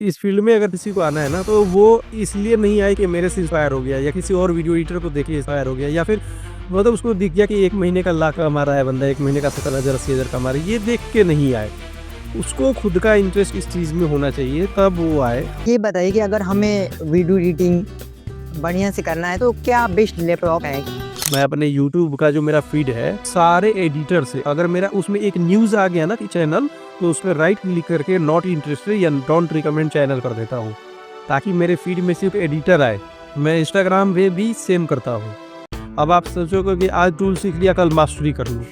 इस फील्ड में अगर किसी को आना है ना, तो वो इसलिए नहीं आए कि मेरे से इंस्पायर हो गया या किसी और वीडियो एडिटर को देख के इंस्पायर हो गया, या फिर मतलब उसको दिख गया कि 1 महीने का लाख कमा रहा है बंदा, 1 महीने का 70,000 80,000 कमा रहा है, ये देख के नहीं आए। उसको खुद का इंटरेस्ट इस चीज़ में होना चाहिए, तब वो आए। ये बताइए कि अगर हमें वीडियो एडिटिंग बढ़िया से करना है तो क्या बेस्ट लैपटॉप है? मैं अपने यूट्यूब का जो मेरा फीड है, सारे एडिटर से अगर मेरा उसमें एक न्यूज़ आ गया ना कि चैनल, तो उसमें राइट क्लिक करके नॉट इंटरेस्टेड या डोंट रिकमेंड चैनल कर देता हूँ, ताकि मेरे फीड में सिर्फ एडिटर आए। मैं इंस्टाग्राम पे भी सेम करता हूँ। अब आप सोचोगे कि आज टूल सीख लिया कल मास्टरी कर लूँ,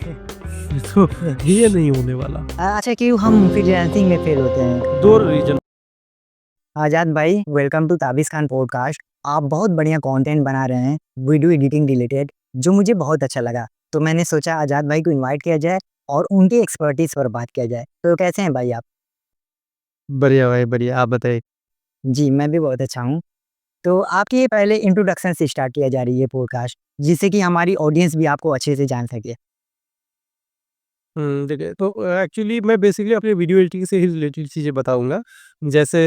तो ये नहीं होने वाला। अच्छा, क्यों हम फ्रीलांसिंग में फेल होते हैं? 2 रीज़न। आज़ाद भाई, welcome to Tabish Khan podcast. आप बहुत बढ़िया कंटेंट बना रहे हैं वीडियो एडिटिंग रिलेटेड, जो मुझे बहुत अच्छा लगा। तो मैंने सोचा आज़ाद भाई को इनवाइट किया जाए और उनकी एक्सपर्टीज पर बात किया जाए। तो कैसे हैं भाई आप? बढ़िया भाई बढ़िया, आप बताइए। जी, मैं भी बहुत अच्छा हूँ। तो आपकी पहले इंट्रोडक्शन से स्टार्ट किया जा रही है पॉडकास्ट, जिससे कि हमारी ऑडियंस भी आपको अच्छे से जान सके। देखिए तो एक्चुअली मैं बेसिकली अपने वीडियो एडिटिंग से ही रिलेटेड चीज़ें बताऊँगा। जैसे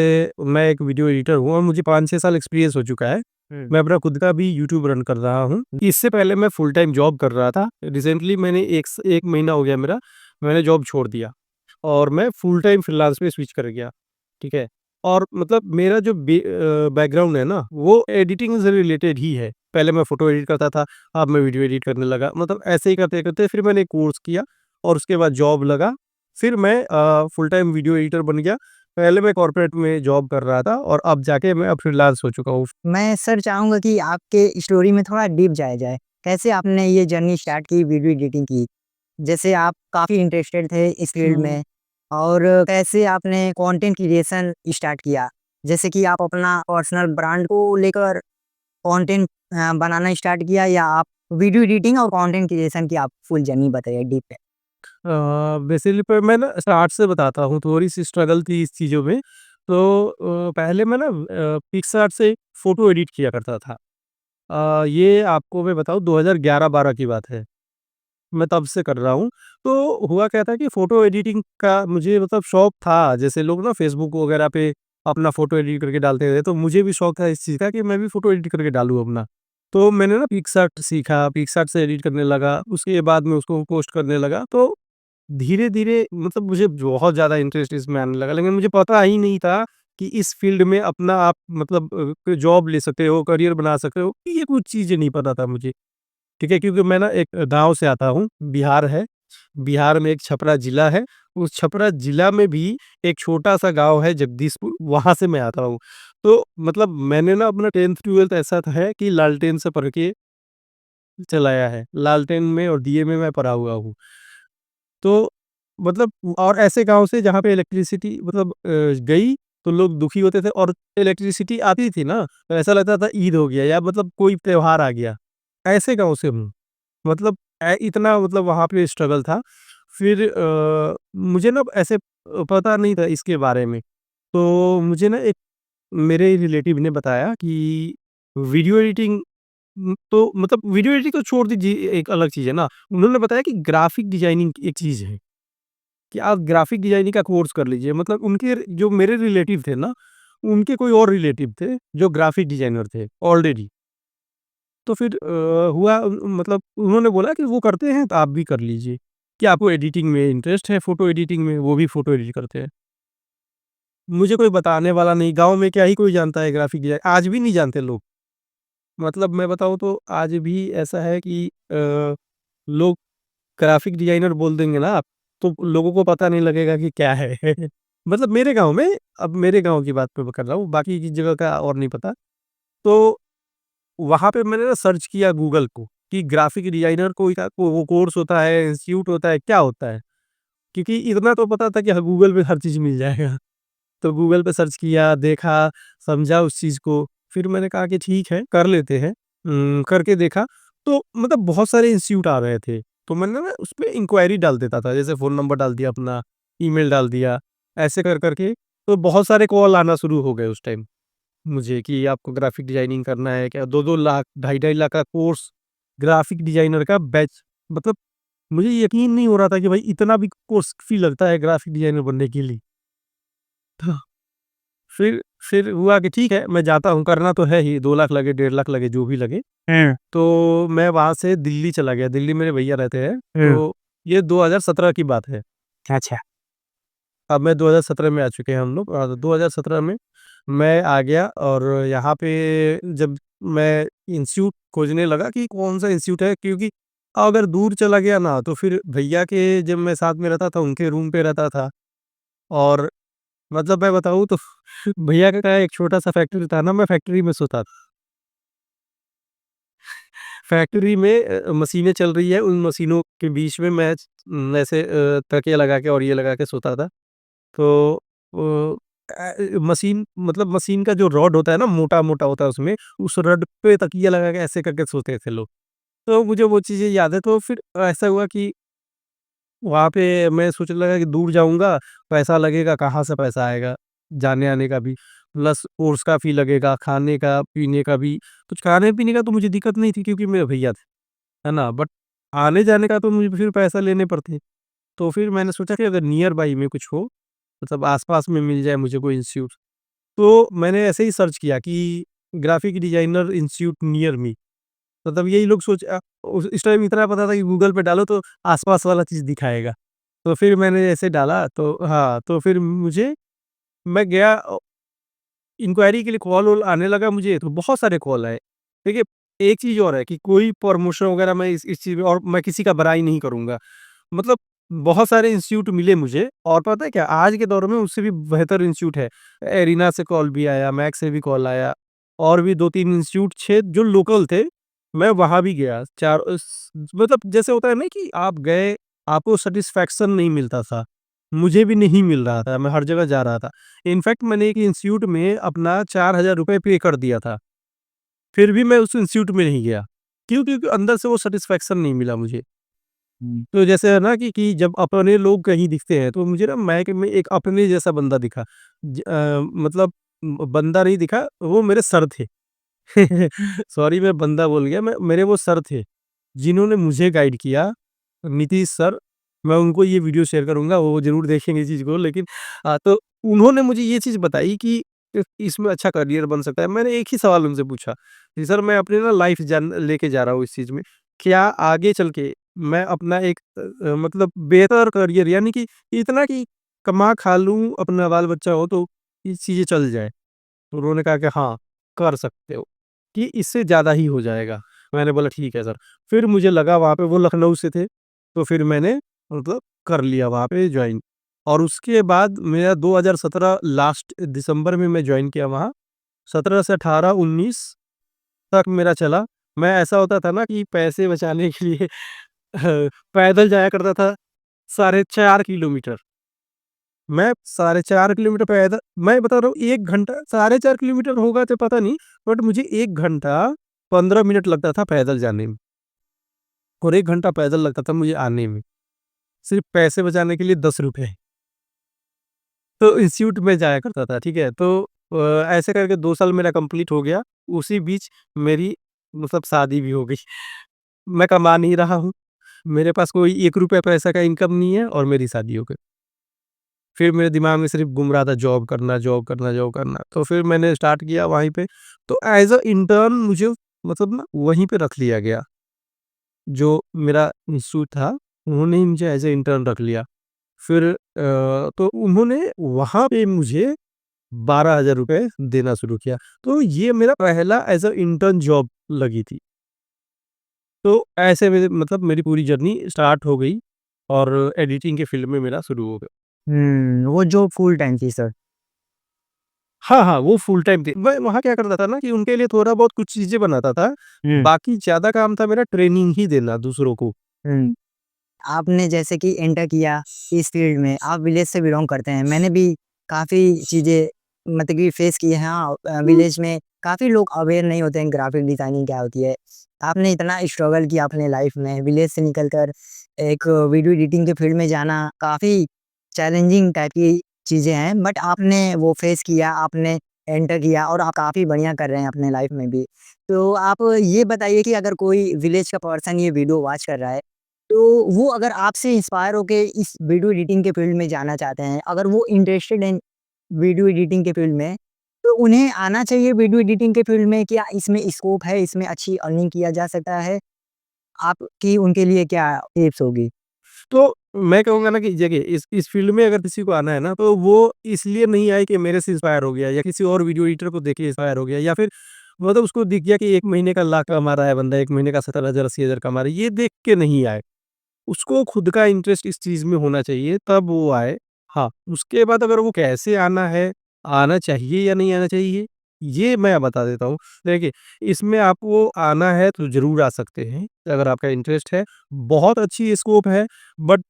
मैं एक वीडियो एडिटर हूँ और मुझे 5-6 साल एक्सपीरियंस हो चुका है। हुँ। मैं अपना खुद का भी यूट्यूब रन कर रहा हूँ। इससे पहले मैं फुल टाइम जॉब कर रहा था। रिसेंटली मैंने 1 महीना हो गया मेरा, मैंने जॉब छोड़ दिया और मैं फुल टाइम फ्रीलांस पे स्विच कर गया, ठीक है? और मतलब मेरा जो बैकग्राउंड है ना, वो एडिटिंग से रिलेटेड ही है। पहले मैं फ़ोटो एडिट करता था, अब मैं वीडियो एडिट करने लगा। मतलब ऐसे ही करते-करते फिर मैंने कोर्स किया और उसके बाद जॉब लगा। फिर मैं फुल टाइम वीडियो एडिटर बन गया। पहले मैं कॉर्पोरेट में जॉब कर रहा था और अब जाके मैं अब फ्रीलांस हो चुका हूँ। मैं सर चाहूँगा कि आपके स्टोरी में थोड़ा डीप जाया जाए। कैसे आपने ये जर्नी स्टार्ट की वीडियो एडिटिंग की? जैसे आप काफ़ी इंटरेस्टेड थे इस फील्ड में, और कैसे आपने कंटेंट क्रिएशन स्टार्ट किया? जैसे कि आप अपना पर्सनल ब्रांड को लेकर कंटेंट बनाना स्टार्ट किया, या आप वीडियो एडिटिंग और कंटेंट क्रिएशन की आप फुल जर्नी बताइए डीप है। बेसिकली पर मैं ना स्टार्ट से बताता हूँ, थोड़ी-सी स्ट्रगल थी इस चीज़ों में। तो पहले मैं ना पिक्सआर्ट से फ़ोटो एडिट किया करता था। ये आपको मैं बताऊँ 2011-12 की बात है। मैं तब से कर रहा हूँ। तो हुआ क्या था कि फ़ोटो एडिटिंग का मुझे मतलब शौक था। जैसे लोग ना फ़ेसबुक वगैरह पे अपना फ़ोटो एडिट करके डालते थे, तो मुझे भी शौक था इस चीज़ का कि मैं भी फ़ोटो एडिट करके डालूँ अपना। तो मैंने ना पिक्सआर्ट सीखा, पिक्सआर्ट से एडिट करने लगा, उसके बाद में उसको पोस्ट करने लगा। तो धीरे-धीरे मतलब मुझे बहुत ज़्यादा इंटरेस्ट इसमें आने लगा, लेकिन मुझे पता ही नहीं था कि इस फ़ील्ड में अपना आप मतलब जॉब ले सकते हो, करियर बना सकते हो, ये कुछ चीज़ें नहीं पता था मुझे। ठीक है? क्योंकि मैं ना एक गाँव से आता हूँ, बिहार है। बिहार में एक छपरा जिला है, उस छपरा जिला में भी एक छोटा-सा गाँव है जगदीशपुर, वहाँ से मैं आता हूँ। तो मतलब मैंने ना अपना 10th-12th ऐसा था है कि लालटेन से पढ़ के चलाया है। लालटेन में और दिए में मैं पढ़ा हुआ हूँ। तो मतलब और ऐसे गाँव से जहाँ पे इलेक्ट्रिसिटी मतलब गई तो लोग दुखी होते थे, और इलेक्ट्रिसिटी आती थी ना, तो ऐसा लगता था ईद हो गया या मतलब कोई त्योहार आ गया। ऐसे गाँव से हूँ। मतलब इतना मतलब वहाँ पे स्ट्रगल था। फिर मुझे ना ऐसे पता नहीं था इसके बारे में। तो मुझे ना एक मेरे रिलेटिव ने बताया कि वीडियो एडिटिंग तो मतलब वीडियो एडिटिंग तो छोड़ दीजिए, एक अलग चीज़ है ना। उन्होंने बताया कि ग्राफिक डिज़ाइनिंग एक चीज़ है, कि आप ग्राफिक डिज़ाइनिंग का कोर्स कर लीजिए। मतलब उनके जो मेरे रिलेटिव थे ना, उनके कोई और रिलेटिव थे जो ग्राफिक डिज़ाइनर थे ऑलरेडी। तो फिर हुआ मतलब उन्होंने बोला कि वो करते हैं तो आप भी कर लीजिए, कि आपको एडिटिंग में इंटरेस्ट है, फ़ोटो एडिटिंग में, वो भी फ़ोटो एडिट करते हैं। मुझे कोई बताने वाला नहीं, गाँव में क्या ही कोई जानता है ग्राफिक डिज़ाइन, आज भी नहीं जानते लोग। मतलब मैं बताऊँ तो आज भी ऐसा है कि लोग ग्राफिक डिज़ाइनर बोल देंगे ना आप, तो लोगों को पता नहीं लगेगा कि क्या है। मतलब मेरे गाँव में, अब मेरे गाँव की बात मैं कर रहा हूँ, बाकी की जगह का और नहीं पता। तो वहाँ पे मैंने ना सर्च किया गूगल को कि ग्राफिक डिज़ाइनर कोई का वो कोर्स होता है, इंस्टीट्यूट होता है, क्या होता है? क्योंकि इतना तो पता था कि हाँ, गूगल पे हर चीज़ मिल जाएगा। तो गूगल पे सर्च किया, देखा, समझा उस चीज़ को, फिर मैंने कहा कि ठीक है, कर लेते हैं। करके देखा, तो मतलब बहुत सारे इंस्टीट्यूट आ रहे थे, तो मैंने ना उसपे इंक्वायरी डाल देता था, जैसे फ़ोन नंबर डाल दिया अपना, ईमेल डाल दिया, ऐसे कर के, तो बहुत सारे कॉल आना शुरू हो गए उस टाइम मुझे कि आपको ग्राफिक डिज़ाइनिंग करना है क्या? 2-2 लाख, ढाई-ढाई लाख का कोर्स, ग्राफिक डिज़ाइनर का बैच। मतलब मुझे यकीन नहीं हो रहा था कि भाई इतना भी कोर्स फ़ी लगता है ग्राफिक डिज़ाइनर बनने के लिए। फिर फिर हुआ कि ठीक है, मैं जाता हूँ, करना तो है ही, 2 लाख लगे, 1.5 लाख लगे, जो भी लगे। हुँ, तो मैं वहाँ से दिल्ली चला गया, दिल्ली मेरे भैया रहते हैं, हुँ। तो ये 2017 की बात है। अच्छा। अब मैं 2017 में आ चुके हैं हम लोग, और 2017 में मैं आ गया, और यहाँ पे जब मैं इंस्टीट्यूट खोजने लगा कि कौन-सा इंस्टीट्यूट है, क्योंकि अगर दूर चला गया ना, तो फिर भैया के जब मैं साथ में रहता था, उनके रूम पे रहता था, और मतलब मैं बताऊँ तो भैया का एक छोटा-सा फैक्ट्री था ना, मैं फैक्ट्री में सोता था। फैक्ट्री में मशीनें चल रही है, उन मशीनों के बीच में मैं ऐसे तकिया लगा के और ये लगा के सोता था। तो मशीन, मतलब मशीन का जो रॉड होता है ना, मोटा-मोटा होता है उसमें, उस रॉड पे तकिया लगा के ऐसे करके सोते थे लोग। तो मुझे वो चीज़ें याद है, तो फिर ऐसा हुआ कि वहाँ पे मैं सोचने लगा कि दूर जाऊँगा, पैसा लगेगा, कहाँ से पैसा आएगा? जाने-आने का भी, प्लस कोर्स का फ़ी लगेगा, खाने का, पीने का भी। तो खाने-पीने का तो मुझे दिक्कत नहीं थी, क्योंकि मेरे भैया थे, है ना? बट आने-जाने का तो मुझे फिर पैसा लेने पड़ते। तो फिर मैंने सोचा कि अगर नियर बाई में कुछ हो, मतलब आस-पास में मिल जाए मुझे कोई इंस्टीट्यूट, तो मैंने ऐसे ही सर्च किया कि graphic designer institute near me. मतलब यही लोग उस टाइम इतना पता था कि गूगल पे डालो तो आस-पास वाला चीज़ दिखाएगा। तो फिर मैंने ऐसे डाला, तो हाँ, तो फिर मैं गया, इंक्वायरी के लिए कॉल-वॉल आने लगा मुझे, तो बहुत सारे कॉल आए। देखिए, एक चीज़ और है कि कोई प्रमोशन वगैरह मैं इस चीज़ में, और मैं किसी का बुराई नहीं करूँगा। मतलब बहुत सारे इंस्टीट्यूट मिले मुझे, और पता है क्या, आज के दौर में उससे भी बेहतर इंस्टीट्यूट है। एरिना से कॉल भी आया, मैक से भी कॉल आया, और भी 2-3 इंस्टीट्यूट छे जो लोकल थे, मैं वहाँ भी गया। मतलब जैसे होता है ना कि आप गए, आपको सैटिस्फैक्शन नहीं मिलता था। मुझे भी नहीं मिल रहा था, मैं हर जगह जा रहा था। इनफैक्ट मैंने एक इंस्टीट्यूट में अपना ₹4000 पे कर दिया था, फिर भी मैं उस इंस्टीट्यूट में नहीं गया। क्यों? क्योंकि अंदर से वो सैटिस्फैक्शन नहीं मिला मुझे। हुँ। तो जैसे है ना कि जब अपने लोग कहीं दिखते हैं, तो मुझे ना मैक में एक अपने जैसा बंदा दिखा। मतलब बंदा नहीं दिखा, वो मेरे सर थे। सॉरी, मैं बंदा बोल गया, मेरे वो सर थे, जिन्होंने मुझे गाइड किया, नीतीश सर। मैं उनको ये वीडियो शेयर करूँगा, वो ज़रूर देखेंगे इस चीज़ को, लेकिन तो उन्होंने मुझे ये चीज़ बताई कि इसमें अच्छा करियर बन सकता है। मैंने एक ही सवाल उनसे पूछा कि सर, मैं अपनी ना लाइफ़ जान लेके जा रहा हूँ इस चीज़ में। क्या आगे चल के मैं अपना एक मतलब बेहतर करियर, यानी कि इतना कि कमा खा लूँ, अपना बाल-बच्चा हो, तो ये चीज़ें चल जाएँ? तो उन्होंने कहा कि हाँ, कर सकते हो, कि इससे ज़्यादा ही हो जाएगा। मैंने बोला ठीक है सर। फिर मुझे लगा वहाँ पे, वो लखनऊ से थे, तो फिर मैंने मतलब कर लिया वहाँ पे जॉइन, और उसके बाद मेरा 2017 लास्ट दिसंबर में मैं जॉइन किया वहाँ। 17 से 18, 19 तक मेरा चला। मैं, ऐसा होता था ना कि पैसे बचाने के लिए पैदल जाया करता था, साढ़े 4 किलोमीटर। मैं साढ़े 4 किलोमीटर पैदल, मैं बता रहा हूँ, 1 घंटा, साढ़े 4 किलोमीटर होगा तो पता नहीं, बट मुझे 1 घंटा 15 मिनट लगता था पैदल जाने में, और 1 घंटा पैदल लगता था मुझे आने में, सिर्फ़ पैसे बचाने के लिए ₹10। तो इंस्टीट्यूट में जाया करता था, ठीक है? तो ऐसे करके 2 साल मेरा कंप्लीट हो गया। उसी बीच मेरी मतलब शादी भी हो गई। मैं कमा नहीं रहा हूँ, मेरे पास कोई ₹1 पैसा का इनकम नहीं है, और मेरी शादी हो गई। फिर मेरे दिमाग में सिर्फ़ घूम रहा था, जॉब करना, जॉब करना, जॉब करना। तो फिर मैंने स्टार्ट किया वहीं पे। तो ऐज़ अ इंटर्न मुझे, मतलब ना, वहीं पे रख लिया गया। जो मेरा इंस्टीट्यूट था, उन्होंने ही मुझे ऐज़ अ इंटर्न रख लिया। फिर तो उन्होंने वहाँ पे मुझे ₹12,000 देना शुरू किया। तो ये मेरा पहला ऐज़ अ इंटर्न जॉब लगी थी। तो ऐसे मेरे, मतलब मेरी पूरी जर्नी स्टार्ट हो गई, और एडिटिंग के फ़ील्ड में मेरा शुरू हो गया। वो जॉब फुल टाइम थी सर। हाँ, हाँ, वो फुल टाइम थी। मैं वहाँ क्या करता था ना कि उनके लिए थोड़ा बहुत कुछ चीज़ें बनाता था, हुँ, बाकी ज़्यादा काम था मेरा ट्रेनिंग ही देना दूसरों को। हुँ। आपने जैसे कि एंटर किया इस फील्ड में, आप विलेज से बिलॉन्ग करते हैं। मैंने भी काफ़ी चीज़ें मतलब कि फेस की हैं। हाँ, विलेज में काफ़ी लोग अवेयर नहीं होते हैं ग्राफ़िक डिज़ाइनिंग क्या होती है। आपने इतना स्ट्रगल किया अपने लाइफ़ में, विलेज से निकल कर एक वीडियो एडिटिंग के फील्ड में जाना काफ़ी चैलेंजिंग टाइप की चीज़ें हैं, बट आपने वो फेस किया, आपने एंटर किया और आप काफ़ी बढ़िया कर रहे हैं अपने लाइफ़ में भी। तो आप ये बताइए कि अगर कोई विलेज का पर्सन ये वीडियो वॉच कर रहा है, तो वो अगर आपसे इंस्पायर होके इस वीडियो एडिटिंग के फील्ड में जाना चाहते हैं, अगर वो इंटरेस्टेड हैं वीडियो एडिटिंग के फील्ड में, तो उन्हें आना चाहिए वीडियो एडिटिंग के फील्ड में, क्या इसमें स्कोप है, इसमें अच्छी अर्निंग किया जा सकता है? आपकी उनके लिए क्या टिप्स होगी? तो मैं कहूँगा ना कि देखिए इस फ़ील्ड में अगर किसी को आना है ना, तो वो इसलिए नहीं आए कि मेरे से इंस्पायर हो गया या किसी और वीडियो एडिटर को देख के इंस्पायर हो गया या फिर मतलब उसको दिख गया कि 1 महीने का लाख कमा रहा है बंदा, 1 महीने का 70,000 80,000 कमा रहा है, ये देख के नहीं आए। उसको खुद का इंटरेस्ट इस चीज़ में होना चाहिए तब वो आए। हाँ, उसके बाद अगर वो कैसे आना है, आना चाहिए या नहीं आना चाहिए, ये मैं बता देता हूँ। देखिए, इसमें आपको आना है तो ज़रूर आ सकते हैं, अगर आपका इंटरेस्ट है। बहुत अच्छी स्कोप है, बट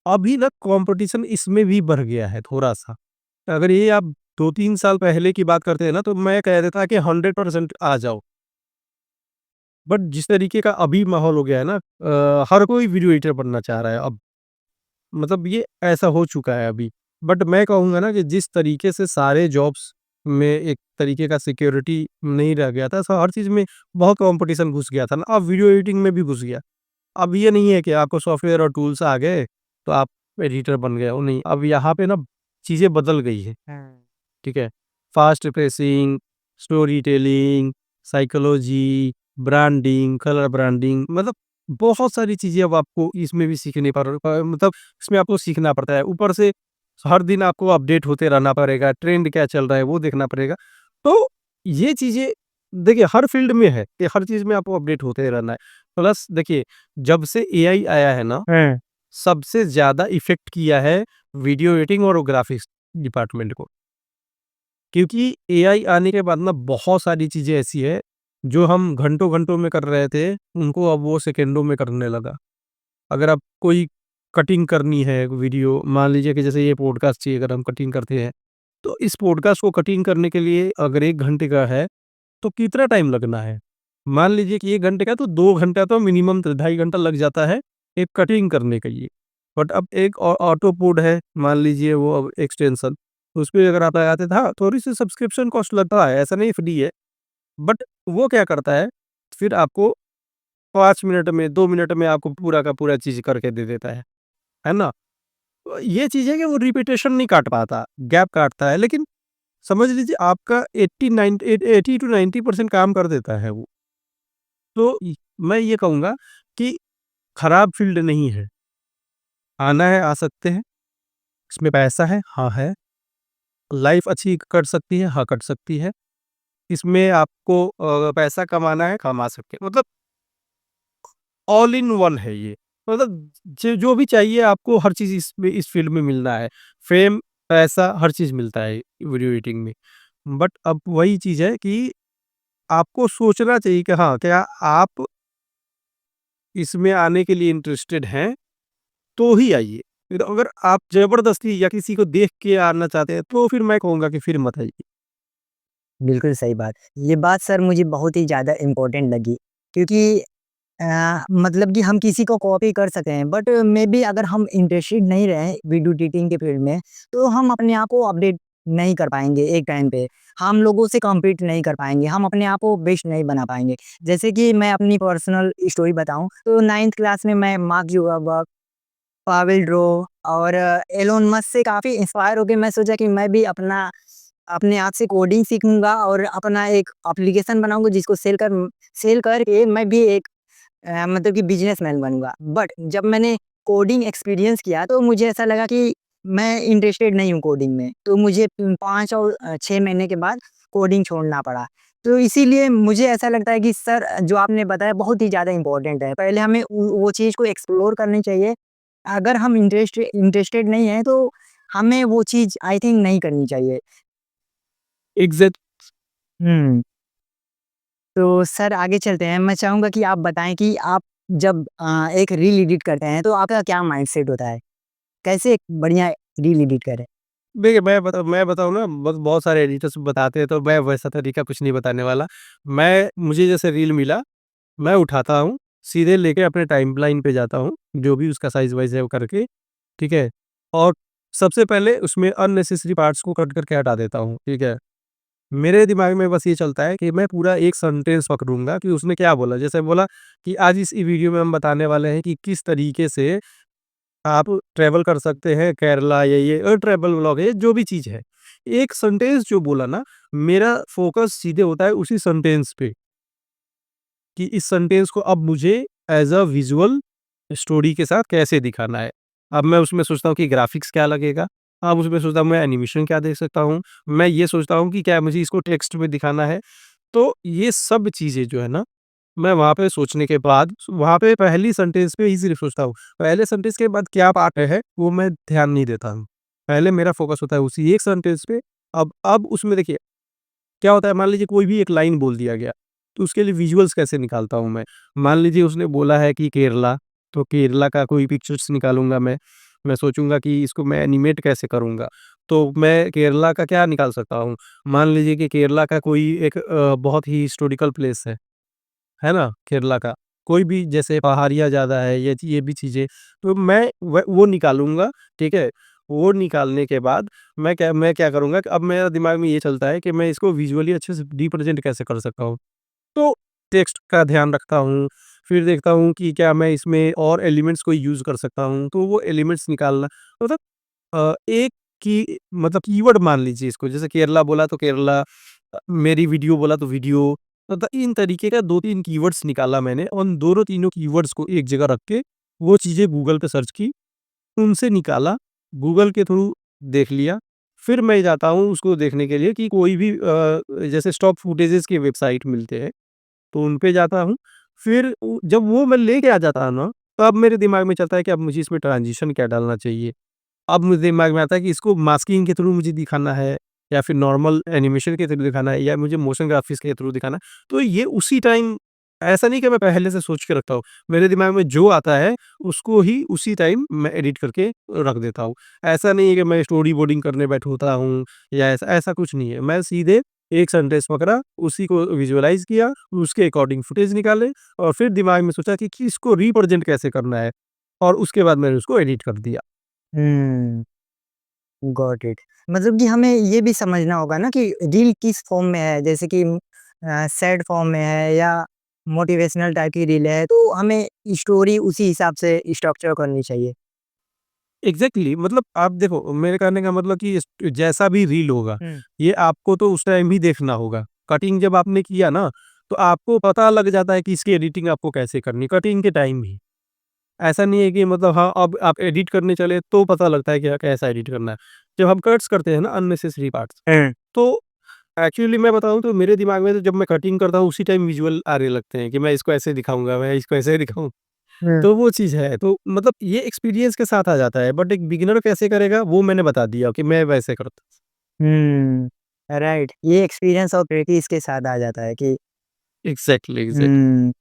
अभी ना कॉम्पिटिशन इसमें भी बढ़ गया है थोड़ा-सा। अगर ये आप 2-3 साल पहले की बात करते हैं ना, तो मैं कह देता कि 100% आ जाओ। बट जिस तरीके का अभी माहौल हो गया है ना हर कोई वीडियो एडिटर बनना चाह रहा है अब। मतलब ये ऐसा हो चुका है अभी। बट मैं कहूँगा ना कि जिस तरीके से सारे जॉब्स में एक तरीके का सिक्योरिटी नहीं रह गया था, हर चीज़ में बहुत कॉम्पिटिशन घुस गया था ना, अब वीडियो एडिटिंग में भी घुस गया। अब ये नहीं है कि आपको सॉफ्टवेयर और टूल्स आ गए, तो आप एडिटर बन गए हो, नहीं। अब यहाँ पे ना चीज़ें बदल गई है, हुँ। ठीक है? Fast pacing, story telling, psychology, branding, colour branding मतलब बहुत सारी चीज़ें अब आपको इसमें भी सीखनी मतलब इसमें आपको सीखना पड़ता है। ऊपर से हर दिन आपको अपडेट होते रहना पड़ेगा, ट्रेंड क्या चल रहा है वो देखना पड़ेगा। तो ये चीज़ें देखिए हर फ़ील्ड में है कि हर चीज़ में आपको अपडेट होते रहना है। प्लस देखिए जब से एआई आया है ना, हुँ। सबसे ज़्यादा इफ़ेक्ट किया है वीडियो एडिटिंग और ग्राफ़िक्स डिपार्टमेंट को। क्योंकि एआई आने के बाद ना बहुत सारी चीज़ें ऐसी हैं, जो हम घंटों-घंटों में कर रहे थे, उनको अब वो सेकंडों में करने लगा। अगर आप कोई कटिंग करनी है वीडियो मान लीजिए कि जैसे ये पॉडकास्ट चाहिए अगर हम कटिंग करते हैं, तो इस पॉडकास्ट को कटिंग करने के लिए अगर 1 घंटे का है, तो कितना टाइम लगना है? मान लीजिए कि 1 घंटे का तो 2 घंटा तो मिनिमम ढाई घंटा लग जाता है, एक कटिंग करने के लिए। बट अब एक ऑटो पोड है, मान लीजिए वो अब एक्सटेंशन, उसपे अगर आप लगाते थे हाँ, थोड़ी-सी सब्सक्रिप्शन कॉस्ट लगता है, ऐसा नहीं फ्री है। बट वो क्या करता है, फिर आपको 5 मिनट में, 2 मिनट में आपको पूरा का पूरा चीज़ करके दे देता है ना? तो ये चीज़ है कि वो रिपिटेशन नहीं काट पाता, गैप काटता है, लेकिन समझ लीजिए आपका 80 टू 90% काम कर देता है वो। तो मैं ये कहूँगा कि खराब फ़ील्ड नहीं है, आना है आ सकते हैं, इसमें पैसा है, हाँ है, लाइफ़ अच्छी कट सकती है, हाँ कट सकती है, इसमें आपको पैसा कमाना है, कमा सकते हैं, मतलब ऑल इन वन है ये। मतलब जो जो भी चाहिए आपको हर चीज़ इसमें इस फ़ील्ड में मिलना है, फ़ेम, पैसा हर चीज़ मिलता है वीडियो एडिटिंग में। बट अब वही चीज़ है कि आपको सोचना चाहिए कि हाँ, क्या आप इसमें आने के लिए इंटरेस्टेड हैं, तो ही आइए। फिर अगर आप ज़बरदस्ती या किसी को देख के आना चाहते हैं, तो फिर मैं कहूँगा कि फिर मत आइए। बिल्कुल सही बात। ये बात सर मुझे बहुत ही ज़्यादा इम्पोर्टेंट लगी, क्योंकि मतलब कि हम किसी को कॉपी कर सकते हैं, बट मेबी अगर हम इंटरेस्टेड नहीं रहे वीडियो एडिटिंग के फील्ड में, तो हम अपने आप को अपडेट नहीं कर पाएँगे एक टाइम पे। हम लोगों से कम्पीट नहीं कर पाएँगे, हम अपने आप को बेस्ट नहीं बना पाएँगे। जैसे कि मैं अपनी पर्सनल स्टोरी बताऊँ, तो 9th क्लास में मैं मार्क जुकरबर्ग, पावेल ड्रो और एलोन मस्क से काफ़ी इंस्पायर होके मैं सोचा कि मैं भी अपने आप से कोडिंग सीखूँगा और अपना एक एप्लीकेशन बनाऊँगा जिसको सेल करके मैं भी एक मतलब कि बिज़नेसमैन बनूँगा। बट जब मैंने कोडिंग एक्सपीरियंस किया तो मुझे ऐसा लगा कि मैं इंटरेस्टेड नहीं हूँ कोडिंग में। तो मुझे 5 और 6 महीने के बाद कोडिंग छोड़ना पड़ा। तो इसीलिए मुझे ऐसा लगता है कि सर जो आपने बताया बहुत ही ज़्यादा इम्पोर्टेंट है। पहले हमें वो चीज़ को एक्सप्लोर करनी चाहिए। अगर हम इंटरेस्टेड नहीं हैं तो हमें वो चीज़ आई थिंक नहीं करनी चाहिए। एग्ज़ैक्ट हुँ। तो सर आगे चलते हैं। मैं चाहूँगा कि आप बताएँ कि आप जब एक रील एडिट करते हैं तो आपका क्या माइंडसेट होता है? कैसे एक बढ़िया रील एडिट करें? देखिए, मैं बताऊँ ना बस बहुत सारे एडिटर्स बताते हैं, तो मैं वैसा तरीका कुछ नहीं बताने वाला। मुझे जैसे रील मिला, मैं उठाता हूँ, सीधे लेके अपने टाइमलाइन पे जाता हूँ, जो भी उसका साइज़-वाइज़ है वो करके, ठीक है? और सबसे पहले उसमें अननेसेसरी पार्ट्स को कट करके हटा देता हूँ, ठीक है? मेरे दिमाग में बस ये चलता है कि मैं पूरा एक सेंटेंस पकड़ूँगा कि उसने क्या बोला। जैसे बोला कि आज इस वीडियो में हम बताने वाले हैं कि किस तरीके से आप ट्रैवल कर सकते हैं केरला या ये ट्रैवल व्लॉग है, जो भी चीज़ है। एक सेंटेंस जो बोला ना, मेरा फ़ोकस सीधे होता है उसी सेंटेंस पे, कि इस सेंटेंस को अब मुझे एज़ अ विज़ुअल स्टोरी के साथ कैसे दिखाना है। अब मैं उसमें सोचता हूँ कि ग्राफ़िक्स क्या लगेगा, अब उसमें सोचता हूँ मैं एनिमेशन क्या दे सकता हूँ, मैं ये सोचता हूँ कि क्या मुझे इसको टेक्स्ट में दिखाना है। तो ये सब चीज़ें जो है ना, मैं वहाँ पे सोचने के बाद वहाँ पे पहली सेंटेंस पे ही सिर्फ़ सोचता हूँ। पहले सेंटेंस के बाद क्या पार्ट है, वो मैं ध्यान नहीं देता हूँ। पहले मेरा फ़ोकस होता है उसी एक सेंटेंस पे। अब उसमें देखिए क्या होता है, मान लीजिए कोई भी एक लाइन बोल दिया गया, तो उसके लिए विजुअल्स कैसे निकालता हूँ मैं। मान लीजिए उसने बोला है कि केरला, तो केरला का कोई पिक्चर्स निकालूँगा मैं। मैं सोचूँगा कि इसको मैं एनिमेट कैसे करूँगा, तो मैं केरला का क्या निकाल सकता हूँ। मान लीजिए कि केरला का कोई एक बहुत ही हिस्टोरिकल प्लेस है ना? केरला का। कोई भी जैसे पहाड़ियाँ ज़्यादा है, ये भी चीज़ें, तो मैं वो निकालूँगा, ठीक है? वो निकालने के बाद मैं क्या करूँगा कि अब मेरा दिमाग में ये चलता है कि मैं इसको विज़ुअली अच्छे से रिप्रेज़ेंट कैसे कर सकता हूँ। तो टेक्स्ट का ध्यान रखता हूँ, फिर देखता हूँ कि क्या मैं इसमें और एलिमेंट्स को यूज़ कर सकता हूँ, तो वो एलिमेंट्स निकालना मतलब एक की मतलब कीवर्ड मान लीजिए इसको, जैसे केरला बोला तो केरला, मेरी वीडियो बोला तो वीडियो, मतलब इन तरीके का 2-3 कीवर्ड्स निकाला मैंने, उन दोनों तीनों कीवर्ड्स को एक जगह रख के वो चीज़ें गूगल पे सर्च की, उनसे निकाला, गूगल के थ्रू देख लिया। फिर मैं जाता हूँ उसको देखने के लिए कि कोई भी जैसे स्टॉक फुटेजेस के वेबसाइट मिलते हैं, तो उन पे जाता हूँ। फिर जब वो मैं लेके आ जाता हूँ ना, तब मेरे दिमाग में चलता है कि अब मुझे इसमें ट्रांज़िशन क्या डालना चाहिए। अब मुझे दिमाग में आता है कि इसको मास्किंग के थ्रू मुझे दिखाना है, या फिर नॉर्मल एनिमेशन के थ्रू दिखाना है, या मुझे मोशन ग्राफिक्स के थ्रू दिखाना है। तो ये उसी टाइम, ऐसा नहीं कि मैं पहले से सोच के रखता हूँ। मेरे दिमाग में जो आता है उसको ही उसी टाइम मैं एडिट करके रख देता हूँ। ऐसा नहीं है कि मैं स्टोरी बोर्डिंग करने बैठता हूँ, या ऐसा ऐसा कुछ नहीं है। मैं सीधे एक सेंटेंस पकड़ा, उसी को विजुअलाइज़ किया, उसके अकॉर्डिंग फुटेज निकाले, और फिर दिमाग में सोचा कि इसको रिप्रेज़ेंट कैसे करना है, और उसके बाद मैंने उसको एडिट कर दिया। हुँ, गॉट इट। मतलब कि हमें ये भी समझना होगा ना कि रील किस फॉर्म में है, जैसे कि सैड फॉर्म में है या मोटिवेशनल टाइप की रील है, तो हमें स्टोरी उसी हिसाब से स्ट्रक्चर करनी चाहिए। एग्ज़ैक्टली, मतलब आप देखो, मेरे कहने का मतलब कि इस जैसा भी रील होगा, हुँ, ये आपको तो उस टाइम ही देखना होगा। कटिंग जब आपने किया ना, तो आपको पता लग जाता है कि इसकी एडिटिंग आपको कैसे करनी है, कटिंग के टाइम ही। ऐसा नहीं है कि मतलब हाँ, अब आप एडिट करने चले तो पता लगता है कि कैसा एडिट करना है। जब हम कट्स करते हैं ना अननेसेसरी पार्ट्स, हुँ, तो एक्चुअली मैं बताऊँ तो मेरे दिमाग में तो जब मैं कटिंग करता हूँ उसी टाइम विजुअल आने लगते हैं कि मैं इसको ऐसे दिखाऊँगा, मैं इसको ऐसे दिखाऊँ। हुँ, तो वो चीज़ है, तो मतलब ये एक्सपीरियंस के साथ आ जाता है, बट एक बिगिनर कैसे करेगा वो मैंने बता दिया कि मैं वैसे करता हुँ, राइट। ये एक्सपीरियंस और प्रैक्टिस के साथ आ जाता है कि एग्ज़ैक्टली, एग्ज़ैक्टली। हुँ।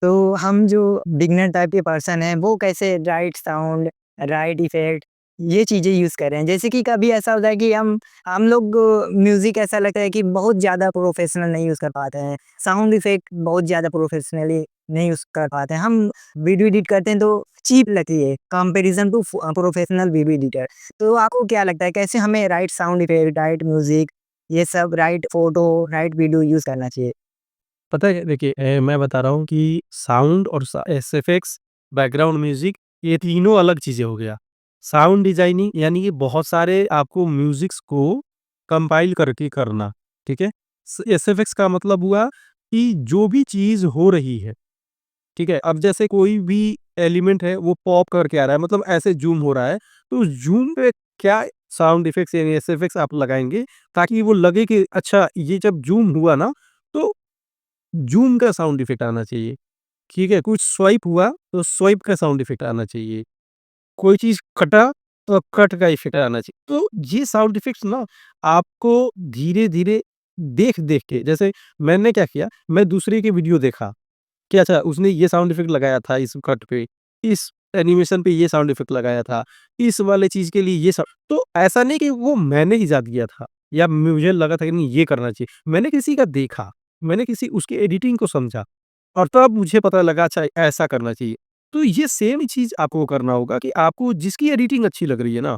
तो हम जो बिगिनर टाइप के पर्सन हैं, वो कैसे राइट साउंड, राइट इफ़ेक्ट ये चीज़ें यूज़ कर रहे हैं? जैसे कि कभी ऐसा होता है कि हम लोग म्यूज़िक ऐसा लगता है कि बहुत ज़्यादा प्रोफ़ेशनल नहीं यूज़ कर पाते हैं। साउंड इफ़ेक्ट बहुत ज़्यादा प्रोफ़ेशनली नहीं यूज़ कर पाते हैं। हम वीडियो एडिट करते हैं तो चीप लगती है comparison to professional video editor. तो आपको क्या लगता है कैसे हमें right sound effect, right music ये सब right photo, right video use करना चाहिए? पता है देखिए, मैं बता रहा हूँ कि साउंड और एसएफएक्स, बैकग्राउंड म्यूज़िक, ये तीनों अलग चीज़ें हो गया। साउंड डिज़ाइनिंग यानी कि बहुत सारे आपको म्यूज़िक्स को कंपाइल करके करना, ठीक है? एसएफएक्स का मतलब हुआ कि जो भी चीज़ हो रही है, ठीक है? अब जैसे कोई भी एलिमेंट है वो पॉप करके आ रहा है, मतलब ऐसे ज़ूम हो रहा है, तो उस ज़ूम पे क्या साउंड इफेक्ट्स यानी एसएफएक्स आप लगाएँगे, ताकि वो लगे कि अच्छा ये जब ज़ूम हुआ ना, तो ज़ूम का साउंड इफेक्ट आना चाहिए, ठीक है? कुछ स्वाइप हुआ तो स्वाइप का साउंड इफेक्ट आना चाहिए। कोई चीज़ कटा तो कट का इफेक्ट आना चाहिए। तो ये साउंड इफेक्ट्स ना आपको धीरे-धीरे देख-देख के, जैसे मैंने क्या किया, मैं दूसरे की वीडियो देखा कि अच्छा उसने ये साउंड इफेक्ट लगाया था इस कट पे, इस एनिमेशन पे ये साउंड इफेक्ट लगाया था, इस वाले चीज़ के लिए ये सब, तो ऐसा नहीं कि वो मैंने इज़ाद किया था या मुझे लगा था कि नहीं ये करना चाहिए। मैंने किसी का देखा, मैंने किसी उसकी एडिटिंग को समझा, और तब मुझे पता लगा अच्छा ऐसा करना चाहिए। तो ये सेम चीज़ आपको करना होगा कि आपको जिसकी एडिटिंग अच्छी लग रही है ना,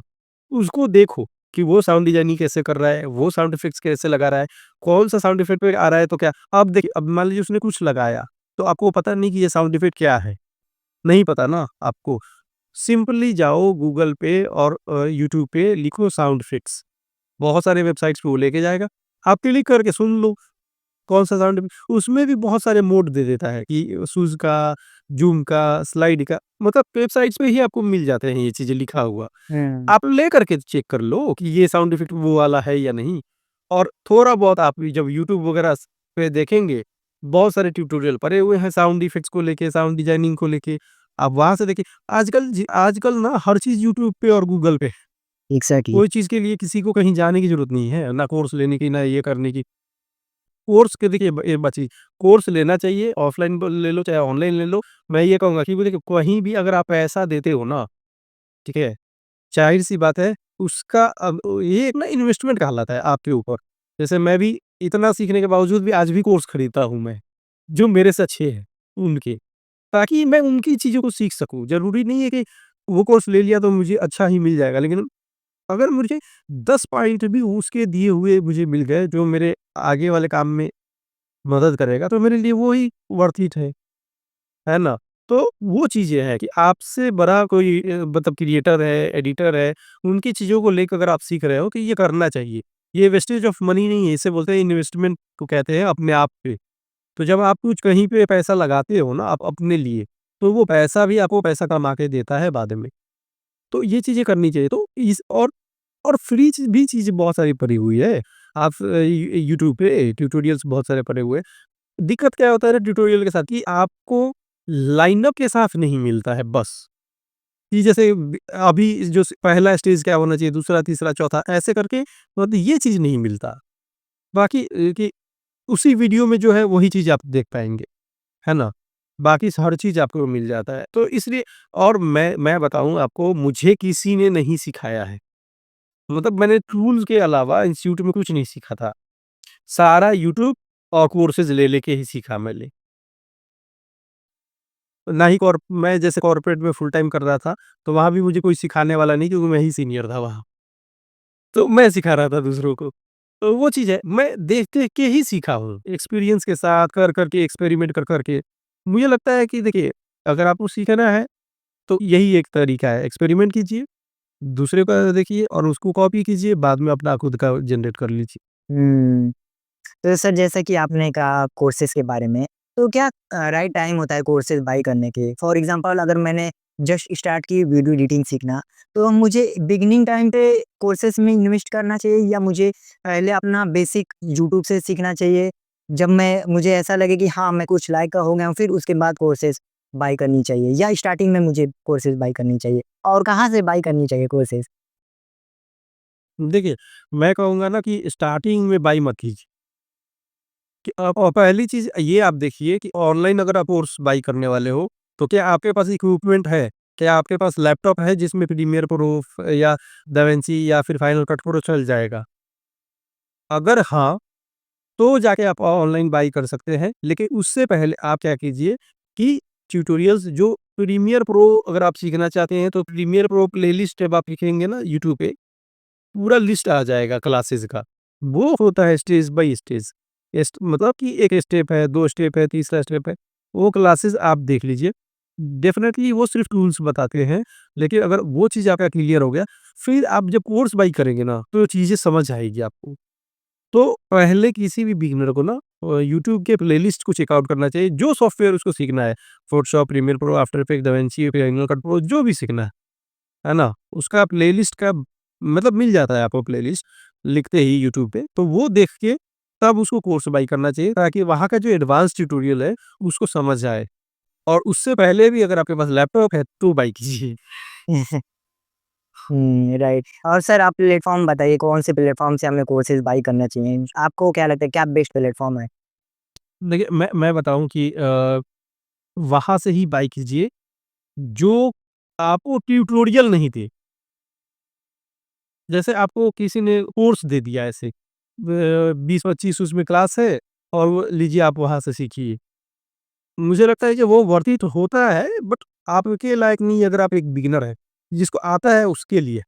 उसको देखो कि वो साउंड डिज़ाइनिंग कैसे कर रहा है, वो साउंड इफेक्ट्स कैसे लगा रहा है, कौन-सा साउंड इफेक्ट पे आ रहा है तो क्या। अब देखिए, अब मान लीजिए उसने कुछ लगाया, तो आपको पता नहीं कि ये साउंड इफेक्ट क्या है, नहीं पता ना आपको। सिंपली जाओ गूगल पे और यूट्यूब पे लिखो साउंड इफेक्ट्स, बहुत सारे वेबसाइट्स पे वो लेके जाएगा। आप क्लिक करके सुन लो, कौन-सा साउंड उसमें भी बहुत सारे मोड दे देता है कि शूज़ का, ज़ूम का, स्लाइड का, मतलब वेबसाइट्स पे ही आपको मिल जाते हैं ये चीज़ें लिखा हुआ। हुँ, आप ले करके चेक कर लो कि ये साउंड इफ़ेक्ट वो वाला है या नहीं। और थोड़ा बहुत आप जब यूट्यूब वगैरह पे देखेंगे, बहुत सारे ट्यूटोरियल पड़े हुए हैं साउंड इफ़ेक्ट्स को लेके, साउंड डिज़ाइनिंग को लेके। आप वहाँ से देखिए, आजकल ना हर चीज़ यूट्यूब पे और गूगल पे है। एग्ज़ैक्टली। कोई चीज़ के लिए किसी को कहीं जाने की ज़रूरत नहीं है, ना कोर्स लेने की, ना ये करने की। कोर्स के देखिए ये बची कोर्स लेना चाहिए, ऑफ़लाइन ब ले लो चाहे ऑनलाइन ले लो। मैं ये कहूँगा कि वो देखिए कहीं भी अगर आप पैसा देते हो ना, ठीक है? ज़ाहिर-सी बात है उसका ये एक ना इन्वेस्टमेंट कहलाता है आपके ऊपर। जैसे मैं भी इतना सीखने के बावजूद भी आज भी कोर्स खरीदता हूँ मैं, जो मेरे से अच्छे हैं उनके, ताकि मैं उनकी चीज़ों को सीख सकूँ। ज़रूरी नहीं है कि वो कोर्स ले लिया तो मुझे अच्छा ही मिल जाएगा, लेकिन अगर मुझे 10 पॉइंट भी उसके दिए हुए मुझे मिल गए जो मेरे आगे वाले काम में मदद करेगा, तो मेरे लिए वो ही वर्थ इट है ना? तो वो चीज़ें हैं कि आपसे बड़ा कोई मतलब क्रिएटर है, एडिटर है, उनकी चीज़ों को लेके अगर आप सीख रहे हो कि ये करना चाहिए। ये वेस्टेज ऑफ मनी नहीं है, इसे बोलते हैं इन्वेस्टमेंट को कहते हैं अपने आप पे। तो जब आप कुछ कहीं पे पैसा लगाते हो ना आप अपने लिए, तो वो पैसा भी आपको पैसा कमा के देता है बाद में। तो ये चीज़ें करनी चाहिए। तो इस और फ्री चीज़ भी चीज़ें बहुत सारी पड़ी हुई है। आप यूट्यूब पे ट्यूटोरियल्स बहुत सारे पड़े हुए हैं। दिक्कत क्या होता है ना ट्यूटोरियल के साथ कि आपको लाइनअप के साथ नहीं मिलता है बस। कि जैसे अभी जो पहला स्टेज क्या होना चाहिए, दूसरा, तीसरा, चौथा ऐसे करके मतलब ये चीज़ नहीं मिलता। बाकी कि उसी वीडियो में जो है वही चीज़ आप देख पाएँगे, है ना? बाकी हर चीज़ आपको मिल जाता है। तो इसलिए और मैं बताऊँ आपको मुझे किसी ने नहीं सिखाया है। मतलब मैंने टूल्स के अलावा इंस्टीट्यूट में कुछ नहीं सीखा था। सारा यूट्यूब और कोर्सेज़ ले लेके ही सीखा मैंने। ना ही मैं जैसे कॉर्पोरेट में फुल टाइम कर रहा था, तो वहाँ भी मुझे कोई सिखाने वाला नहीं क्योंकि मैं ही सीनियर था वहाँ। तो मैं सिखा रहा था दूसरों को। तो वो चीज़ है, मैं देख-देख के ही सीखा हूँ। एक्सपीरियंस के साथ कर-कर के, एक्सपेरिमेंट कर-कर के। मुझे लगता है कि देखिए, अगर आपको सीखना है, तो यही एक तरीका है। एक्सपेरिमेंट कीजिए, दूसरे का देखिए और उसको कॉपी कीजिए, बाद में अपना खुद का जनरेट कर लीजिए। हुँ। तो सर जैसा कि आपने कहा कोर्सेज़ के बारे में, तो क्या राइट टाइम होता है कोर्सेज़ बाय करने के? फॉर एग्ज़ाम्पल अगर मैंने जस्ट स्टार्ट की वीडियो एडिटिंग सीखना, तो मुझे बिगिनिंग टाइम पे कोर्सेज़ में इन्वेस्ट करना चाहिए या मुझे पहले अपना बेसिक यूट्यूब से सीखना चाहिए? जब मुझे ऐसा लगे कि हाँ, मैं कुछ लायक का हो गया हूँ, फिर उसके बाद कोर्सेज़ बाय करनी चाहिए या स्टार्टिंग में मुझे कोर्सेज़ बाय करनी चाहिए? और कहाँ से बाय करनी चाहिए कोर्सेज़? देखिए, मैं कहूँगा ना कि स्टार्टिंग में बाय मत कीजिए। कि आप और पहली चीज़ ये आप देखिए कि ऑनलाइन अगर आप कोर्स बाय करने वाले हो, तो क्या आपके पास इक्विपमेंट है? क्या आपके पास लैपटॉप है जिसमें प्रीमियर प्रो या दाविंची या फिर फाइनल कट प्रो चल जाएगा? अगर हाँ, तो जाके आप ऑनलाइन बाय कर सकते हैं। लेकिन उससे पहले आप क्या कीजिए कि ट्यूटोरियल्स जो प्रीमियर प्रो अगर आप सीखना चाहते हैं, तो प्रीमियर प्रो प्लेलिस्ट जब आप लिखेंगे ना यूट्यूब पे पूरा लिस्ट आ जाएगा क्लासेस का। वो होता है स्टेज बाय स्टेज। मतलब कि 1 स्टेप है, 2 स्टेप है, तीसरा स्टेप है। वो क्लासेस आप देख लीजिए। डेफ़िनेटली वो सिर्फ़ टूल्स बताते हैं, लेकिन अगर वो चीज़ आपका क्लियर हो गया, फिर आप जब कोर्स बाय करेंगे ना, तो चीज़ें समझ आएगी आपको। तो पहले किसी भी बिगिनर को ना यूट्यूब के प्लेलिस्ट को चेकआउट करना चाहिए, जो सॉफ्टवेयर उसको सीखना है, Photoshop, Premiere Pro, After Effect, DaVinci, Final Cut Pro जो भी सीखना है ना? उसका प्लेलिस्ट का मतलब मिल जाता है आपको प्लेलिस्ट लिखते ही यूट्यूब पे, तो वो देख के तब उसको कोर्स बाय करना चाहिए ताकि वहाँ का जो एडवांस ट्यूटोरियल है, उसको समझ आए और उससे पहले भी अगर आपके पास लैपटॉप है, तो बाय कीजिए। हुँ, राइट। और सर आप प्लेटफ़ॉर्म बताइए कौन से प्लेटफ़ॉर्म से हमें कोर्सेज़ बाय करना चाहिए? आपको क्या लगता है क्या बेस्ट प्लेटफ़ॉर्म है? देखिए, मैं बताऊँ कि वहाँ से ही बाय कीजिए, जो आपको ट्यूटोरियल नहीं दे। जैसे आपको किसी ने कोर्स दे दिया ऐसे 20-25 उसमें क्लास है और वो लीजिए आप वहाँ से सीखिए। मुझे लगता है कि वो वर्थ इट होता है बट आपके लायक नहीं अगर आप एक बिगिनर हैं। जिसको आता है उसके लिए।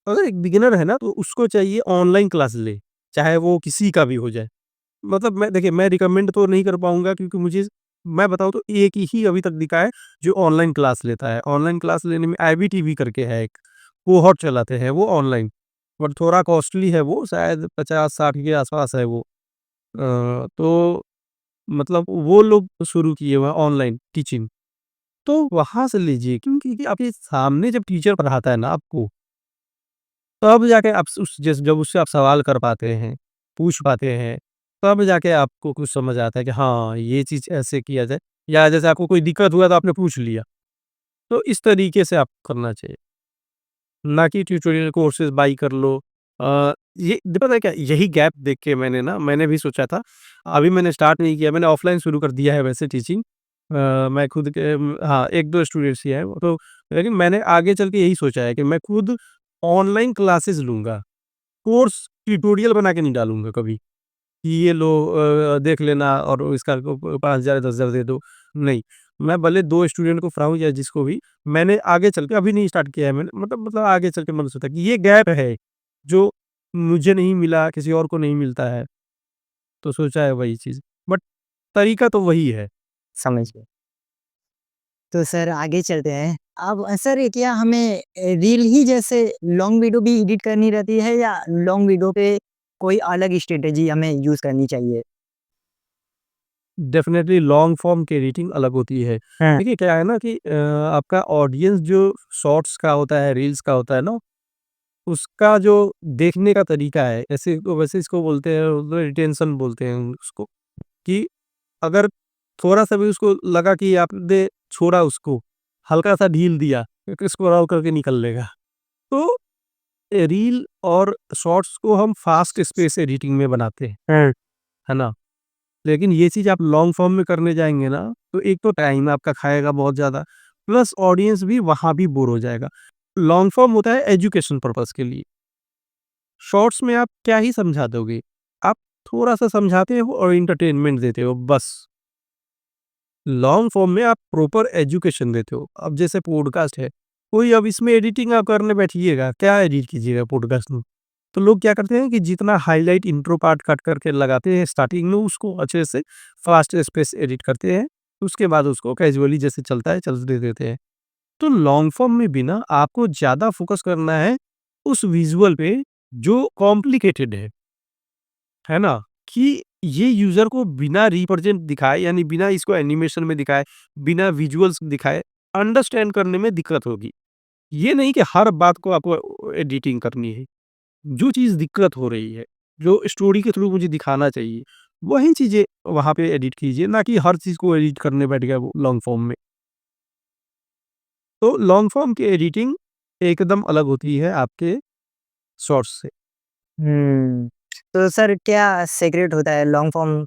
अगर एक बिगिनर है ना तो उसको चाहिए ऑनलाइन क्लास ले, चाहे वो किसी का भी हो जाए। मतलब मैं देखिए मैं रिकमेंड तो नहीं कर पाऊँगा क्योंकि मुझे मैं बताऊँ तो एक ही अभी तक दिखा है जो ऑनलाइन क्लास लेता है। ऑनलाइन क्लास लेने में आईबीटीवी करके है एक, कोहॉर्ट चलाते हैं वो ऑनलाइन। बट थोड़ा कॉस्टली है वो, शायद 50-60 के आस-पास है वो। तो मतलब वो लोग शुरू किए हुए हैं ऑनलाइन टीचिंग। तो वहाँ से लीजिए, क्योंकि कि आपके सामने जब टीचर पढ़ाता है ना आपको, तब जाके आप उस जब उससे आप सवाल कर पाते हैं, पूछ पाते हैं, तब जाके आपको कुछ समझ आता है कि हाँ, ये चीज़ ऐसे किया जाए, या जैसे आपको कोई दिक्कत हुआ तो आपने पूछ लिया। तो इस तरीके से आपको करना चाहिए, ना कि ट्यूटोरियल कोर्सेज़ बाय कर लो। ये पता है क्या, यही गैप देख के मैंने भी सोचा था। अभी मैंने स्टार्ट नहीं किया, मैंने ऑफ़लाइन शुरू कर दिया है वैसे टीचिंग। मैं खुद के हाँ, 1-2 स्टूडेंट्स ही हैं वो तो, लेकिन मैंने आगे चल के यही सोचा है कि मैं खुद ऑनलाइन क्लासेस लूँगा। कोर्स ट्यूटोरियल बना के नहीं डालूँगा कभी, कि ये लो देख लेना और इसका को 5,000 10,000 दे दो। नहीं, मैं भले 2 स्टूडेंट को पढ़ाऊँ या जिसको भी, मैंने आगे चल के अभी नहीं स्टार्ट किया है मैंने, मतलब आगे चल के मैंने सोचा कि ये गैप है, जो मुझे नहीं मिला, किसी और को नहीं मिलता है, तो सोचा है वही चीज़। बट तरीका तो वही है। समझ गए। तो सर आगे चलते हैं। अब सर ये क्या हमें रील ही जैसे लॉन्ग वीडियो भी एडिट करनी रहती है या लॉन्ग वीडियो पे कोई अलग स्ट्रैटेजी हमें यूज़ करनी चाहिए? डेफ़िनेटली लॉन्ग फ़ॉर्म की एडिटिंग अलग होती है। हाँ। देखिए क्या है ना कि आपका ऑडियंस जो शॉर्ट्स का होता है, रील्स का होता है ना, उसका जो देखने का तरीका है, ऐसे तो वैसे इसको बोलते हैं, रिटेंशन बोलते हैं उसको, कि अगर थोड़ा-सा भी उसको लगा कि आपने छोड़ा उसको, हल्का-सा ढील दिया, तो स्क्रॉल करके निकल लेगा। तो रील और शॉर्ट्स को हम फ़ास्ट स्पेस एडिटिंग में बनाते हैं, हाँ। है ना? लेकिन ये चीज़ आप लॉन्ग फ़ॉर्म में करने जाएँगे ना, तो एक तो टाइम आपका खाएगा बहुत ज़्यादा, प्लस ऑडियंस भी वहाँ भी बोर हो जाएगा। लॉन्ग फ़ॉर्म होता है एजुकेशन पर्पज़ के लिए, शॉर्ट्स में आप क्या ही समझा दोगे? आप थोड़ा-सा समझाते हो और एंटरटेनमेंट देते हो बस। लॉन्ग फॉर्म में आप प्रॉपर एजुकेशन देते हो। अब जैसे पॉडकास्ट है, कोई अब इसमें एडिटिंग आप करने बैठिएगा, क्या एडिट कीजिएगा पॉडकास्ट में? तो लोग क्या करते हैं कि जितना हाइलाइट इंट्रो पार्ट कट करके लगाते हैं स्टार्टिंग में, उसको अच्छे से फास्ट स्पेस एडिट करते हैं, उसके बाद उसको कैजुअली जैसे चलता है चलते देते हैं। तो लॉन्ग फॉर्म में भी ना आपको ज़्यादा फोकस करना है उस विज़ुअल पे जो कॉम्प्लिकेटेड है ना? कि ये यूज़र को बिना रिप्रेजेंट दिखाए, यानी बिना इसको एनिमेशन में दिखाए, बिना विजुअल्स दिखाए, अंडरस्टैंड करने में दिक्कत होगी। ये नहीं कि हर बात को आपको एडिटिंग करनी है। जो चीज़ दिक्कत हो रही है, जो स्टोरी के थ्रू मुझे दिखाना चाहिए, वही चीज़ें वहाँ पे एडिट कीजिए, ना कि हर चीज़ को एडिट करने बैठ गए वो लॉन्ग फॉर्म में। तो लॉन्ग फॉर्म की एडिटिंग एकदम अलग होती है आपके शॉर्ट्स से। हुँ। तो सर क्या सीक्रेट होता है लॉन्ग फॉर्म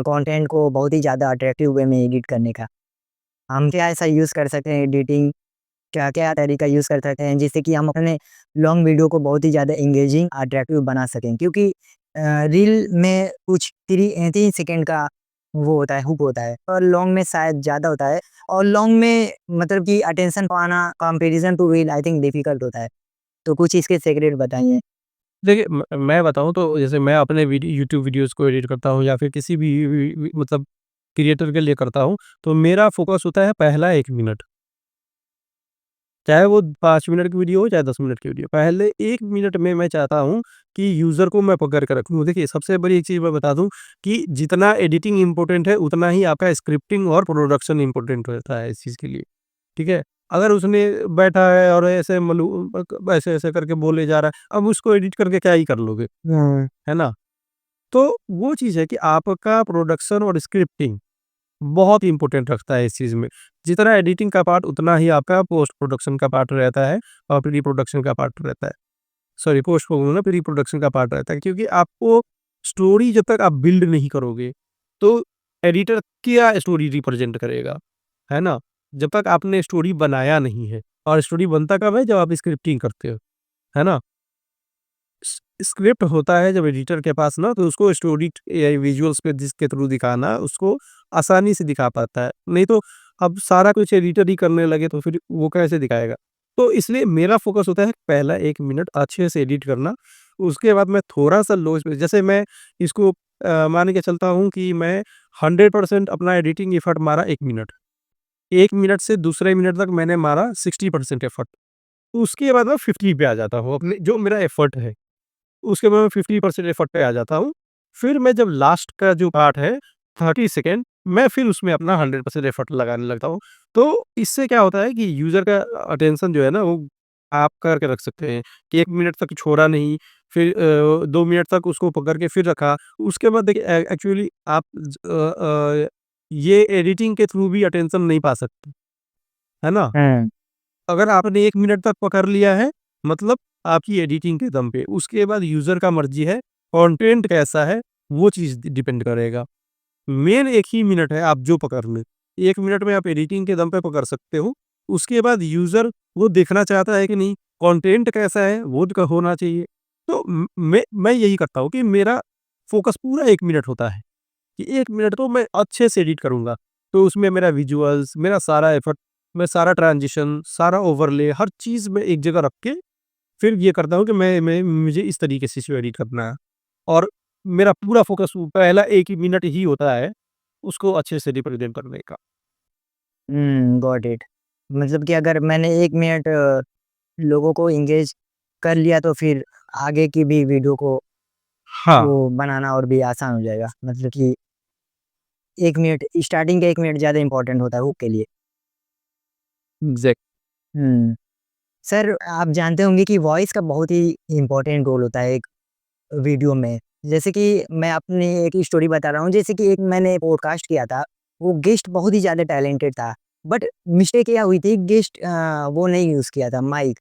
कंटेंट को बहुत ही ज़्यादा अट्रैक्टिव वे में एडिट करने का? हम क्या ऐसा यूज़ कर सकते हैं एडिटिंग, क्या-क्या तरीका यूज़ कर सकते हैं जिससे कि हम अपने लॉन्ग वीडियो को बहुत ही ज़्यादा एंगेजिंग, अट्रैक्टिव बना सकें? क्योंकि रील में कुछ 3 सेकंड का वो होता है, हुक होता है और लॉन्ग में शायद ज़्यादा होता है और लॉन्ग में मतलब कि अटेंशन पाना comparison to reel I think difficult होता है। तो कुछ इसके सीक्रेट बताइए? देखिए, मैं बताऊँ तो जैसे मैं अपने यूट्यूब वीडियोज़ को एडिट करता हूँ या फिर किसी भी मतलब क्रिएटर के लिए करता हूँ, तो मेरा फ़ोकस होता है पहला 1 मिनट। चाहे वो 5 मिनट की वीडियो हो, चाहे 10 मिनट की वीडियो। पहले 1 मिनट में मैं चाहता हूँ कि यूज़र को मैं पकड़ के रखूँ। देखिए, सबसे बड़ी एक चीज़ मैं बता दूँ कि जितना एडिटिंग इम्पोर्टेंट है, उतना ही आपका स्क्रिप्टिंग और प्रोडक्शन इम्पोर्टेंट होता है इस चीज़ के लिए, ठीक है? अगर उसने बैठा है और ऐसे-ऐसे करके बोले जा रहा है, अब उसको एडिट करके क्या ही कर लोगे, हुँ। है ना? तो वो चीज़ है कि आपका प्रोडक्शन और स्क्रिप्टिंग बहुत इम्पोर्टेंट रखता है इस चीज़ में। जितना एडिटिंग का पार्ट, उतना ही आपका पोस्ट प्रोडक्शन का पार्ट रहता है और प्री प्रोडक्शन का पार्ट रहता है। सॉरी, पोस्ट बोलूँ प्री प्रोडक्शन का पार्ट रहता है, क्योंकि आपको स्टोरी जब तक आप बिल्ड नहीं करोगे, तो एडिटर क्या स्टोरी रिप्रेज़ेंट करेगा, है ना? जब तक आपने स्टोरी बनाया नहीं है, और स्टोरी बनता कब है? जब आप स्क्रिप्टिंग करते हो, है ना? स्क्रिप्ट होता है जब एडिटर के पास ना, तो उसको स्टोरी या विजुअल्स पे जिसके थ्रू दिखाना, उसको आसानी से दिखा पाता है। नहीं तो अब सारा कुछ एडिटर ही करने लगे तो फिर वो कैसे दिखाएगा? तो इसलिए मेरा फ़ोकस होता है पहला 1 मिनट अच्छे से एडिट करना। उसके बाद मैं थोड़ा-सा लो स्पेस, जैसे मैं इसको मान के चलता हूँ कि मैं 100% अपना एडिटिंग एफर्ट मारा 1 मिनट। 1 मिनट से दूसरे मिनट तक मैंने मारा 60% एफर्ट। उसके बाद मैं 50 पे आ जाता हूँ, अपने जो मेरा एफर्ट है। उसके बाद मैं 50% एफर्ट पे आ जाता हूँ। फिर मैं जब लास्ट का जो पार्ट है 30 सेकंड, मैं फिर उसमें अपना 100% एफर्ट लगाने लगता हूँ। तो इससे क्या होता है कि यूज़र का अटेंशन जो है ना, वो आप करके रख सकते हैं कि 1 मिनट तक छोड़ा नहीं, फिर 2 मिनट तक उसको पकड़ के फिर रखा। उसके बाद देखिए एक्चुअली आप ये एडिटिंग के थ्रू भी अटेंशन नहीं पा सकते, है ना? हुँ, अगर आपने 1 मिनट तक पकड़ लिया है, मतलब आपकी एडिटिंग के दम पे। उसके बाद यूज़र का मर्ज़ी है, कंटेंट कैसा है, वो चीज़ डिपेंड करेगा। मेन 1 ही मिनट है, आप जो पकड़ लें। 1 मिनट में आप एडिटिंग के दम पे पकड़ सकते हो। उसके बाद यूज़र वो देखना चाहता है कि नहीं, कंटेंट कैसा है, वो क होना चाहिए। तो मैं यही करता हूँ कि मेरा फ़ोकस पूरा 1 मिनट होता है, कि 1 मिनट तो मैं अच्छे से एडिट करूँगा। तो उसमें मेरा विजुअल्स, मेरा सारा एफर्ट, मैं सारा ट्रांज़िशन, सारा ओवरले, हर चीज़ मैं एक जगह रख के फिर ये करता हूँ कि मैं मुझे इस तरीके से इसको एडिट करना है। और मेरा पूरा फ़ोकस पहला 1 ही मिनट ही होता है, उसको अच्छे से रिप्रेज़ेंट करने का। Got it. मतलब कि अगर मैंने 1 मिनट लोगों को एंगेज कर लिया तो फिर आगे की भी वीडियो को हाँ, वो बनाना और भी आसान हो जाएगा। मतलब कि 1 मिनट स्टार्टिंग का 1 मिनट ज़्यादा इम्पोर्टेंट होता है हुक के लिए। एग्ज़ैक्ट। हुँ। सर आप जानते होंगे कि वॉइस का बहुत ही इम्पोर्टेंट रोल होता है एक वीडियो में। जैसे कि मैं अपनी एक स्टोरी बता रहा हूँ, जैसे कि एक मैंने पॉडकास्ट किया था, वो गेस्ट बहुत ही ज़्यादा टैलेंटेड था। बट मिस्टेक क्या हुई थी गेस्ट वो नहीं यूज़ किया था माइक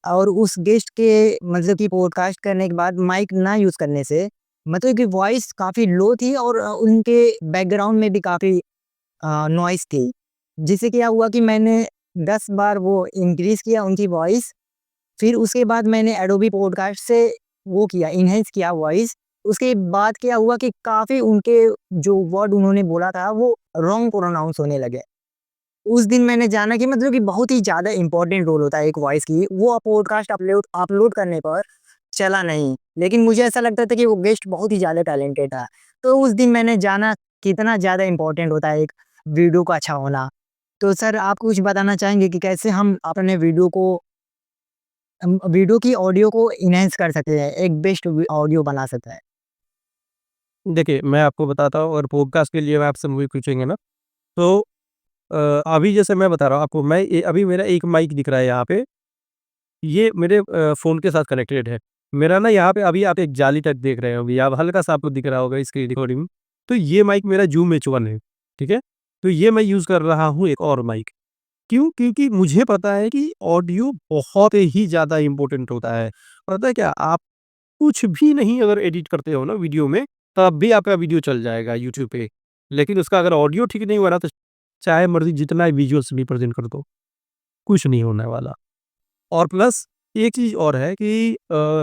और उस गेस्ट के मतलब कि पॉडकास्ट करने के बाद माइक ना यूज़ करने से मतलब कि वॉइस काफ़ी लो थी और उनके बैकग्राउंड में भी काफ़ी नॉइज़ थी। जिससे क्या हुआ कि मैंने 10 बार वो इंक्रीज़ किया उनकी वॉइस फिर उसके बाद मैंने एडोबी पॉडकास्ट से वो किया एनहांस किया वॉइस। उसके बाद क्या हुआ कि काफ़ी उनके जो वर्ड उन्होंने बोला था वो रॉन्ग प्रोनाउंस होने लगे। उस दिन मैंने जाना कि मतलब कि बहुत ही ज़्यादा इम्पोर्टेंट रोल होता है एक वॉइस की। वो पॉडकास्ट अपलोड अपलोड करने पर चला नहीं। लेकिन मुझे ऐसा लगता था कि वो गेस्ट बहुत ही ज़्यादा टैलेंटेड था। तो उस दिन मैंने जाना कितना ज़्यादा इम्पोर्टेंट होता है एक वीडियो का अच्छा होना। तो सर आप कुछ बताना चाहेंगे कि कैसे हम अपने वीडियो की ऑडियो को एनहांस कर सकते हैं, एक बेस्ट ऑडियो बना सकता है। देखिए, मैं आपको बताता हूँ, अगर पॉडकास्ट के लिए आपसे मुझे पूछेंगे ना, तो अ, अभी जैसे मैं बता रहा हूँ आपको, मैं ये अभी मेरा एक माइक दिख रहा है यहाँ पे, ये मेरे फ़ोन के साथ कनेक्टेड है। मेरा ना यहाँ पे अभी आप एक जाली टाइप देख रहे होंगे, या हल्का-सा आपको दिख रहा होगा स्क्रीन रिकॉर्डिंग में। तो ये माइक मेरा जूम H1 है, ठीक है? तो ये मैं यूज़ कर रहा हूँ एक और माइक। क्यों? क्योंकि मुझे पता है कि ऑडियो बहुत ही ज़्यादा इम्पोर्टेंट होता है। पता है क्या? आप कुछ भी नहीं अगर एडिट करते हो ना वीडियो में, तब भी आपका वीडियो चल जाएगा यूट्यूब पे। लेकिन उसका अगर ऑडियो ठीक नहीं हुआ ना, तो चाहे मर्ज़ी जितना विजुअल्स रिप्रेज़ेंट कर दो, कुछ नहीं होने वाला। और प्लस एक चीज़ और है कि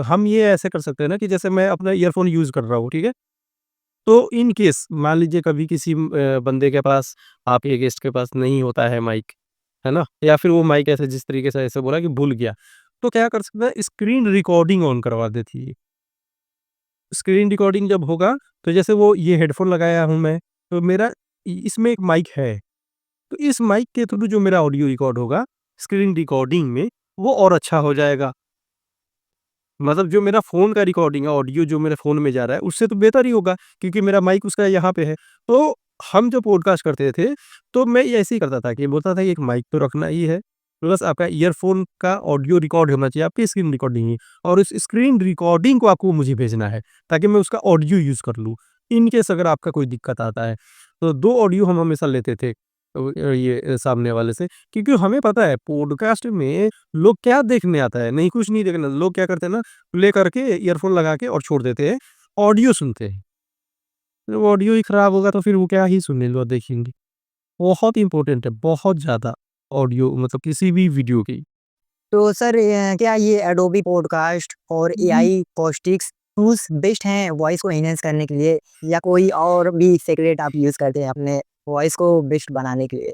हम ये ऐसे कर सकते हैं ना कि जैसे मैं अपना ईयरफ़ोन यूज़ कर रहा हूँ, ठीक है? तो इन केस मान लीजिए कभी किसी बंदे के पास, आपके गेस्ट के पास नहीं होता है माइक, है ना? या फिर वो माइक ऐसे जिस तरीके से ऐसे बोला कि भूल गया, तो क्या कर सकता है, स्क्रीन रिकॉर्डिंग ऑन करवा देती है। स्क्रीन रिकॉर्डिंग जब होगा, तो जैसे वो ये हेडफ़ोन लगाया हूँ मैं, तो मेरा इ इसमें एक माइक है। तो इस माइक के थ्रू जो मेरा ऑडियो रिकॉर्ड होगा, स्क्रीन रिकॉर्डिंग में, वो और अच्छा हो जाएगा। मतलब जो मेरा फ़ोन का रिकॉर्डिंग है, ऑडियो जो मेरे फ़ोन में जा रहा है, उससे तो बेहतर ही होगा, क्योंकि मेरा माइक उसका यहाँ पे है। तो हम जब पॉडकास्ट करते थे, तो मैं ऐसे ही करता था कि बोलता था कि एक माइक तो रखना ही है, प्लस आपका ईयरफ़ोन का ऑडियो रिकॉर्ड होना चाहिए, आपकी स्क्रीन रिकॉर्डिंग ही, और उस स्क्रीन रिकॉर्डिंग को आपको मुझे भेजना है, ताकि मैं उसका ऑडियो यूज़ कर लूँ। इन केस अगर आपका कोई दिक्कत आता है, तो 2 ऑडियो हम हमेशा लेते थे, सामने वाले से, क्योंकि हमें पता है पॉडकास्ट में लोग क्या देखने आता है, नहीं कुछ नहीं देखना। लोग क्या करते हैं ना, प्ले करके ईयरफ़ोन लगा के और छोड़ देते हैं, ऑडियो सुनते हैं। जब ऑडियो ही खराब होगा तो फिर वो क्या ही सुनेंगे और देखेंगे। बहुत इम्पोर्टेंट है, बहुत ज़्यादा, ऑडियो मतलब किसी भी वीडियो की। तो सर क्या ये एडोबी पॉडकास्ट और एआई कॉस्टिक्स टूल्स बेस्ट हैं वॉइस को एनहांस करने के लिए या कोई और भी सीक्रेट आप यूज़ करते हैं अपने वॉइस को बेस्ट बनाने के लिए?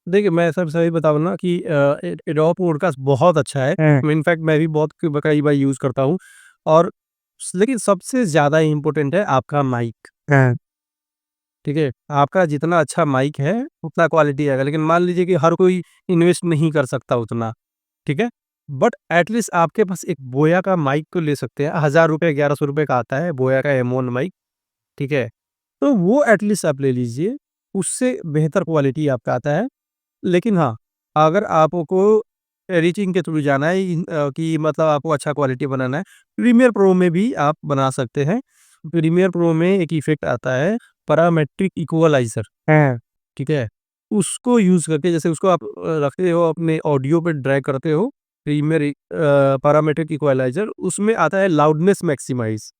देखिए, मैं सबसे सही बताऊँ ना कि एडोब पॉडकास्ट बहुत अच्छा है। हुँ, इनफैक्ट मैं भी बहुत कई बार यूज़ करता हूँ, और लेकिन सबसे ज़्यादा इम्पोर्टेंट है आपका माइक। हाँ। ठीक है? आपका जितना अच्छा माइक है, उतना क्वालिटी आएगा। लेकिन मान लीजिए कि हर कोई इन्वेस्ट नहीं कर सकता उतना, ठीक है? बट एटलीस्ट आपके पास एक बोया का माइक तो ले सकते हैं। 1000 रुपए, 1100 रुपए का आता है बोया का M1 माइक, ठीक है? तो वो एटलीस्ट आप ले लीजिए, उससे बेहतर क्वालिटी आपका आता है। लेकिन हाँ, अगर आपको एडिटिंग के थ्रू जाना है कि मतलब आपको अच्छा क्वालिटी बनाना है, प्रीमियर प्रो में भी आप बना सकते हैं। प्रीमियर प्रो में एक इफ़ेक्ट आता है पैरामेट्रिक इक्वलाइज़र, हाँ, ठीक है? उसको यूज़ करके जैसे उसको आप रखते हो अपने ऑडियो पे ड्रैग करते हो, पैरामेट्रिक इक्वलाइज़र उसमें आता है लाउडनेस मैक्सिमाइज़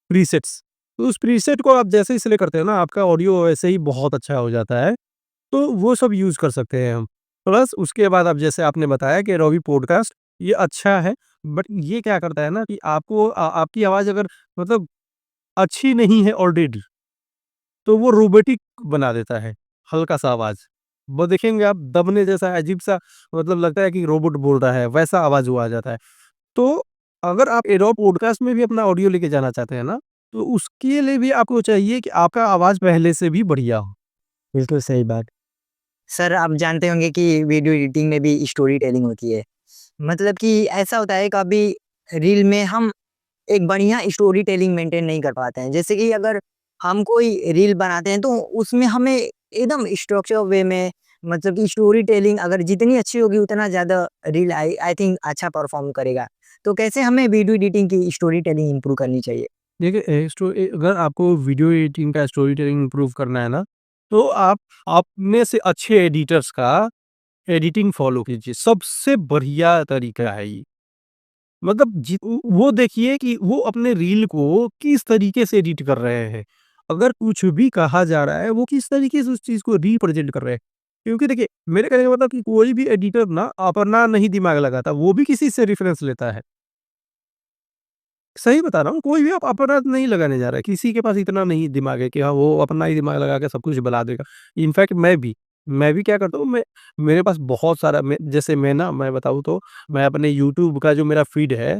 प्रीसेट्स। तो उस प्रीसेट को आप जैसे ही सिलेक्ट करते हो ना, आपका ऑडियो वैसे ही बहुत अच्छा हो जाता है। तो वो सब यूज़ कर सकते हैं हम। प्लस उसके बाद अब जैसे आपने बताया कि रॉवी पॉडकास्ट ये अच्छा है, बट ये क्या करता है ना कि आपको आपकी आवाज़ अगर मतलब अच्छी नहीं है ऑलरेडी, तो वो रोबोटिक बना देता है, हल्का-सा आवाज़। वो देखेंगे आप दबने जैसा अजीब-सा मतलब लगता है कि रोबोट बोल रहा है, वैसा आवाज़ वो आ जाता है। तो अगर आप एडोब पॉडकास्ट में भी अपना ऑडियो लेके जाना चाहते हैं ना, तो उसके लिए भी आपको चाहिए कि आपका आवाज़ पहले से भी बढ़िया हो। बिल्कुल सही बात। सर आप जानते होंगे कि वीडियो एडिटिंग में भी स्टोरी टेलिंग होती है। मतलब कि ऐसा होता है कभी रील में हम एक बढ़िया स्टोरी टेलिंग मेंटेन नहीं कर पाते हैं। जैसे कि अगर हम कोई रील बनाते हैं तो उसमें हमें एकदम स्ट्रक्चर वे में मतलब कि स्टोरी टेलिंग अगर जितनी अच्छी होगी उतना ज़्यादा रील आई आई थिंक अच्छा परफ़ॉर्म करेगा। तो कैसे हमें वीडियो एडिटिंग की स्टोरी टेलिंग इम्प्रूव करनी चाहिए? देखिए अगर आपको वीडियो एडिटिंग का स्टोरी टेलिंग इम्प्रूव करना है ना, तो आप अपने से अच्छे एडिटर्स का एडिटिंग फ़ॉलो कीजिए, सबसे बढ़िया तरीका है ये। मतलब वो देखिए कि वो अपने रील को किस तरीके से एडिट कर रहे हैं। अगर कुछ भी कहा जा रहा है, वो किस तरीके से उस चीज़ को रिप्रेज़ेंट कर रहे हैं। क्योंकि देखिए, मेरे कहने का मतलब कि कोई भी एडिटर ना अपना नहीं दिमाग लगाता, वो भी किसी से रेफ़रेंस लेता है। सही बता रहा हूँ, कोई भी आप अपना नहीं लगाने जा रहा है, किसी के पास इतना नहीं दिमाग है कि हाँ, वो अपना ही दिमाग लगा के सब कुछ बना देगा। इनफैक्ट मैं भी क्या करता हूँ, मेरे पास बहुत सारा जैसे मैं बताऊँ तो, मैं अपने यूट्यूब का जो मेरा फ़ीड है,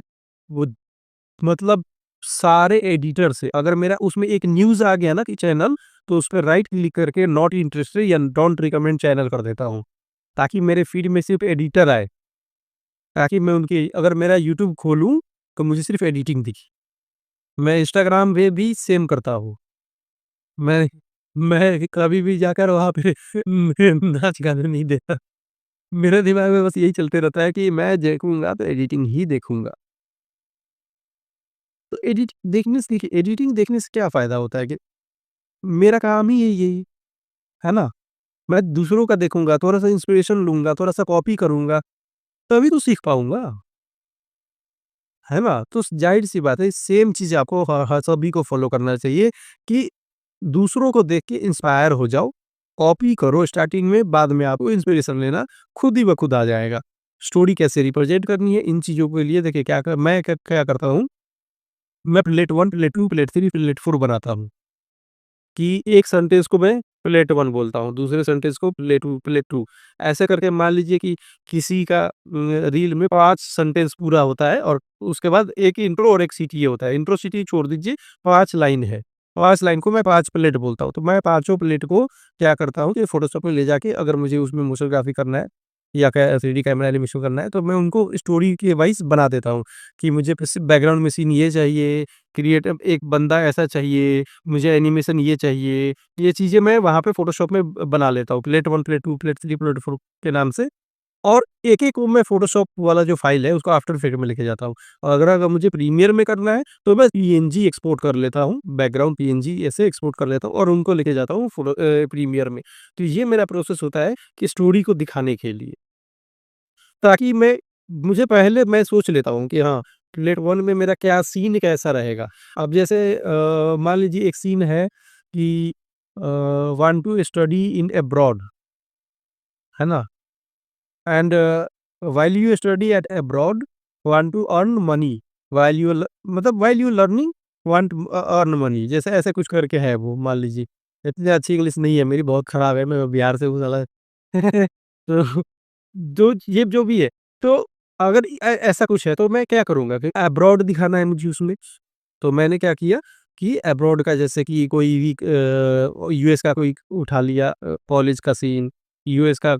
वो मतलब सारे एडिटर से अगर मेरा उसमें एक न्यूज़ आ गया ना कि चैनल, तो उस पे राइट क्लिक करके नॉट इंटरेस्टेड या डोंट रिकमेंड चैनल कर देता हूँ, ताकि मेरे फ़ीड में सिर्फ़ एडिटर आए, ताकि मैं उनकी अगर मेरा यूट्यूब खोलूँ, तो मुझे सिर्फ़ एडिटिंग दिखे। मैं इंस्टाग्राम पे भी सेम करता हूँ। मैं मैं कभी भी जाकर वहाँ पे नाच गाने नहीं देता। मेरे दिमाग में बस यही चलते रहता है कि मैं देखूँगा तो एडिटिंग ही देखूँगा। तो एडिटिंग देखने से क्या फ़ायदा होता है कि मेरा काम ही यही है ना? मैं दूसरों का देखूँगा, थोड़ा-सा इंस्पिरेशन लूँगा, थोड़ा-सा कॉपी करूँगा, तभी तो सीख पाऊँगा। है ना? तो ज़ाहिर-सी बात है सेम चीज़ आपको ह ह सभी को फ़ॉलो करना चाहिए कि दूसरों को देख के इंस्पायर हो जाओ, कॉपी करो स्टार्टिंग में, बाद में आपको इंस्पिरेशन लेना खुद ही ब खुद आ जाएगा। स्टोरी कैसे रिप्रेज़ेंट करनी है, इन चीज़ों के लिए देखिए मैं क्या करता हूँ, मैं प्लेट 1, प्लेट 2, प्लेट 3, प्लेट 4 बनाता हूँ। कि एक सेंटेंस को मैं प्लेट 1 बोलता हूँ, दूसरे सेंटेंस को प्लेट 2 ऐसे करके मान लीजिए कि किसी का रील में 5 सेंटेंस पूरा होता है और उसके बाद एक इंट्रो और एक सीटी होता है। इंट्रो सीटी छोड़ दीजिए, 5 लाइन है। 5 लाइन को मैं 5 प्लेट बोलता हूँ। तो मैं पाँचों प्लेट को क्या करता हूँ कि फ़ोटोशॉप में ले जाके अगर मुझे उसमें मोशन ग्राफिक करना है या 3D कैमरा एनिमेशन करना है, तो मैं उनको स्टोरी के वाइज़ बना देता हूँ कि मुझे बस बैकग्राउंड में सीन ये चाहिए, क्रिएटिव एक बंदा ऐसा चाहिए, मुझे एनिमेशन ये चाहिए, ये चीज़ें मैं वहाँ पे फ़ोटोशॉप में बना लेता हूँ। प्लेट 1, प्लेट 2, प्लेट 3, प्लेट 4 के नाम से और एक-एक को मैं फ़ोटोशॉप वाला जो फ़ाइल है उसको आफ्टर इफेक्ट में लेके जाता हूँ। और अगर मुझे प्रीमियर में करना है तो मैं पीएनजी एक्सपोर्ट कर लेता हूँ, बैकग्राउंड पीएनजी ऐसे एक्सपोर्ट कर लेता हूँ और उनको लेके जाता हूँ प्रीमियर में। तो ये मेरा प्रोसेस होता है कि स्टोरी को दिखाने के लिए। ताकि मुझे पहले मैं सोच लेता हूँ कि हाँ, प्लेट 1 में मेरा क्या सीन कैसा रहेगा। अब जैसे मान लीजिए एक सीन है कि want to study in abroad, है ना? And while you study at abroad want to earn money while you learning want earn money जैसे ऐसे कुछ करके है वो मान लीजिए। इतनी अच्छी इंग्लिश नहीं है मेरी, बहुत खराब है, मैं बिहार से हूँ साला। तो ये जो भी है, तो अगर ऐसा कुछ है तो मैं क्या करूँगा कि अब्रॉड दिखाना है मुझे उसमें, तो मैंने क्या किया कि अब्रॉड का जैसे कि कोई भी यूएस का कोई उठा लिया कॉलेज का सीन, यूएस का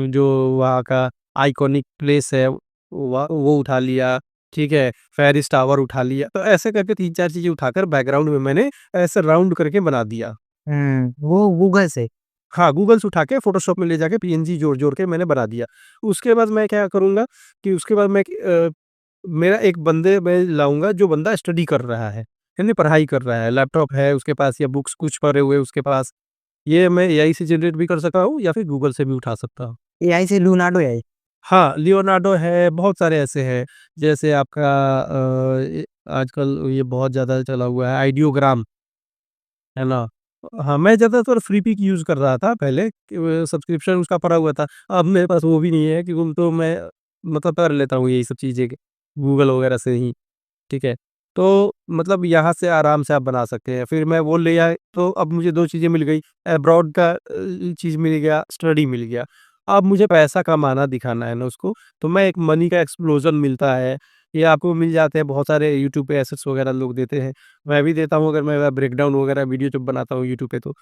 जो वहाँ का आइकॉनिक प्लेस है वो उठा लिया, ठीक है? फेरिस टावर उठा लिया, तो ऐसे करके 3-4 चीज़ें उठाकर बैकग्राउंड में मैंने ऐसे राउंड करके बना दिया। वो गूगल से। हाँ, गूगल से उठा के फ़ोटोशॉप में ले जाके पीएनजी जोड़-जोड़ के मैंने बना दिया। उसके बाद मैं क्या करूँगा कि उसके बाद मेरा एक बंदे मैं लाऊँगा जो बंदा स्टडी कर रहा है, यानी पढ़ाई कर रहा है, लैपटॉप है उसके पास या बुक्स कुछ पढ़े हुए उसके पास। ये मैं एआई से जनरेट भी कर सकता हूँ या फिर गूगल से भी उठा सकता हूँ। एआई से लूनार्डो एआई। हाँ, लियोनार्डो है, बहुत सारे ऐसे हैं, जैसे आपका आजकल ये बहुत ज़्यादा चला हुआ है आइडियोग्राम, है ना? हाँ, मैं ज़्यादातर फ्री पिक यूज़ कर रहा था पहले कि वो सब्सक्रिप्शन उसका पड़ा हुआ था। अब मेरे पास वो भी नहीं है कि उन तो मैं मतलब कर लेता हूँ यही सब चीज़ें गूगल वगैरह से ही, ठीक है? तो मतलब यहाँ से आराम से आप बना सकते हैं। फिर मैं वो ले आए तो अब मुझे 2 चीज़ें मिल गई, अब्रॉड का चीज़ मिल गया, स्टडी मिल गया। अब मुझे पैसा कमाना दिखाना है ना उसको, तो मैं एक मनी का एक्सप्लोज़न मिलता है, ये आपको मिल जाते हैं बहुत सारे यूट्यूब पे एसेट्स वगैरह लोग देते हैं। मैं भी देता हूँ अगर मैं ब्रेकडाउन वगैरह वीडियो जब बनाता हूँ यूट्यूब पे तो।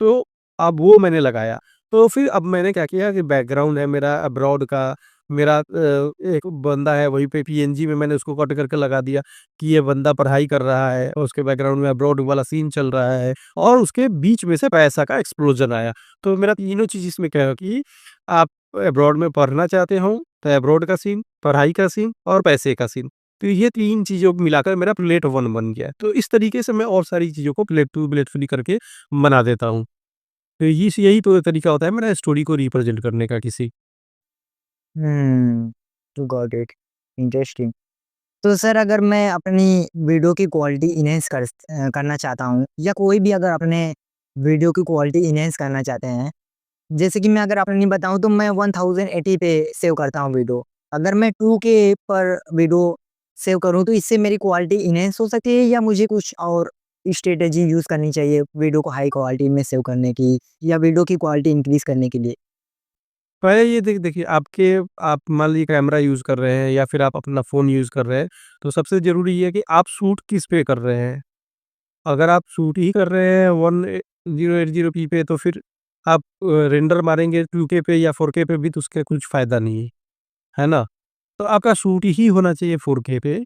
तो अब वो मैंने लगाया। तो फिर अब मैंने क्या किया कि बैकग्राउंड है मेरा अब्रॉड का, मेरा एक बंदा है वहीं पे पीएनजी में मैंने उसको कट करके लगा दिया कि ये बंदा पढ़ाई कर रहा है और उसके बैकग्राउंड में अब्रॉड वाला सीन चल रहा है और उसके बीच में से पैसा का एक्सप्लोजन आया। तो मेरा तीनों चीज़ इसमें क्या है कि आप अब्रॉड में पढ़ना चाहते हो, तो अब्रॉड का सीन, पढ़ाई का सीन और पैसे का सीन। तो ये 3 चीज़ों को मिलाकर मेरा प्लेट 1 बन गया। तो इस तरीके से मैं और सारी चीज़ों को प्लेट 2, प्लेट 3 करके बना देता हूँ। तो यही तो तरीका होता है मेरा स्टोरी को रिप्रेज़ेंट करने का किसी। हुँ, गॉट इट, इंटरेस्टिंग। तो सर अगर मैं अपनी वीडियो की क्वालिटी करना चाहता हूँ या कोई भी अगर अपने वीडियो की क्वालिटी इन्हेंस करना चाहते हैं, जैसे कि मैं अगर अपनी बताऊँ तो मैं 1080 पे सेव करता हूँ वीडियो। अगर मैं 2K पर वीडियो सेव करूँ तो इससे मेरी क्वालिटी इन्हेंस हो सकती है या मुझे कुछ और स्ट्रैटेजी यूज़ करनी चाहिए वीडियो को हाई क्वालिटी में सेव करने की या वीडियो की क्वालिटी इंक्रीज़ करने के लिए? पहले ये देखिए आप मान लीजिए कैमरा यूज़ कर रहे हैं या फिर आप अपना फ़ोन यूज़ कर रहे हैं, तो सबसे ज़रूरी ये है कि आप शूट किस पे कर रहे हैं। अगर आप शूट ही कर रहे हैं 1080p पे तो फिर आप रेंडर मारेंगे 2K पे या 4K पे भी तो उसका कुछ फ़ायदा नहीं है, है ना? तो आपका शूट ही होना चाहिए 4K पे,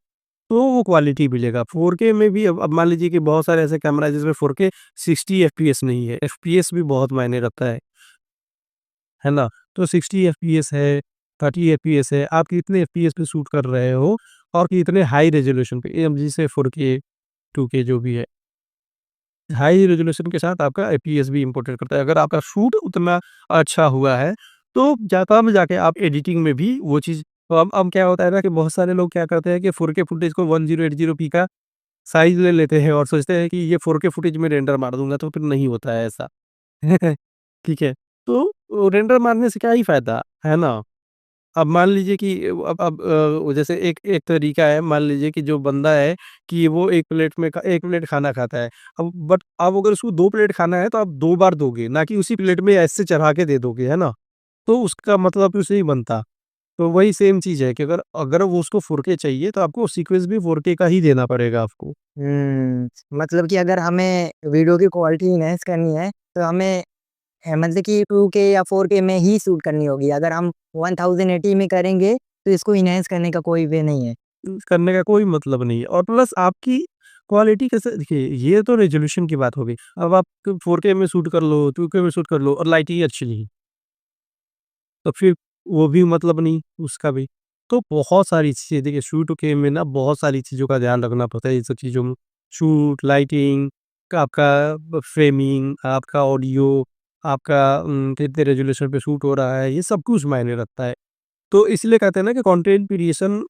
तो वो क्वालिटी मिलेगा। 4K में भी अब मान लीजिए कि बहुत सारे ऐसे कैमरा है जिसमें 4K 60 एफपीएस नहीं है, एफपीएस भी बहुत मायने रखता है ना? तो 60 एफपीएस है, 30 एफपीएस है, आप कितने एफपीएस पे शूट कर रहे हो और कितने हाई रेज़ोल्यूशन पे, जैसे 4K, 2K जो भी है। हाई रेज़ोल्यूशन के साथ आपका एफपीएस भी इम्पोर्टेंट करता है। अगर आपका शूट उतना अच्छा हुआ है, तो तब जाके आप एडिटिंग में भी वो चीज़ तो अब क्या होता है ना कि बहुत सारे लोग क्या करते हैं कि 4K फुटेज को 1080p का साइज़ ले लेते हैं और सोचते हैं कि ये 4K फुटेज में रेंडर मार दूँगा, तो फिर नहीं होता है ऐसा। ठीक है? तो रेंडर मारने से क्या ही फ़ायदा, है ना? अब मान लीजिए कि जैसे एक एक तरीका है, मान लीजिए कि जो बंदा है कि वो 1 प्लेट खाना खाता है। अब अगर उसको 2 प्लेट खाना है तो आप 2 बार दोगे, ना कि उसी प्लेट में ऐसे चढ़ा के दे दोगे, है ना? तो उसका मतलब उससे नहीं बनता। तो वही सेम चीज़ है कि अगर अगर वो उसको 4K चाहिए तो आपको सीक्वेंस भी 4K का ही देना पड़ेगा आपको। मतलब कि अगर हमें वीडियो की क्वालिटी एनहांस करनी है, तो हमें मतलब कि 2K या 4K में ही शूट करनी होगी। अगर हम 1080 में करेंगे, तो इसको एनहांस करने का कोई वे नहीं है। करने का कोई मतलब नहीं है और प्लस आपकी क्वालिटी कैसे देखिए ये तो रेज़ोल्यूशन की बात हो गई। अब आप 4K में शूट कर लो, 2K में शूट कर लो और लाइटिंग अच्छी नहीं, तो फिर वो भी मतलब नहीं उसका भी। तो बहुत सारी चीज़ें देखिए शूट के में ना बहुत सारी चीज़ों का ध्यान रखना पड़ता है इन सब चीज़ों में। शूट, लाइटिंग, आपका फ्रेमिंग, आपका ऑडियो, आपका कितने रेज़ोल्यूशन पे शूट हो रहा है, ये सब कुछ मायने रखता है। तो इसलिए कहते हैं ना कि कंटेंट क्रिएशन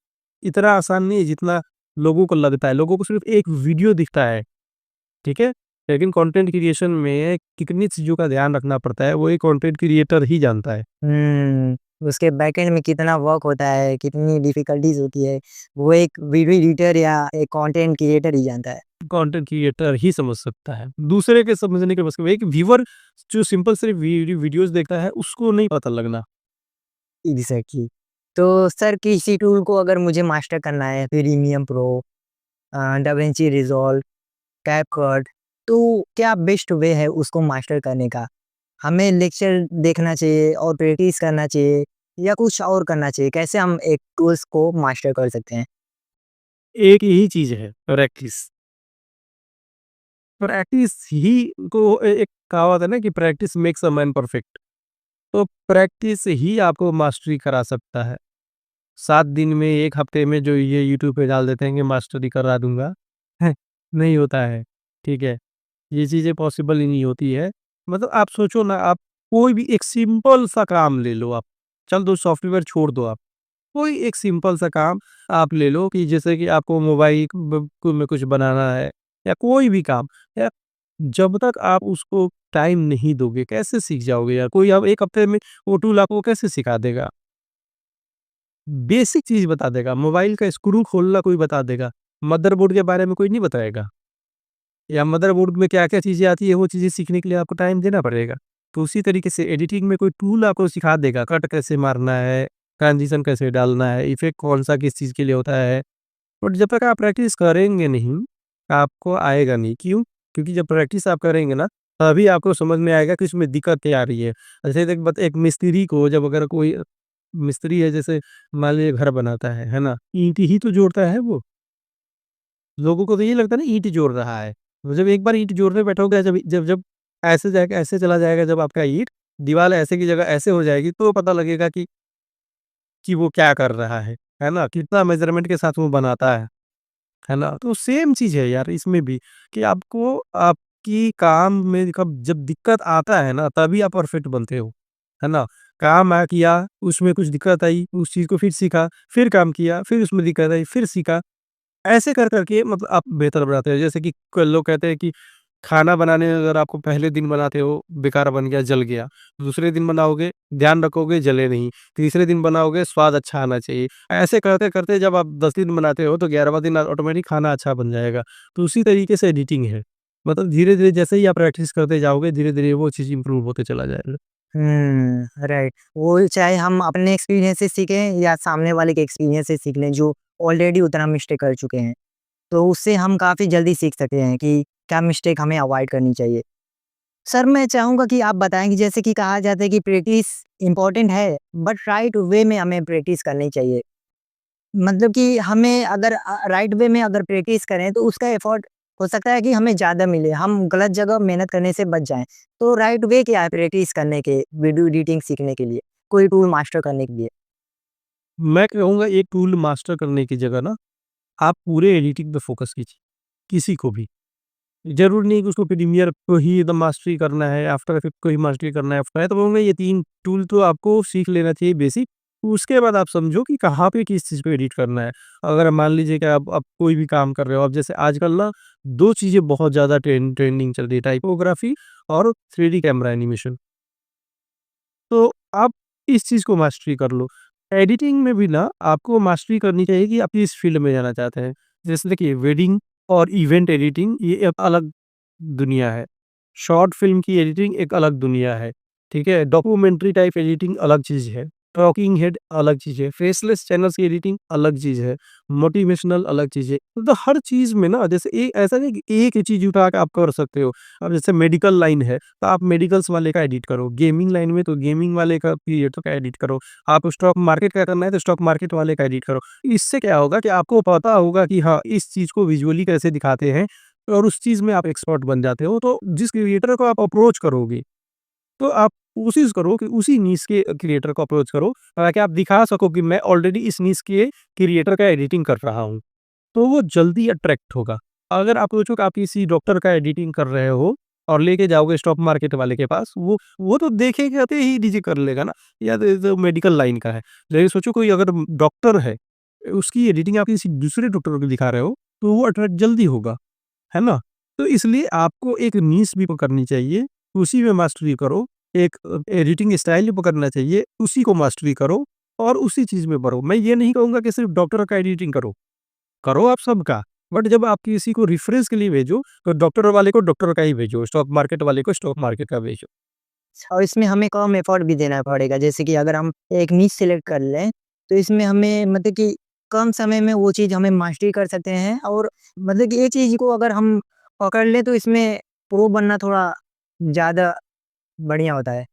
इतना आसान नहीं है जितना लोगों को लगता है। लोगों को सिर्फ़ एक वीडियो दिखता है, ठीक है? लेकिन कंटेंट क्रिएशन में कितनी चीज़ों का ध्यान रखना पड़ता है, वो एक कंटेंट क्रिएटर ही जानता है। उसके बैकएंड में कितना वर्क होता है, कितनी डिफ़िकल्टीज़ होती है, वो एक वीडियो एडिटर या एक कंटेंट क्रिएटर ही जानता है। कंटेंट क्रिएटर ही समझ सकता है। दूसरे के समझने के बस की एक व्यूअर जो सिंपल सिर्फ़ वीडियोज़ देखता है, उसको नहीं पता लगना। एग्ज़ैक्टली। तो सर किसी टूल को अगर मुझे मास्टर करना है, premium pro da Vinci resolve, CapCut, तो क्या बेस्ट वे है उसको मास्टर करने का? हमें लेक्चर देखना चाहिए और प्रैक्टिस करना चाहिए या कुछ और करना चाहिए? कैसे हम एक टूल्स को मास्टर कर सकते हैं? एक यही चीज़ है प्रैक्टिस। प्रैक्टिस ही को एक कहावत है ना कि practice makes a man perfect. तो प्रैक्टिस ही आपको मास्टरी करा सकता है। 7 दिन में, 1 हफ्ते में जो ये यूट्यूब पे डाल देते हैं कि मास्टरी करा दूँगा, हैं, नहीं होता है, ठीक है? ये चीज़ें पॉसिबल ही नहीं होती है। मतलब आप सोचो ना, आप कोई भी एक सिंपल सा काम ले लो आप, चल दो सॉफ्टवेयर छोड़ दो आप। कोई एक सिंपल सा काम आप ले लो कि जैसे कि आपको मोबाइल में कुछ बनाना है या कोई भी काम, या जब तक आप उसको टाइम नहीं दोगे कैसे सीख जाओगे यार? कोई अब 1 हफ्ते में वो टूल आपको कैसे सिखा देगा? बेसिक चीज़ बता देगा, मोबाइल का स्क्रू खोलना कोई बता देगा, मदरबोर्ड के बारे में कोई नहीं बताएगा। या मदरबोर्ड में क्या-क्या चीज़ें आती है, वो चीज़ें सीखने के लिए आपको टाइम देना पड़ेगा। तो उसी तरीके से एडिटिंग में कोई टूल आपको सिखा देगा, कट कैसे मारना है, ट्रांज़िशन कैसे डालना है, इफ़ेक्ट कौन-सा किस चीज़ के लिए होता है। बट जब तक आप प्रैक्टिस करेंगे नहीं, आपको आएगा नहीं। क्यों? क्योंकि जब प्रैक्टिस आप करेंगे ना, तभी आपको समझ में आएगा कि इसमें दिक्कत क्या आ रही है। जैसे एक मिस्त्री को जब अगर कोई मिस्त्री है, जैसे मान लीजिए घर बनाता है ना? ईंट ही तो जोड़ता है वो। लोगों को तो ये लगता है ना ईंट जोड़ रहा है। तो जब एक बार ईंट जोड़ने बैठोगे, जब जब जब ऐसे जाएगा, ऐसे चला जाएगा, जब आपका ईंट, दीवार ऐसे की जगह ऐसे हो जाएगी, तो पता लगेगा कि वो क्या कर रहा है ना? कितना मेज़रमेंट के साथ वो बनाता है ना? तो सेम चीज़ है यार इसमें भी, कि आपको आपकी काम में कब जब दिक्कत आता है ना, तभी आप परफेक्ट बनते हो, है ना? काम किया, उसमें कुछ दिक्कत आई, उस चीज़ को फिर सीखा, फिर काम किया, फिर उसमें दिक्कत आई, फिर सीखा। ऐसे कर के मतलब आप बेहतर बनाते हो। जैसे कि क लोग कहते हैं कि खाना बनाने में अगर आपको पहले दिन बनाते हो, बेकार बन गया, जल गया। दूसरे दिन बनाओगे, ध्यान रखोगे, जले नहीं। तीसरे दिन बनाओगे, स्वाद अच्छा आना चाहिए। ऐसे करते-करते जब आप 10 दिन बनाते हो, तो 11वाँ दिन ऑटोमेटिक खाना अच्छा बन जाएगा। तो उसी तरीके से एडिटिंग है। मतलब धीरे-धीरे जैसे ही आप प्रैक्टिस करते जाओगे, धीरे-धीरे वो चीज़ इम्प्रूव होते चला जाएगा। राइट। वो चाहे हम अपने एक्सपीरियंस से सीखें या सामने वाले के एक्सपीरियंस से सीख लें, जो ऑलरेडी उतना मिस्टेक कर चुके हैं। तो उससे हम काफ़ी जल्दी सीख सकते हैं कि क्या मिस्टेक हमें अवॉइड करनी चाहिए। सर, मैं चाहूँगा कि आप बताएँ कि जैसे कि कहा जाता है कि प्रैक्टिस इम्पोर्टेंट है, बट राइट वे में हमें प्रैक्टिस करनी चाहिए। मतलब कि हमें अगर राइट वे में अगर प्रैक्टिस करें तो उसका एफर्ट हो सकता है कि हमें ज़्यादा मिले, हम गलत जगह मेहनत करने से बच जाएँ। तो राइट वे क्या है प्रैक्टिस करने के, वीडियो एडिटिंग सीखने के लिए, कोई टूल मास्टर करने के लिए? मैं कहूँगा एक टूल मास्टर करने की जगह ना, आप पूरे एडिटिंग पे फ़ोकस कीजिए, किसी को भी। ज़रूरी नहीं कि उसको प्रीमियर को ही एकदम मास्टरी करना है, आफ्टर इफेक्ट को ही मास्टरी करना है। मैं तो कहूँगा ये 3 टूल तो आपको सीख लेना चाहिए बेसिक। उसके बाद आप समझो कि कहाँ पे किस चीज़ को एडिट करना है। अगर मान लीजिए कि आप कोई भी काम कर रहे हो, अब जैसे आजकल ना 2 चीज़ें बहुत ज़्यादा ट्रेंडिंग चल रही है, टाइपोग्राफी और 3D कैमरा एनिमेशन। तो आप इस चीज़ को मास्टरी कर लो। एडिटिंग में भी ना आपको मास्टरी करनी चाहिए कि आप किस फ़ील्ड में जाना चाहते हैं। जैसे देखिए वेडिंग और इवेंट एडिटिंग ये एक अलग दुनिया है। शॉर्ट फ़िल्म की एडिटिंग एक अलग दुनिया है, ठीक है? डॉक्यूमेंट्री टाइप एडिटिंग अलग चीज़ है। टॉकिंग हेड अलग चीज़ है। फेसलेस चैनल्स की एडिटिंग अलग चीज़ है। मोटिवेशनल अलग चीज़ है। मतलब हर चीज़ में ना जैसे ऐसा नहीं कि एक ही चीज़ उठा के आप कर सकते हो। अब जैसे मेडिकल लाइन है, तो आप मेडिकल्स वाले का एडिट करो। गेमिंग लाइन में तो गेमिंग वाले का क्रिएटर का एडिट करो। आप स्टॉक मार्केट का करना है तो स्टॉक मार्केट वाले का एडिट करो। इससे क्या होगा कि आपको पता होगा कि हाँ, इस चीज़ को विजुअली कैसे दिखाते हैं और उस चीज़ में आप एक्सपर्ट बन जाते हो। तो जिस क्रिएटर को आप अप्रोच करोगे, तो आप कोशिश करो कि उसी नीश के क्रिएटर को अप्रोच करो, ताकि आप दिखा सको कि मैं ऑलरेडी इस नीश के क्रिएटर का एडिटिंग कर रहा हूँ। तो वो जल्दी अट्रैक्ट होगा। अगर आप सोचो कि आप किसी डॉक्टर का एडिटिंग कर रहे हो और लेके जाओगे स्टॉक मार्केट वाले के पास, वो तो देखेगा ही रिजेक्ट कर लेगा ना, या तो मेडिकल लाइन का है। लेकिन सोचो कोई अगर डॉक्टर है, उसकी एडिटिंग आप किसी दूसरे डॉक्टर को दिखा रहे हो, तो वो अट्रैक्ट जल्दी होगा, है ना? तो इसलिए आपको एक नीश भी पकड़नी चाहिए, उसी में मास्टरी करो। एक एडिटिंग स्टाइल भी पकड़ना चाहिए, उसी को मास्टरी करो और उसी चीज़ में बढ़ो। मैं ये नहीं कहूँगा कि सिर्फ डॉक्टर का एडिटिंग करो। करो आप सबका, बट जब आप किसी को रेफरेंस के लिए भेजो, तो डॉक्टर वाले को डॉक्टर का ही भेजो, स्टॉक मार्केट वाले को स्टॉक मार्केट का भेजो। और इसमें हमें कम एफर्ट भी देना पड़ेगा। जैसे कि अगर हम एक निश सिलेक्ट कर लें, तो इसमें हमें मतलब कि कम समय में वो चीज़ हमें मास्टरी कर सकते हैं, और मतलब कि ये चीज़ को अगर हम पकड़ लें तो इसमें प्रो बनना थोड़ा ज़्यादा बढ़िया होता है।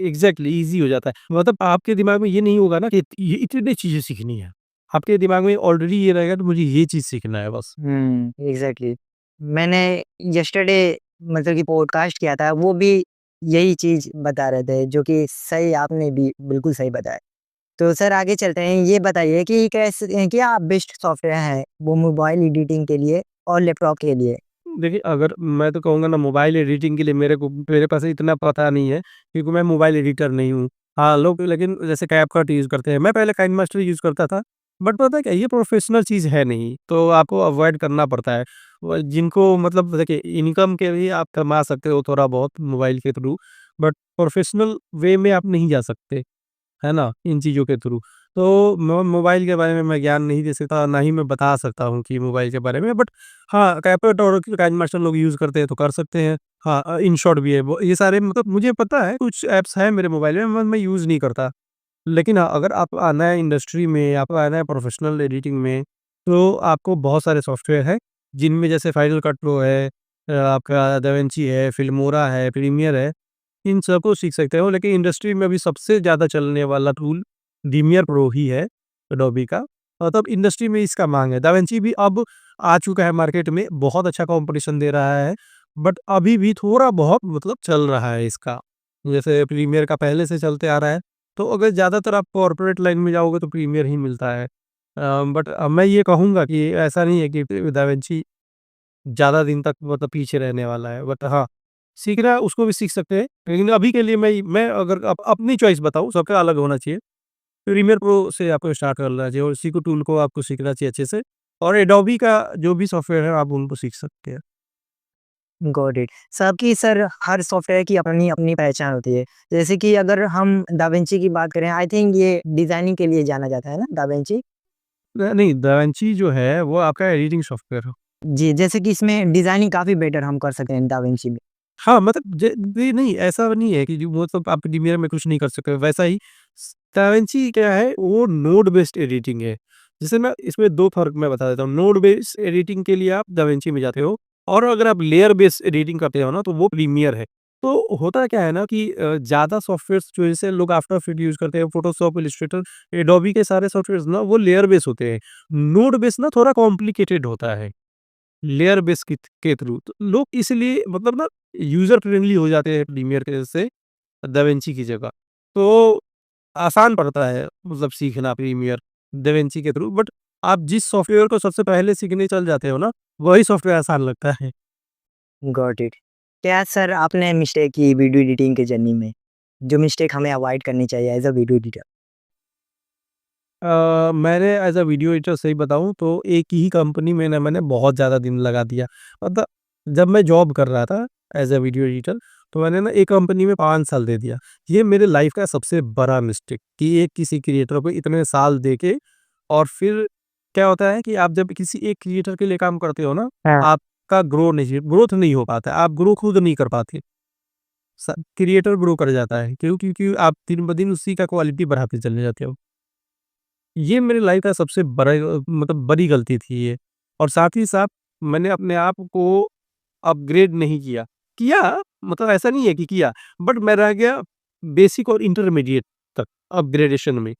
एग्ज़ैक्टली ईज़ी हो जाता है। मतलब आपके दिमाग में ये नहीं होगा ना कि ये इतनी चीज़ें सीखनी है। आपके दिमाग में ऑलरेडी ये रहेगा कि मुझे ये चीज़ सीखना है बस। एग्ज़ैक्टली। मैंने यस्टरडे मतलब कि पॉडकास्ट किया था, वो भी यही चीज़ बता रहे थे, जो कि सही आपने भी बिल्कुल सही बताया। तो सर आगे चलते हैं, ये बताइए कि क्या बेस्ट सॉफ्टवेयर है, वो मोबाइल एडिटिंग के लिए और लैपटॉप के लिए? देखिए, अगर मैं तो कहूँगा ना मोबाइल एडिटिंग के लिए मेरे पास इतना पता नहीं है, क्योंकि मैं मोबाइल एडिटर नहीं हूँ। हाँ, लोग लेकिन जैसे कैपकट यूज़ करते हैं, मैं पहले काइनमास्टर यूज़ करता था, बट पता है क्या, ये प्रोफ़ेशनल चीज़ है नहीं, तो आपको अवॉइड करना पड़ता है। जिनको मतलब देखिए इनकम के लिए आप कमा सकते हो थोड़ा बहुत मोबाइल के थ्रू, बट प्रोफ़ेशनल वे में आप नहीं जा सकते। है ना? इन चीज़ों के थ्रू। तो मोबाइल के बारे में मैं ज्ञान नहीं दे सकता, ना ही मैं बता सकता हूँ कि मोबाइल के बारे में, बट हाँ, कैपकट और काइनमास्टर लोग यूज़ करते हैं तो कर सकते हैं। हाँ, इनशॉट भी है वो, ये सारे मतलब मुझे पता है कुछ ऐप्स हैं मेरे मोबाइल में, मैं यूज़ नहीं करता। लेकिन हाँ, अगर आप आना है इंडस्ट्री में, आपको आना है प्रोफ़ेशनल एडिटिंग में, तो आपको बहुत सारे सॉफ्टवेयर हैं, जिनमें जैसे फाइनल कट प्रो है, आपका दाविंची है, फिल्मोरा है, प्रीमियर है। इन सबको सीख सकते हो, लेकिन इंडस्ट्री में अभी सबसे ज़्यादा चलने वाला टूल प्रीमियर प्रो ही है, एडोबी का। मतलब इंडस्ट्री में इसका माँग है। दाविंची भी अब आ चुका है मार्केट में, बहुत अच्छा कॉम्पिटिशन दे रहा है, बट अभी भी थोड़ा-बहुत मतलब चल रहा है इसका। जैसे प्रीमियर का पहले से चलते आ रहा है, तो अगर ज़्यादातर आप कॉर्पोरेट लाइन में जाओगे तो प्रीमियर ही मिलता है। बट मैं ये कहूँगा कि ऐसा नहीं है कि दाविंची ज़्यादा दिन तक मतलब पीछे रहने वाला है, बट हाँ, सीखना है उसको भी सीख सकते हैं, लेकिन अभी के लिए मैं अगर अपनी चॉइस बताऊँ, सबका अलग होना चाहिए। प्रीमियर प्रो से आपको स्टार्ट करना चाहिए और इसी को टूल को आपको सीखना चाहिए अच्छे से, और एडोबी का जो भी सॉफ्टवेयर है आप उनको सीख सकते हैं। Got it. सबकी सर हर सॉफ्टवेयर की अपनी-अपनी पहचान होती है। जैसे कि अगर हम दाविंची की बात करें, आई थिंक ये डिज़ाइनिंग के लिए जाना जाता है ना दाविंची? नहीं, दाविंची जो है वो आपका एडिटिंग सॉफ्टवेयर है। जी, जैसे कि इसमें डिज़ाइनिंग काफ़ी बेटर हम कर सकते हैं दाविंची में। हाँ, मतलब ये नहीं, ऐसा नहीं है कि जो वो तो आप प्रीमियर में कुछ नहीं कर सकते, वैसा ही दाविंची क्या है, वो नोड बेस्ड एडिटिंग है। जैसे मैं इसमें 2 फ़र्क मैं बता देता हूँ। नोड बेस्ड एडिटिंग के लिए आप दाविंची में जाते हो, और अगर आप लेयर बेस्ड एडिटिंग करते हो ना, तो वो प्रीमियर है। तो होता क्या है ना कि ज़्यादा सॉफ्टवेयर्स जो जैसे लोग आफ्टर इफेक्ट यूज़ करते हैं, फोटोशॉप, इलस्ट्रेटर, एडोबी के सारे सॉफ्टवेयर्स ना वो लेयर बेस्ड होते हैं। नोड बेस्ड ना थोड़ा कॉम्प्लिकेटेड होता है। लेयर बेस के थ्रू तो लोग इसलिए मतलब ना यूज़र फ्रेंडली हो जाते हैं प्रीमियर के से दाविंची की जगह। तो आसान पड़ता है मतलब सीखना प्रीमियर दाविंची के थ्रू, बट आप जिस सॉफ्टवेयर को सबसे पहले सीखने चल जाते हो ना, वही सॉफ्टवेयर आसान लगता है। Got it. क्या सर आपने मिस्टेक की वीडियो एडिटिंग की जर्नी में? जो मिस्टेक हमें अवॉइड करनी चाहिए एज़ अ वीडियो एडिटर? मैंने एज़ अ वीडियो एडिटर सही बताऊँ तो एक ही कंपनी में ना मैंने बहुत ज़्यादा दिन लगा दिया। मतलब जब मैं जॉब कर रहा था एज़ अ वीडियो एडिटर, तो मैंने ना एक कंपनी में 5 साल दे दिया। ये मेरे लाइफ़ का सबसे बड़ा मिस्टेक कि एक किसी क्रिएटर को इतने साल दे के, और फिर क्या होता है कि आप जब किसी एक क्रिएटर के लिए काम करते हो ना, हाँ। आपका ग्रोथ नहीं हो पाता है, आप ग्रो खुद नहीं कर पाते। क्रिएटर ग्रो कर जाता है, क्यों? क्योंकि आप दिन ब दिन उसी का क्वालिटी बढ़ाते चले जाते हो। ये मेरी लाइफ का सबसे बड़ा मतलब बड़ी गलती थी ये, और साथ ही साथ मैंने अपने आप को अपग्रेड नहीं किया। किया, मतलब ऐसा नहीं है कि किया, बट मैं रह गया बेसिक और इंटरमीडिएट तक अपग्रेडेशन में।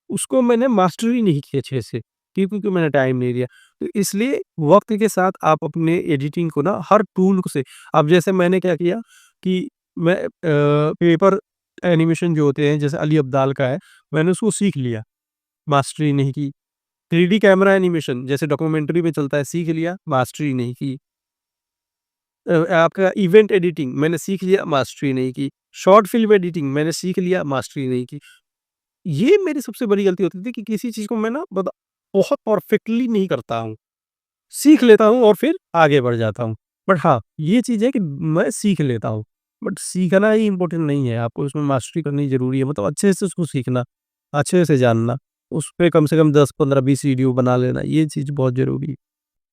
उसको मैंने मास्टरी नहीं की अच्छे से, क्योंकि मैंने टाइम नहीं दिया। तो इसलिए वक़्त के साथ आप अपने एडिटिंग को ना हर टूल से, अब जैसे मैंने क्या किया कि मैं पेपर एनिमेशन जो होते हैं जैसे अली अब्दाल का है, मैंने उसको सीख लिया, मास्टरी नहीं की। 3D कैमरा एनिमेशन जैसे डॉक्यूमेंट्री में चलता है, सीख लिया, मास्टरी नहीं की। आपका इवेंट एडिटिंग मैंने सीख लिया, मास्टरी नहीं की। शॉर्ट फ़िल्म एडिटिंग मैंने सीख लिया, मास्टरी नहीं की। ये मेरी सबसे बड़ी गलती होती थी कि किसी चीज़ को मैं ना बहुत परफेक्टली नहीं करता हूँ। सीख लेता हूँ और फिर आगे बढ़ जाता हूँ। बट हाँ, ये चीज़ है कि मैं सीख लेता हूँ, बट सीखना ही इम्पोर्टेंट नहीं है, आपको उसमें मास्टरी करनी ज़रूरी है, मतलब अच्छे से उसको सीखना, अच्छे से जानना, उसपे कम से कम 10, 15, 20 वीडियो बना लेना, ये चीज़ बहुत ज़रूरी है।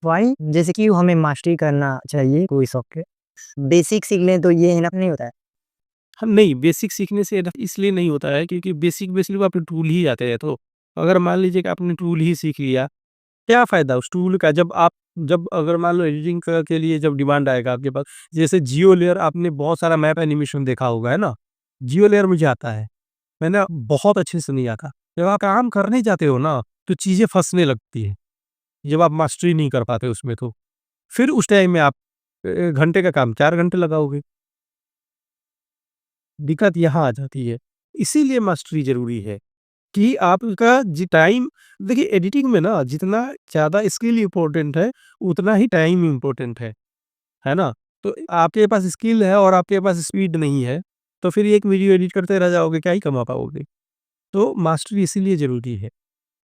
व्हाई? जैसे कि हमें मास्टरी करना चाहिए कोई सॉफ्टवेयर। बेसिक सीख लें तो ये इनफ नहीं होता है? हाँ, नहीं, बेसिक सीखने से इसलिए नहीं होता है क्योंकि बेसिक बेसिक आपने टूल ही आते हैं, तो अगर मान लीजिए कि आपने टूल ही सीख लिया, क्या फ़ायदा उस टूल का? जब अगर मान लो एडिटिंग के लिए जब डिमांड आएगा आपके पास, जैसे जियो लेयर आपने बहुत सारा मैप एनिमेशन देखा होगा, है ना? जियो लेयर मुझे आता है, मैंने बहुत अच्छे से नहीं आता। जब आप काम करने जाते हो ना, तो चीज़ें फँसने लगती हैं, जब आप मास्टरी नहीं कर पाते उसमें तो। फिर उस टाइम में आप घंटे का काम 4 घंटे लगाओगे, दिक्कत यहाँ आ जाती है। इसीलिए मास्टरी ज़रूरी है कि आपका जी टाइम देखिए एडिटिंग में ना जितना ज़्यादा स्किल इम्पोर्टेंट है, उतना ही टाइम इम्पोर्टेंट है ना? तो आपके पास स्किल है और आपके पास स्पीड नहीं है, तो फिर एक वीडियो एडिट करते रह जाओगे, क्या ही कमा पाओगे? तो मास्टरी इसीलिए ज़रूरी है,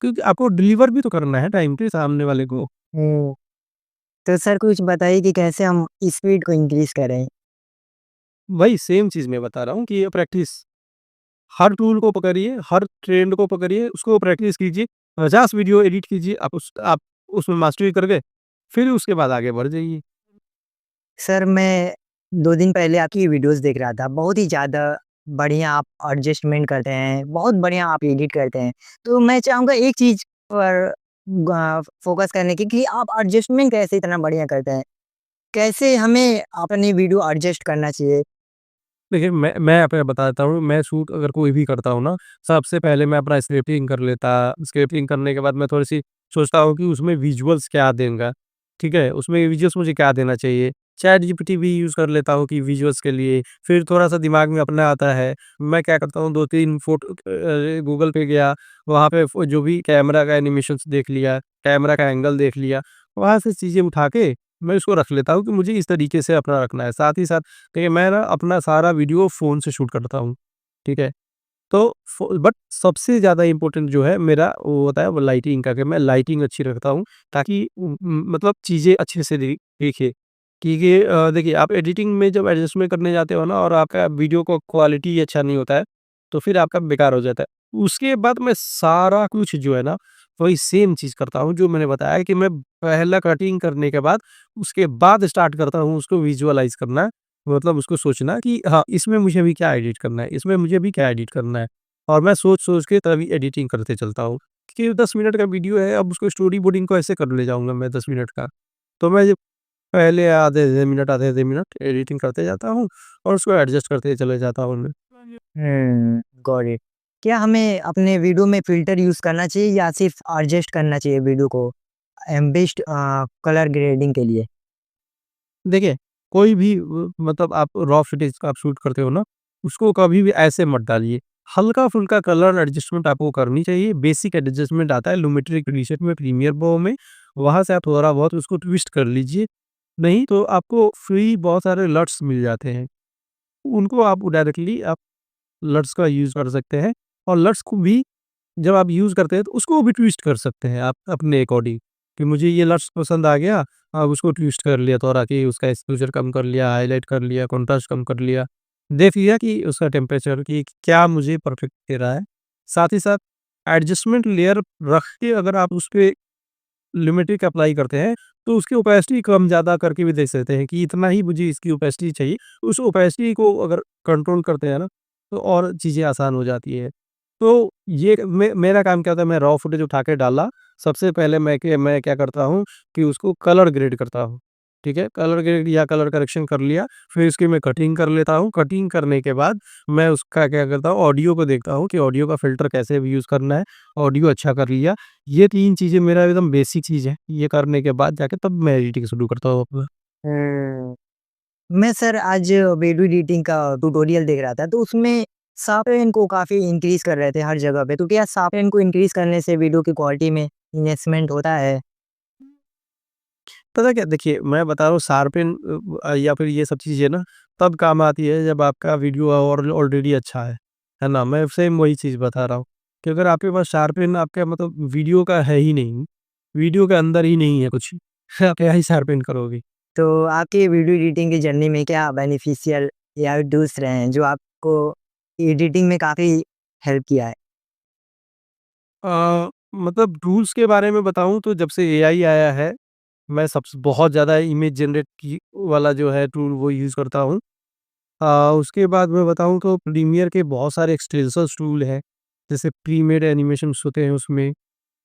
क्योंकि आपको डिलीवर भी तो करना है टाइम पे सामने वाले को। हुँ। तो सर कुछ बताइए कि कैसे हम स्पीड को इंक्रीज़ करें? वही सेम चीज़ मैं बता रहा हूँ कि ये प्रैक्टिस, हर टूल को पकड़िए, हर ट्रेंड को पकड़िए, उसको प्रैक्टिस कीजिए, 50 वीडियो एडिट कीजिए, आप उसमें मास्टरी कर गए, फिर उसके बाद आगे बढ़ जाइए। सर मैं 2 दिन पहले आपकी वीडियोज़ देख रहा था, बहुत ही ज़्यादा बढ़िया आप एडजस्टमेंट करते हैं, बहुत बढ़िया आप एडिट करते हैं। तो मैं चाहूँगा एक चीज़ पर फ़ोकस करने की कि आप एडजस्टमेंट कैसे इतना बढ़िया करते हैं? कैसे हमें अपनी वीडियो एडजस्ट करना चाहिए? देखिए, मैं आपको बताता हूँ, मैं शूट अगर कोई भी करता हूँ ना, सबसे पहले मैं अपना स्क्रिप्टिंग कर लेता, स्क्रिप्टिंग करने के बाद मैं थोड़ी-सी सोचता हूँ कि उसमें विजुअल्स क्या दूँगा, ठीक है? उसमें विजुअल्स मुझे क्या देना चाहिए? चैट जीपीटी भी यूज़ कर लेता हूँ कि विजुअल्स के लिए, फिर थोड़ा-सा दिमाग में अपना आता है, मैं क्या करता हूँ 2-3 गूगल पे गया, वहाँ पे जो भी कैमरा का एनिमेशंस देख लिया, कैमरा का एंगल देख लिया, वहाँ से चीज़ें उठा के मैं उसको रख लेता हूँ कि मुझे इस तरीके से अपना रखना है। साथ ही साथ देखिए मैं ना अपना सारा वीडियो फ़ोन से शूट करता हूँ, ठीक है? तो फ़ो बट सबसे ज़्यादा इम्पोर्टेंट जो है मेरा वो होता है वो लाइटिंग का कि मैं लाइटिंग अच्छी रखता हूँ ताकि मतलब चीज़ें अच्छे से दिखे। क्योंकि देखिए आप एडिटिंग में जब एडजस्टमेंट करने जाते हो ना और आपका वीडियो का क्वालिटी अच्छा नहीं होता है, तो फिर आपका बेकार हो जाता है। उसके बाद मैं सारा कुछ जो है ना, वही सेम चीज़ करता हूँ जो मैंने बताया कि मैं पहला कटिंग करने के बाद, उसके बाद स्टार्ट करता हूँ उसको विजुअलाइज़ करना। मतलब उसको सोचना कि हाँ, इसमें मुझे अभी क्या एडिट करना है, इसमें मुझे अभी क्या एडिट करना है और मैं सोच-सोच के तभी एडिटिंग करते चलता हूँ। कि 10 मिनट का वीडियो है, अब उसको स्टोरी बोर्डिंग को ऐसे कर ले जाऊँगा मैं 10 मिनट का। तो मैं जब पहले आधे-आधे मिनट एडिटिंग करते जाता हूँ और उसको एडजस्ट करते चले जाता हूँ मैं। Got it. क्या हमें अपने वीडियो में फ़िल्टर यूज़ करना चाहिए या सिर्फ़ एडजस्ट करना चाहिए वीडियो को बेस्ट कलर ग्रेडिंग के लिए? देखिए, कोई भी मतलब आप रॉ फुटेज का आप शूट करते हो ना, उसको कभी भी ऐसे मत डालिए। हल्का-फुल्का कलर एडजस्टमेंट आपको करनी चाहिए। बेसिक एडजस्टमेंट आता है लुमेट्रिक प्रीसेट में, प्रीमियर प्रो में, वहाँ से आप थोड़ा बहुत उसको ट्विस्ट कर लीजिए। नहीं तो आपको फ्री बहुत सारे लट्स मिल जाते हैं। उनको आप डायरेक्टली आप लट्स का यूज़ कर सकते हैं और लट्स को भी जब आप यूज़ करते हैं तो उसको भी ट्विस्ट कर सकते हैं आप अपने अकॉर्डिंग कि मुझे ये लट्स पसंद आ गया, अब उसको ट्विस्ट कर लिया थोड़ा कि उसका एक्सपोज़र कम कर लिया, हाइलाइट कर लिया, कॉन्ट्रास्ट कम कर लिया। देख लिया कि उसका टेम्परेचर कि क्या मुझे परफेक्ट दे रहा है। साथ ही साथ एडजस्टमेंट लेयर रख के अगर आप उसपे लिमिटिक अप्लाई करते हैं, तो उसकी ओपेसिटी कम-ज़्यादा करके भी देख सकते हैं कि इतना ही मुझे इसकी ओपेसिटी चाहिए। उस ओपेसिटी को अगर कंट्रोल करते हैं ना, तो और चीज़ें आसान हो जाती है। तो ये मेरा काम क्या होता है, मैं रॉ फुटेज उठा के डाला, सबसे पहले मैं क्या करता हूँ कि उसको कलर ग्रेड करता हूँ, ठीक है? कलर ग्रेड या कलर करेक्शन कर लिया, फिर उसकी मैं कटिंग कर लेता हूँ। कटिंग करने के बाद मैं उसका क्या करता हूँ, ऑडियो को देखता हूँ कि ऑडियो का फ़िल्टर कैसे यूज़ करना है, ऑडियो अच्छा कर लिया। ये 3 चीज़ें मेरा एकदम बेसिक चीज़ है। ये करने के बाद जाके तब मैं एडिटिंग शुरू करता हूँ अपना। हुँ। मैं सर आज वीडियो एडिटिंग का ट्यूटोरियल देख रहा था, तो उसमें शार्पनेस को काफ़ी इंक्रीज़ कर रहे थे हर जगह पे। तो क्या शार्पनेस को इंक्रीज़ करने से वीडियो की क्वालिटी में एनहांसमेंट होता है? पता क्या देखिए, मैं बता रहा हूँ शार्पन या फिर ये सब चीज़ें ना तब काम आती है जब आपका वीडियो और ऑलरेडी अच्छा है ना? मैं सेम वही चीज़ बता रहा हूँ कि अगर आपके पास शार्पन आपका मतलब वीडियो का है ही नहीं, वीडियो के अंदर ही नहीं है कुछ, आप क्या ही शार्पन करोगे? तो आपकी वीडियो एडिटिंग की जर्नी में क्या बेनिफिशियल या टूल्स रहे हैं जो आपको एडिटिंग में काफ़ी हेल्प किया है? मतलब टूल्स के बारे में बताऊँ तो जब से एआई आया है, मैं सबसे बहुत ज़्यादा इमेज जनरेट की वाला जो है टूल वो यूज़ करता हूँ। उसके बाद मैं बताऊँ तो प्रीमियर के बहुत सारे एक्सटेंसर्स टूल हैं, जैसे प्रीमेड एनिमेशंस होते हैं उसमें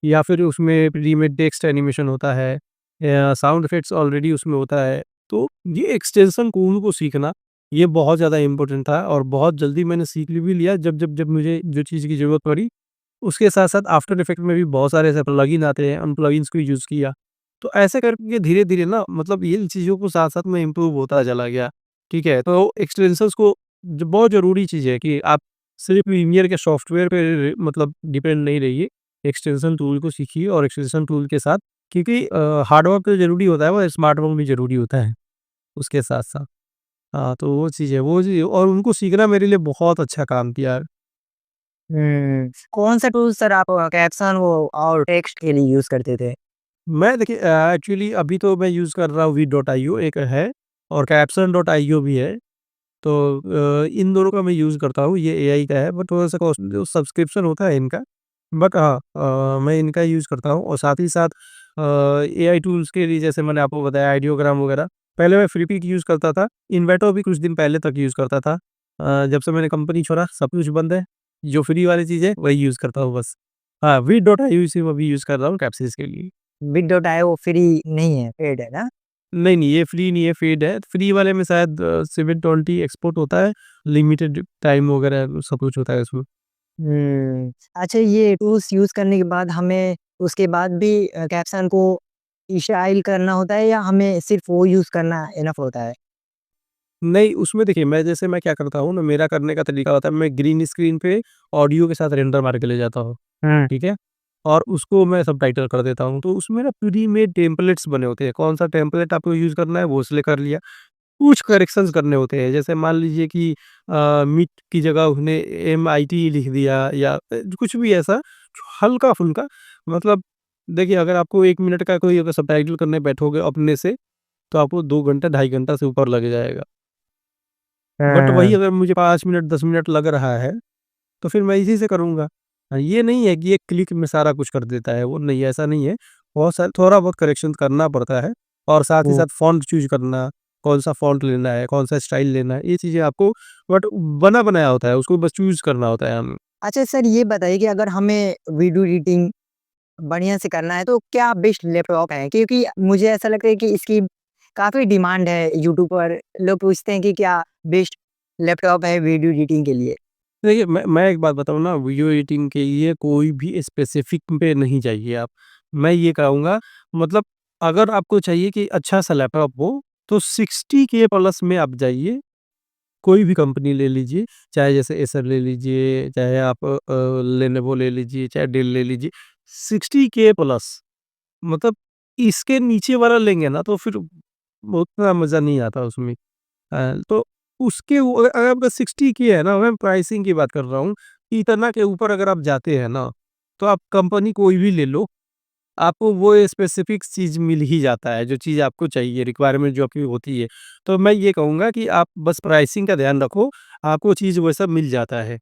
या फिर उसमें प्रीमेड टेक्स्ट एनिमेशन होता है या साउंड इफेक्ट्स ऑलरेडी उसमें होता है। तो ये एक्सटेंशन टूल को सीखना ये बहुत ज़्यादा इम्पोर्टेंट था और बहुत जल्दी मैंने सीख भी लिया जब मुझे जो चीज़ की ज़रूरत पड़ी। उसके साथ-साथ आफ्टर इफेक्ट में भी बहुत सारे ऐसे प्लगइन आते हैं, उन प्लगइन्स को यूज़ किया। तो ऐसे करके धीरे-धीरे ना मतलब इन चीज़ों को साथ-साथ में इम्प्रूव होता चला गया, ठीक है? तो एक्सटेंशंस को ज बहुत ज़रूरी चीज़ है कि आप सिर्फ़ प्रीमियर के सॉफ्टवेयर पे मतलब डिपेंड नहीं रहिए, एक्सटेंशन टूल को सीखिए और एक्सटेंशन टूल के साथ क्योंकि हार्ड वर्क तो ज़रूरी होता है, वो स्मार्ट वर्क भी ज़रूरी होता है, उसके साथ-साथ। हाँ, तो वो चीज़ और उनको सीखना मेरे लिए बहुत अच्छा काम किया। कौन-सा टूल सर आप कैप्शन वो और टेक्स्ट के लिए यूज़ करते थे? मैं देखिए एक्चुअली अभी तो मैं यूज़ कर रहा हूँ वीट.आईओ एक है और कैप्सन.आईओ भी है। तो इन दोनों का मैं यूज़ करता हूँ, ये एआई का है बट थोड़ा-सा कॉस्ट जो सब्सक्रिप्शन होता है इनका, बट हाँ मैं इनका यूज़ करता हूँ और साथ ही साथ एआई टूल्स के लिए जैसे मैंने आपको बताया आइडियोग्राम वगैरह, पहले मैं फ्लिपी यूज़ करता था, इन्वेटो भी कुछ दिन पहले तक यूज़ करता था। जब से मैंने कंपनी छोड़ा सब कुछ बंद है, जो फ्री वाली चीज़ है वही यूज़ करता हूँ बस। हाँ, वीट.आईओ सिर्फ़ अभी यूज़ कर रहा हूँ कैप्सिस के लिए। बिट.आईओ फ्री नहीं है, पेड है ना? नहीं, नहीं, ये फ्री नहीं है, पेड है। फ्री वाले में शायद 720 एक्सपोर्ट होता है, लिमिटेड टाइम वगैरह सब कुछ होता है उसमें। अच्छा ये टूल्स यूज़ करने के बाद हमें उसके बाद भी कैप्शन को स्टाइल करना होता है या हमें सिर्फ़ वो यूज़ करना इनफ होता है? नहीं, उसमें देखिए मैं क्या करता हूँ ना, मेरा करने का तरीका होता है, मैं ग्रीन स्क्रीन पे ऑडियो के साथ रेंडर मार के ले जाता हूँ, हुँ। ठीक है? और उसको मैं सबटाइटल कर देता हूँ, तो उसमें ना प्री मेड टेम्पलेट्स बने होते हैं, कौन-सा टेम्पलेट आपको यूज़ करना है, वो सिलेक्ट कर लिया। कुछ करेक्शंस करने होते हैं, जैसे मान लीजिए कि मीट की जगह उसने एमआईटी लिख दिया या कुछ भी ऐसा हल्का-फुल्का मतलब देखिए अगर आपको 1 मिनट का कोई अगर सबटाइटल करने बैठोगे अपने से, तो आपको 2 घंटा, ढाई घंटा से ऊपर लग जाएगा। बट वही हाँ। अगर मुझे 5 मिनट, 10 मिनट लग रहा है, तो फिर मैं इसी से करूँगा। ये नहीं है कि एक क्लिक में सारा कुछ कर देता है, वो नहीं ऐसा नहीं है। बहुत सारा थोड़ा बहुत करेक्शन करना पड़ता है और साथ ही हुँ। साथ फ़ॉन्ट चूज़ करना, कौन-सा फ़ॉन्ट लेना है, कौन-सा स्टाइल लेना है, ये चीज़ें आपको बट बना बनाया होता है, उसको बस चूज़ करना होता है हमें। अच्छा सर ये बताइए कि अगर हमें वीडियो एडिटिंग बढ़िया से करना है तो क्या बेस्ट लैपटॉप है? क्योंकि मुझे ऐसा लगता है कि इसकी काफ़ी डिमांड है यूट्यूब पर। लोग पूछते हैं कि क्या बेस्ट लैपटॉप है वीडियो एडिटिंग के लिए? देखिए, मैं एक बात बताऊँ ना, वीडियो एडिटिंग के लिए कोई भी स्पेसिफ़िक पे नहीं जाइए आप। मैं ये कहूँगा मतलब अगर आपको चाहिए कि अच्छा-सा लैपटॉप हो, तो 60 के प्लस में आप जाइए। कोई भी कंपनी ले लीजिए, चाहे जैसे एसर ले लीजिए, चाहे आप लेनोवो ले लीजिए, चाहे डेल ले लीजिए, 60 के प्लस मतलब इसके नीचे वाला लेंगे ना, तो फिर उतना मज़ा नहीं आता उसमें। तो उसके अगर आपका 60 की है ना, मैं प्राइसिंग की बात कर रहा हूँ, कि इतना के ऊपर अगर आप जाते हैं ना, तो आप कंपनी कोई भी ले लो, आपको वो स्पेसिफिक चीज़ मिल ही जाता है, जो चीज़ आपको चाहिए, रिक्वायरमेंट जो आपकी होती है। तो मैं ये कहूँगा कि आप बस प्राइसिंग का ध्यान रखो, आपको चीज़ वैसा मिल जाता है।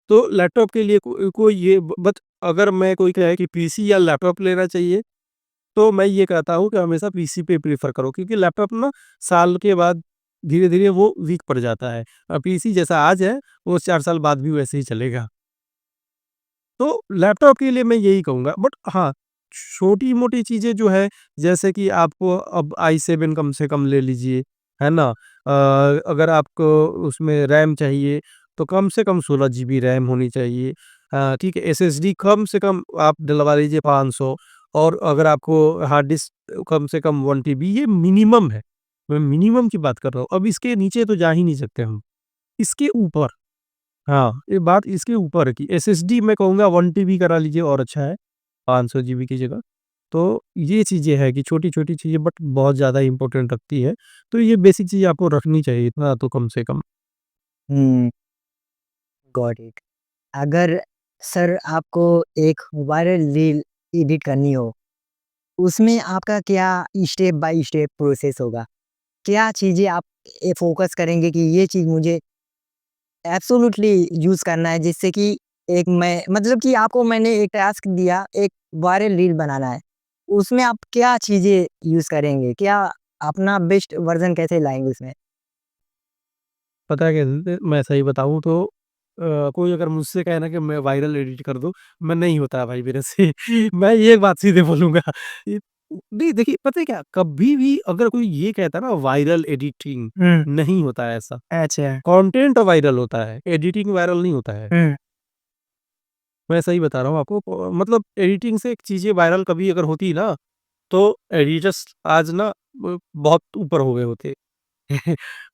तो लैपटॉप के लिए कोई ये बट अगर मैं कोई कहे कि पीसी या लैपटॉप लेना चाहिए, तो मैं ये कहता हूँ कि हमेशा पीसी पे प्रेफ़र करो क्योंकि लैपटॉप ना साल के बाद धीरे-धीरे वो वीक पड़ जाता है। पीसी जैसा आज है, वो 4 साल बाद भी वैसे ही चलेगा। तो लैपटॉप के लिए मैं यही कहूँगा बट हाँ, छोटी-मोटी चीज़ें जो है जैसे कि आपको अब i7 कम से कम ले लीजिए, है ना? अगर आपको उसमें रैम चाहिए तो कम से कम 16 जीबी रैम होनी चाहिए। ठीक है, एसएसडी कम से कम आप डलवा लीजिए 500 और अगर आपको हार्ड डिस्क कम से कम 1 टीबी ये मिनिमम है। मैं मिनिमम की बात कर रहा हूँ। अब इसके नीचे तो जा ही नहीं सकते हम। इसके ऊपर हाँ, ये बात इसके ऊपर है कि एसएसडी मैं कहूँगा 1 टीबी करा लीजिए और अच्छा है, 500 जीबी की जगह। तो ये चीज़ें हैं कि छोटी-छोटी चीज़ें बट बहुत ज़्यादा इम्पोर्टेंट रखती है। तो ये बेसिक चीज़ें आपको रखनी चाहिए इतना तो कम से कम। हुँ, गॉट इट। अगर सर आपको एक वायरल रील एडिट करनी हो, उसमें आपका क्या स्टेप बाय स्टेप प्रोसेस होगा? क्या चीज़ें आप फ़ोकस करेंगे कि ये चीज़ मुझे एब्सोल्यूटली यूज़ करना है जिससे कि एक मैं मतलब कि आपको मैंने एक टास्क दिया, एक वायरल रील बनाना है। उसमें आप क्या चीज़ें यूज़ करेंगे? क्या अपना बेस्ट वर्ज़न कैसे लाएँगे उसमें? पता है क्या मैं सही बताऊँ तो कोई अगर मुझसे कहे ना कि मैं वायरल एडिट कर दूँ, मैं नहीं होता है भाई मेरे से। मैं ये बात सीधे बोलूँगा। इ नहीं देखिए, पता है क्या? कभी भी अगर कोई ये कहता है ना वायरल एडिटिंग, हुँ, नहीं होता है ऐसा। अच्छा। कंटेंट वायरल होता है, एडिटिंग वायरल नहीं होता है। हुँ, मैं सही बता रहा हूँ आपको मतलब एडिटिंग से चीज़ें वायरल कभी अगर होती ना, तो एडिटर्स आज ना बहुत ऊपर हो गए होते।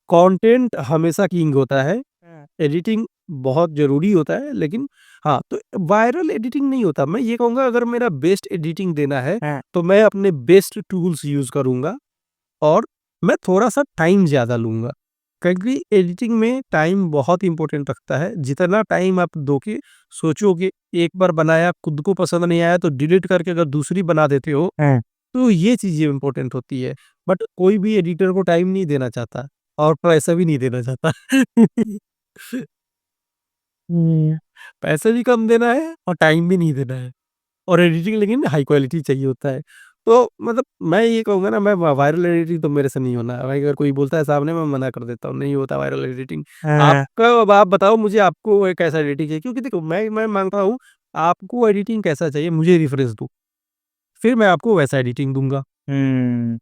कंटेंट हमेशा किंग होता है, हुँ, एडिटिंग बहुत ज़रूरी होता है, लेकिन हाँ, तो वायरल एडिटिंग नहीं होता। मैं ये कहूँगा अगर मेरा बेस्ट एडिटिंग देना है, हाँ, तो मैं अपने बेस्ट टूल्स यूज़ करूँगा और मैं थोड़ा-सा टाइम ज़्यादा लूँगा। क्योंकि एडिटिंग में टाइम बहुत इम्पोर्टेंट रखता है। जितना टाइम आप दोगे, सोचोगे, एक बार बनाया, खुद को पसंद नहीं आया तो डिलीट करके अगर दूसरी बना देते हो, हाँ। तो ये चीज़ें इम्पोर्टेंट होती है। बट कोई भी एडिटर को टाइम नहीं देना चाहता और पैसा भी नहीं देना चाहता। हुँ, पैसे भी कम देना है और टाइम भी नहीं देना है और एडिटिंग लेकिन हाई क्वालिटी चाहिए होता है। तो मतलब मैं ये कहूँगा ना मैं वायरल एडिटिंग तो मेरे से नहीं होना है। भाई अगर कोई बोलता है सामने मैं मना कर देता हूँ, नहीं होता वायरल एडिटिंग। हाँ। आपका अब आप बताओ मुझे आपको कैसा एडिटिंग चाहिए? क्योंकि देखो मैं मानता हूँ आपको एडिटिंग कैसा चाहिए मुझे रेफरेंस दो, फिर मैं आपको वैसा एडिटिंग दूँगा। हुँ।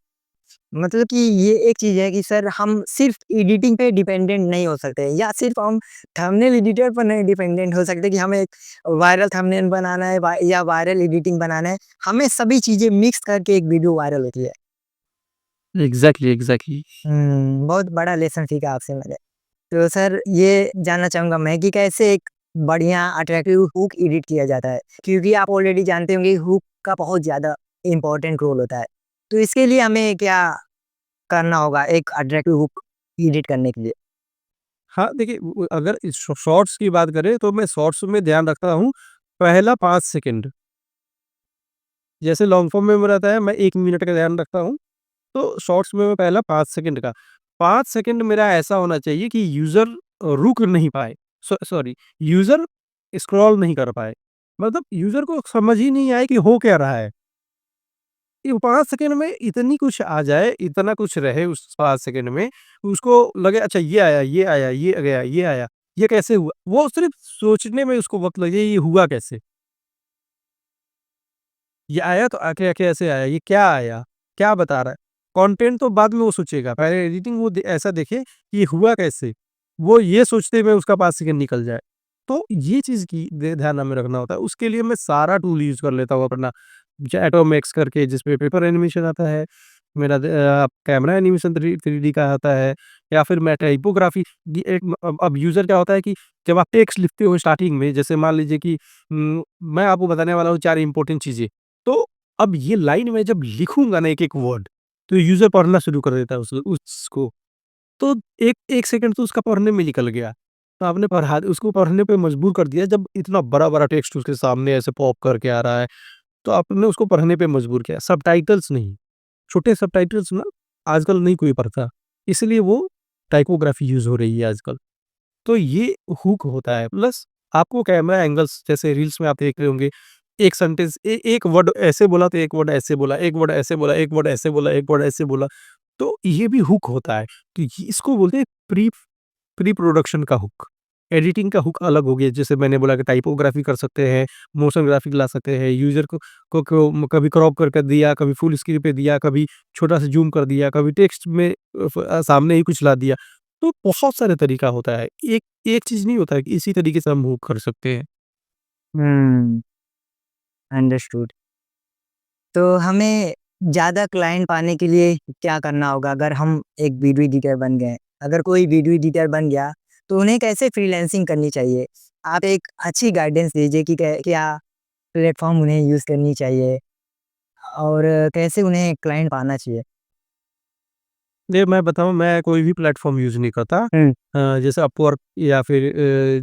मतलब कि ये एक चीज़ है कि सर हम सिर्फ़ एडिटिंग पे डिपेंडेंट नहीं हो सकते या सिर्फ़ हम थंबनेल एडिटर पर नहीं डिपेंडेंट हो सकते कि हमें एक वायरल थंबनेल बनाना है या वायरल एडिटिंग बनाना है। हमें सभी चीज़ें मिक्स करके एक वीडियो वायरल होती है। Exactly, exactly. बहुत बड़ा लेसन सीखा आपसे मैंने। तो सर ये जानना चाहूँगा मैं कि कैसे एक बढ़िया अट्रैक्टिव हुक एडिट किया जाता है? क्योंकि आप ऑलरेडी जानते होंगे हुक का बहुत ज़्यादा इम्पोर्टेंट रोल होता है। तो इसके लिए हमें क्या करना होगा एक अट्रैक्टिव हुक एडिट करने के लिए? हाँ, देखिए अगर इस शॉर्ट्स की बात करें तो मैं शॉर्ट्स में ध्यान रखता हूँ, पहला 5 सेकंड। जैसे लॉन्ग फॉर्म में रहता है मैं 1 मिनट का ध्यान रखता हूँ, तो शॉर्ट्स में मैं पहला 5 सेकंड का। 5 सेकंड मेरा ऐसा होना चाहिए कि यूज़र रुक नहीं पाए। सॉरी, यूज़र स्क्रॉल नहीं कर पाए। मतलब यूज़र को समझ ही नहीं आए कि हो क्या रहा है। ये 5 सेकंड में इतनी कुछ आ जाए, इतना कुछ रहे उस 5 सेकंड में, उसको लगे अच्छा ये आया, ये आया, ये गया, ये आया, ये कैसे हुआ? वो सिर्फ़ सोचने में उसको वक़्त लगे ये हुआ कैसे? ये आया तो आके कैसे आया? ये क्या आया? क्या बता रहा है? कंटेंट तो बाद में वो सोचेगा, पहले एडिटिंग वो ऐसा देखे कि ये हुआ कैसे? वो ये सोचते हुए उसका 5 सेकंड निकल जाए। तो ये चीज़ की ध्यान हमें रखना होता है। उसके लिए मैं सारा टूल यूज़ कर लेता हूँ अपना, चाहे एटोमेक्स करके जिसमें पेपर एनिमेशन आता है, मेरा कैमरा एनिमेशन 3D का आता है या फिर मैं टाइपोग्राफी एक अब यूज़र क्या होता है कि जब आप टेक्स्ट लिखते हो स्टार्टिंग में, जैसे मान लीजिए कि मैं आपको बताने वाला हूँ 4 इम्पोर्टेंट चीज़ें। तो अब ये लाइन मैं जब लिखूँगा ना एक-एक वर्ड, तो यूज़र पढ़ना शुरू कर देता है उसको। तो 1 सेकंड तो उसका पढ़ने में निकल गया। तो आपने पढ़ा उसको पढ़ने पे मजबूर कर दिया जब इतना बड़ा-बड़ा टेक्स्ट उसके सामने ऐसे पॉप करके आ रहा है, तो आपने उसको पढ़ने पे मजबूर किया, सबटाइटल्स नहीं। छोटे सबटाइटल्स ना आजकल नहीं कोई पढ़ता, इसलिए वो टाइपोग्राफी यूज़ हो रही है आजकल। तो ये हुक होता है, प्लस आपको कैमरा एंगल्स जैसे रील्स में आप देख रहे होंगे, एक सेंटेंस एक वर्ड ऐसे बोला तो एक वर्ड ऐसे बोला, एक वर्ड ऐसे बोला, एक वर्ड ऐसे बोला, एक वर्ड ऐसे बोला, तो ये भी हुक होता है। तो इसको बोलते हैं प्री प्रोडक्शन का हुक। एडिटिंग का हुक अलग हो गया, जैसे मैंने बोला कि टाइपोग्राफी कर सकते हैं, मोशन ग्राफिक ला सकते हैं, यूज़र को कभी क्रॉप करके दिया, कभी फुल स्क्रीन पे दिया, कभी छोटा-सा ज़ूम कर दिया, कभी टेक्स्ट में सामने ही कुछ ला दिया। तो बहुत सारे तरीका होता है। एक एक चीज़ नहीं होता है कि इसी तरीके से हम हुक कर सकते हैं। हुँ, अंडरस्टूड। तो हमें ज़्यादा क्लाइंट पाने के लिए क्या करना होगा अगर हम एक वीडियो एडिटर बन गए? अगर कोई वीडियो एडिटर बन गया, तो उन्हें कैसे फ्रीलांसिंग करनी चाहिए? आप एक अच्छी गाइडेंस दीजिए कि क्या प्लेटफ़ॉर्म उन्हें यूज़ करनी चाहिए और कैसे उन्हें क्लाइंट पाना चाहिए? देखिए मैं बताऊँ मैं कोई भी प्लेटफ़ॉर्म यूज़ नहीं करता। हुँ, जैसे अपवर्क या फिर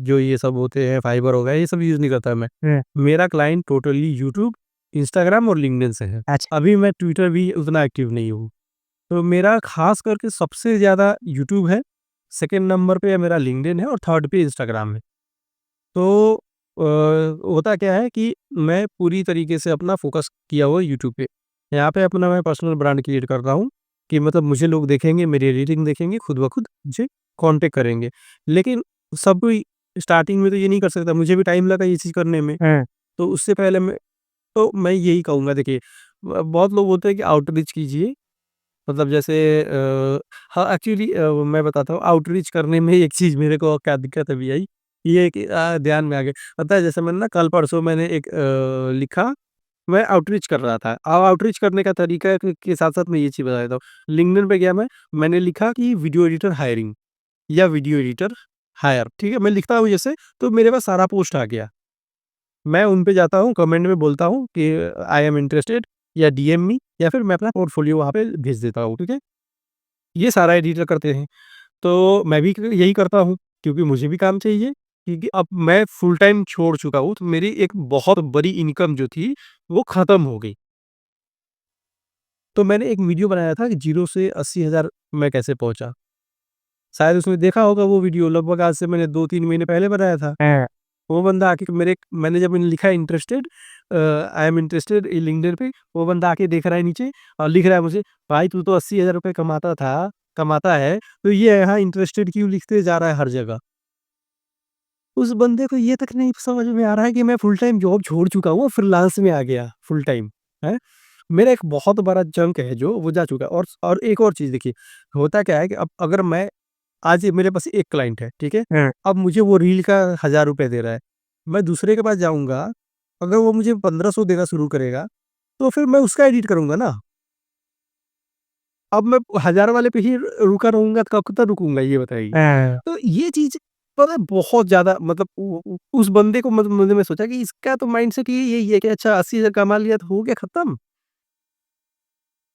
जो ये सब होते हैं फाइवर हो गया ये सब यूज़ नहीं करता मैं। हुँ, मेरा क्लाइंट टोटली यूट्यूब, इंस्टाग्राम और लिंक्डइन से है। अच्छा, अभी मैं ट्विटर भी उतना एक्टिव नहीं हूँ। तो मेरा ख़ास करके सबसे ज़्यादा यूट्यूब है, सेकंड नंबर पे मेरा लिंक्डइन है और थर्ड पे इंस्टाग्राम है। तो होता क्या है कि मैं पूरी तरीके से अपना फ़ोकस किया हुआ है यूट्यूब पे। यहाँ पे अपना मैं पर्सनल ब्रांड क्रिएट कर रहा हूँ कि मतलब मुझे लोग देखेंगे, मेरी एडिटिंग देखेंगे, खुद ब खुद मुझे कॉन्टैक्ट करेंगे। लेकिन सब कोई स्टार्टिंग में तो ये नहीं कर सकता, मुझे भी टाइम लगा ये चीज़ करने में। हुँ, तो उससे पहले मैं यही कहूँगा देखिए, बहुत लोग बोलते हैं कि आउटरीच कीजिए, मतलब जैसे हाँ, एक्चुअली मैं बताता हूँ आउटरीच करने में एक चीज़ मेरे को क्या दिक्कत अभी आई, ये कि ध्यान में आ गया। पता है जैसे मैंने ना कल परसों मैंने एक लिखा, मैं आउटरीच कर रहा था। अब आउटरीच करने का तरीका के साथ-साथ मैं ये चीज़ बता देता हूँ। लिंक्डइन पे गया मैंने लिखा कि वीडियो एडिटर हायरिंग या वीडियो एडिटर हायर, ठीक है? मैं लिखता हूँ जैसे, तो मेरे पास सारा पोस्ट आ गया। मैं उन पे जाता हूँ, कमेंट में बोलता हूँ कि आई एम इंटरेस्टेड या डीएम मी, या फिर मैं अपना पोर्टफोलियो वहाँ पे भेज देता हूँ, ठीक है? ये सारा एडिटर करते हैं। तो मैं भी यही करता हूँ, क्योंकि मुझे भी काम चाहिए, क्योंकि अब मैं फुल टाइम छोड़ चुका हूँ, तो मेरी एक बहुत बड़ी इनकम जो थी, वो खत्म हो गई। तो मैंने एक वीडियो बनाया था कि 0 से 80,000 मैं कैसे पहुँचा। शायद उसने देखा होगा वो वीडियो, लगभग आज से मैंने 2-3 महीने पहले बनाया था। हाँ। वो बंदा आके मैंने जब लिखा interested, I am interested LinkedIn पे, वो बंदा आके देख रहा है नीचे और लिख रहा है मुझे, भाई तू तो 80,000 रुपए कमाता है, तो ये यहाँ इंटरेस्टेड क्यों लिखते जा रहा है हर जगह? उस बंदे को ये तक नहीं समझ में आ रहा है कि मैं फुल टाइम जॉब छोड़ चुका हूँ और फ्रीलांस में आ गया फुल टाइम, हैं? मेरा एक बहुत बड़ा चंक है जो वो जा चुका है। और एक और चीज़ देखिए, होता क्या है कि अब अगर मैं आज ये मेरे पास एक क्लाइंट है, ठीक है? हाँ। अब मुझे वो रील का ₹1000 दे रहा है। मैं दूसरे के पास जाऊँगा, अगर वो मुझे 1500 देना शुरू करेगा, तो फिर मैं उसका एडिट करूँगा ना। अब मैं 1000 वाले पे ही रुका रहूँगा तो कब तक रुकूँगा ये बताइए? हाँ। तो ये चीज़ पता है बहुत ज़्यादा, मतलब उ उस बंदे को मतलब मैं सोचा कि इसका तो माइंडसेट ही यही है कि अच्छा 80,000 कमा लिया तो हो गया खत्म।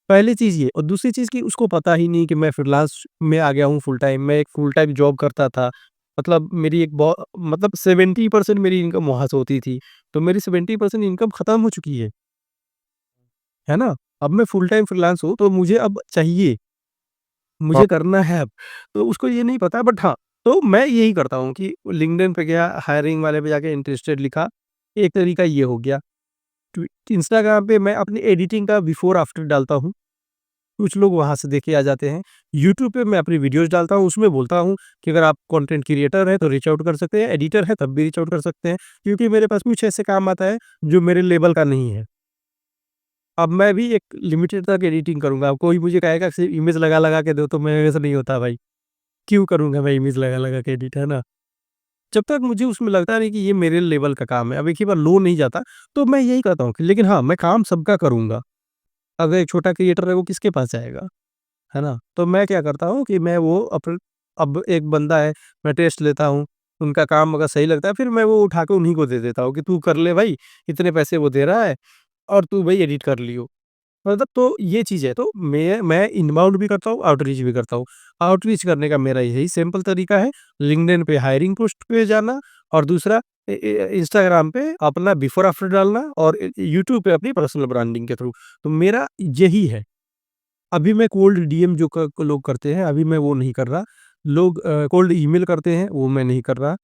पहली चीज़ ये, और दूसरी चीज़ कि उसको पता ही नहीं कि मैं फ्रीलांस में आ गया हूँ फुल टाइम। मैं एक फुल टाइम जॉब करता था। मतलब मेरी एक बहु मतलब 70% मेरी इनकम वहाँ से होती थी। तो मेरी 70% इनकम खत्म हो चुकी है ना? अब मैं फुल टाइम फ्रीलांस हूँ तो मुझे अब चाहिए, मुझे करना है अब। तो उसको ये नहीं पता, बट हाँ, तो मैं यही करता हूँ कि लिंक्डइन पे गया, हायरिंग वाले पे जाके इंटरेस्टेड लिखा। एक तरीका ये हो गया। ट्वी इंस्टाग्राम पे मैं अपनी एडिटिंग का बिफोर आफ्टर डालता हूँ। कुछ लोग वहाँ से देख के आ जाते हैं। यूट्यूब पे मैं अपनी वीडियोज़ डालता हूँ, उसमें बोलता हूँ कि अगर आप कंटेंट क्रिएटर हैं तो रीच आउट कर सकते हैं, एडिटर हैं तब भी रीच आउट कर सकते हैं, क्योंकि मेरे पास कुछ ऐसे काम आता है जो मेरे लेवल का नहीं है। अब मैं भी एक लिमिटेड तक एडिटिंग करूँगा। अब कोई मुझे कहेगा सिर्फ इमेज लगा-लगा के दो, तो मेरे से नहीं होता भाई। क्यों करूँगा मैं इमेज लगा-लगा के एडिट, है ना? जब तक मुझे उसमें लगता नहीं कि ये मेरे लेवल का काम है, अब एक ही बार लो नहीं जाता, तो मैं यही करता हूँ। लेकिन हाँ, मैं काम सबका करूँगा। अगर एक छोटा क्रिएटर है वो किसके पास जाएगा? है ना? तो मैं क्या करता हूँ कि मैं वो अब एक बंदा है, मैं टेस्ट लेता हूँ, उनका काम अगर सही लगता है, फिर मैं वो उठा के उन्हीं को दे देता हूँ कि तू कर ले भाई, इतने पैसे वो दे रहा है और तू भई एडिट कर लियो। मतलब तो ये चीज़ है, तो मैं इनबाउंड भी करता हूँ, आउटरीच भी करता हूँ। आउटरीच करने का मेरा यही सिंपल तरीका है, लिंक्डइन पे हायरिंग पोस्ट पे जाना, और दूसरा इंस्टाग्राम पे अपना बिफोर आफ्टर डालना, और यूट्यूब पे अपनी पर्सनल ब्रांडिंग के थ्रू। तो मेरा यही है। अभी मैं कोल्ड डीएम जो लोग करते हैं, अभी मैं वो नहीं कर रहा। लोग कोल्ड ईमेल करते हैं, वो मैं नहीं कर रहा।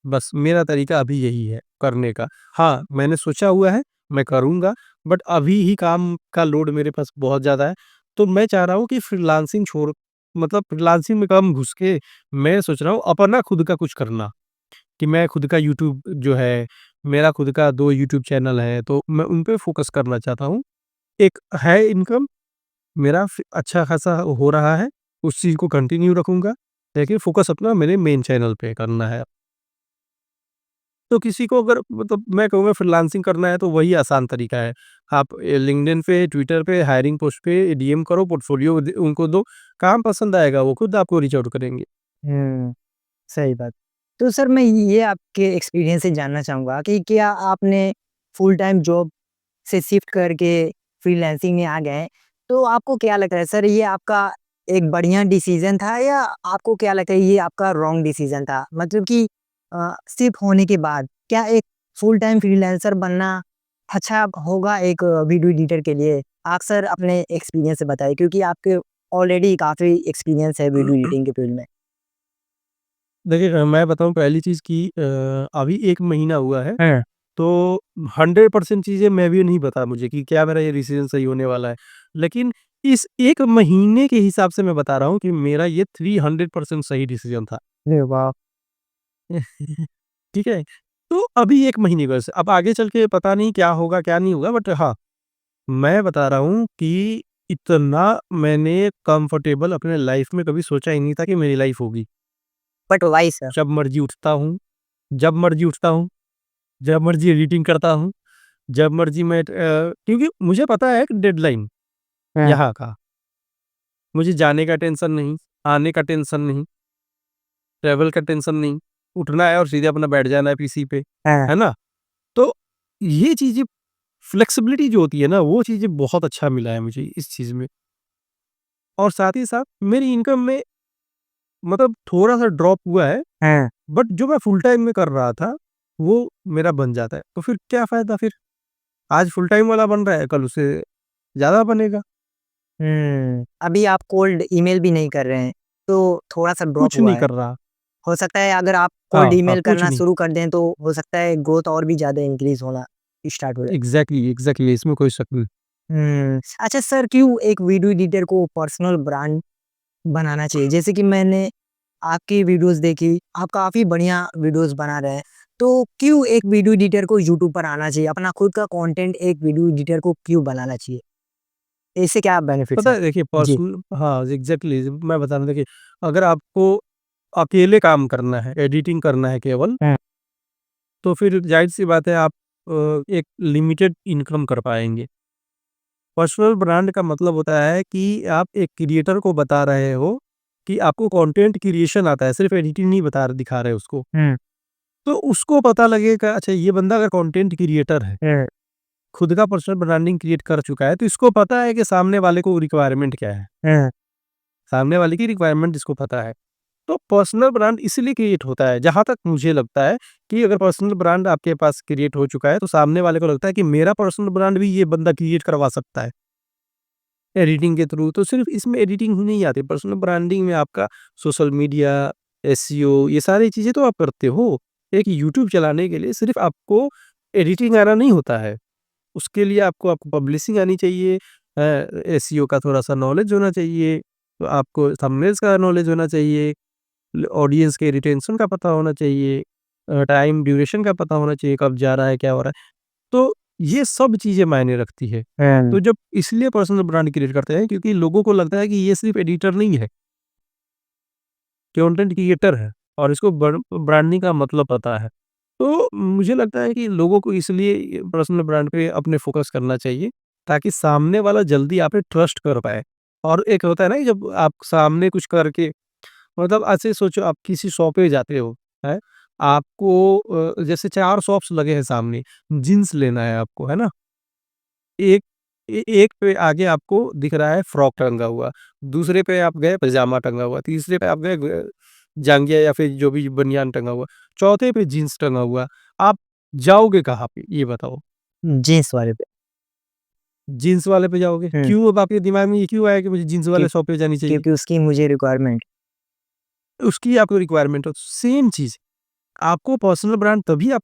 बस मेरा तरीका अभी यही है करने का। हाँ, मैंने सोचा हुआ है, मैं करूँगा, बट अभी ही काम का लोड मेरे पास बहुत ज़्यादा है। तो मैं चाह रहा हूँ कि फ्रीलांसिंग छोड़, मतलब फ्रीलांसिंग में कम घुस के मैं सोच रहा हूँ अपना खुद का कुछ करना, कि मैं खुद का यूट्यूब जो है, मेरा खुद का 2 यूट्यूब चैनल है, तो मैं उन पे फ़ोकस करना चाहता हूँ। एक है इनकम मेरा अच्छा खासा हो रहा है, उस चीज़ को कंटिन्यू रखूँगा, लेकिन फ़ोकस अपना मेरे मेन चैनल पे करना है। तो किसी को अगर मतलब मैं कहूँगा फ्रीलांसिंग करना है तो वही आसान तरीका है। आप लिंक्डइन पे, ट्विटर पे, हायरिंग पोस्ट पे डीएम करो, पोर्टफोलियो उनको दो, काम पसंद आएगा वो खुद आपको रीच आउट करेंगे। हुँ, सही बात। तो सर मैं ये आपके एक्सपीरियंस से जानना चाहूँगा कि क्या आपने फुल टाइम जॉब से शिफ्ट करके फ्रीलांसिंग में आ गए हैं, तो आपको क्या लगता है सर ये आपका एक बढ़िया डिसीज़न था या आपको क्या लगता है ये आपका रॉन्ग डिसीज़न था? मतलब कि शिफ्ट होने के बाद क्या एक फुल टाइम फ्रीलांसर बनना अच्छा होगा एक वीडियो एडिटर के लिए? आप सर अपने एक्सपीरियंस से बताइए क्योंकि आपके ऑलरेडी काफ़ी एक्सपीरियंस है वीडियो एडिटिंग के फील्ड में। देखिए मैं बताऊँ पहली चीज़ कि अभी 1 महीना हुआ है, हाँ। तो 100% चीज़ें मैं भी नहीं पता मुझे कि क्या मेरा ये डिसीज़न सही होने वाला है। लेकिन इस 1 महीने के हिसाब से मैं बता रहा हूँ कि मेरा ये 300% सही डिसीज़न था। अरे वाह! ठीक है? तो अभी 1 महीने बस, अब आगे चल के पता नहीं क्या होगा, क्या नहीं होगा, बट हाँ, मैं बता रहा हूँ कि इतना मैंने कंफर्टेबल अपने लाइफ में कभी सोचा ही नहीं था कि मेरी लाइफ होगी। But why sir? जब मर्ज़ी उठता हूँ, जब मर्ज़ी उठता हूँ, जब मर्ज़ी एडिटिंग करता हूँ, जब मर्ज़ी क्योंकि मुझे पता है कि डेडलाइन हाँ, यहाँ का। मुझे जाने का टेंशन नहीं, आने का टेंशन नहीं, ट्रैवल का टेंशन नहीं, उठना है और सीधे अपना बैठ जाना है पीसी पे, हाँ। है ना? तो ये चीज़ें फ्लेक्सिबिलिटी जो होती है ना, वो चीज़ें बहुत अच्छा मिला है मुझे इस चीज़ में। और साथ ही साथ मेरी इनकम में मतलब थोड़ा-सा ड्रॉप हुआ है, हाँ। बट जो मैं फुल टाइम में कर रहा था, वो मेरा बन जाता है। तो फिर क्या फ़ायदा फिर? आज फुल टाइम वाला बन रहा है, कल उससे ज़्यादा बनेगा। अभी आप कोल्ड ईमेल भी नहीं कर रहे हैं, तो थोड़ा-सा ड्रॉप कुछ हुआ नहीं है। कर रहा। हो सकता है अगर आप कोल्ड हाँ, हाँ, ईमेल कुछ करना नहीं। शुरू कर दें, तो हो सकता है ग्रोथ और भी ज़्यादा इंक्रीज़ होना स्टार्ट हो जाए। एग्ज़ैक्टली, एग्ज़ैक्टली इसमें कोई शक नहीं। अच्छा सर, क्यों एक वीडियो एडिटर को पर्सनल ब्रांड बनाना चाहिए? जैसे कि मैंने आपकी वीडियोज़ देखी, आप काफ़ी बढ़िया वीडियोज़ बना रहे हैं। तो क्यों एक वीडियो एडिटर को यूट्यूब पर आना चाहिए? अपना खुद का कंटेंट एक वीडियो एडिटर को क्यों बनाना चाहिए? इससे क्या बेनिफिट्स पता हैं? है देखिए जी। हाँ, एग्ज़ैक्टली मैं बता रहा हूँ देखिए, अगर आपको अकेले काम करना है, एडिटिंग करना है केवल, हुँ, तो फिर ज़ाहिर-सी बात है आप एक लिमिटेड इनकम कर पाएँगे। पर्सनल ब्रांड का मतलब होता है कि आप एक क्रिएटर को बता रहे हो कि आपको कंटेंट क्रिएशन आता है, सिर्फ़ एडिटिंग नहीं दिखा रहे उसको। हुँ, तो उसको पता लगेगा अच्छा ये बंदा अगर कंटेंट क्रिएटर है, हुँ, खुद का पर्सनल ब्रांडिंग क्रिएट कर चुका है, तो इसको पता है कि सामने वाले को रिक्वायरमेंट क्या है। हुँ, सामने वाले की रिक्वायरमेंट इसको पता है। तो पर्सनल ब्रांड इसलिए क्रिएट होता है, जहाँ तक मुझे लगता है कि अगर पर्सनल ब्रांड आपके पास क्रिएट हो चुका है, तो सामने वाले को लगता है कि मेरा पर्सनल ब्रांड भी ये बंदा क्रिएट करवा सकता है, एडिटिंग के थ्रू। तो सिर्फ़ इसमें एडिटिंग ही नहीं आती, पर्सनल ब्रांडिंग में आपका सोशल मीडिया, एसईओ ये सारी चीज़ें तो आप करते हो। एक यूट्यूब चलाने के लिए सिर्फ़ आपको एडिटिंग आना नहीं होता है। उसके लिए आपको आपको पब्लिशिंग आनी चाहिए, एसईओ का थोड़ा-सा नॉलेज होना चाहिए, तो आपको थंबनेल्स का नॉलेज होना चाहिए, ऑडियंस के रिटेंशन का पता होना चाहिए, टाइम ड्यूरेशन का पता होना चाहिए, कब जा रहा है, क्या हो रहा है। तो ये सब चीज़ें मायने रखती है। हुँ, तो जब इसलिए पर्सनल ब्रांड क्रिएट करते हैं क्योंकि लोगों को लगता है कि ये सिर्फ़ एडिटर नहीं है, कंटेंट क्रिएटर है और इसको ब्रांडिंग का मतलब पता है। तो मुझे लगता है कि लोगों को इसलिए पर्सनल ब्रांड पे अपने फ़ोकस करना चाहिए, ताकि सामने वाला जल्दी आप पे ट्रस्ट कर पाए। और एक होता है ना कि जब आप सामने कुछ करके मतलब ऐसे सोचो आप किसी शॉप पे जाते हो, हैं? आपको जैसे 4 शॉप्स लगे हैं सामने, जीन्स लेना है आपको, है ना? एक एक पे आगे आपको दिख रहा है फ्रॉक टंगा हुआ, दूसरे पे आप गए पजामा टंगा हुआ, तीसरे पे आप गए जांघिया या फिर जो भी बनियान टंगा हुआ, चौथे पे जीन्स टंगा हुआ। आप जाओगे कहाँ पे? ये बताओ? जीन्स वाले पे। जीन्स वाले पे जाओगे। हुँ, क्यों अब आपके दिमाग में ये क्यों आया कि मुझे जीन्स क्यों वाले शॉप पे जानी चाहिए? क्योंकि उसकी मुझे रिक्वायरमेंट। उसकी आपको रिक्वायरमेंट हो, सेम चीज़। आपको पर्सनल ब्रांड तभी आप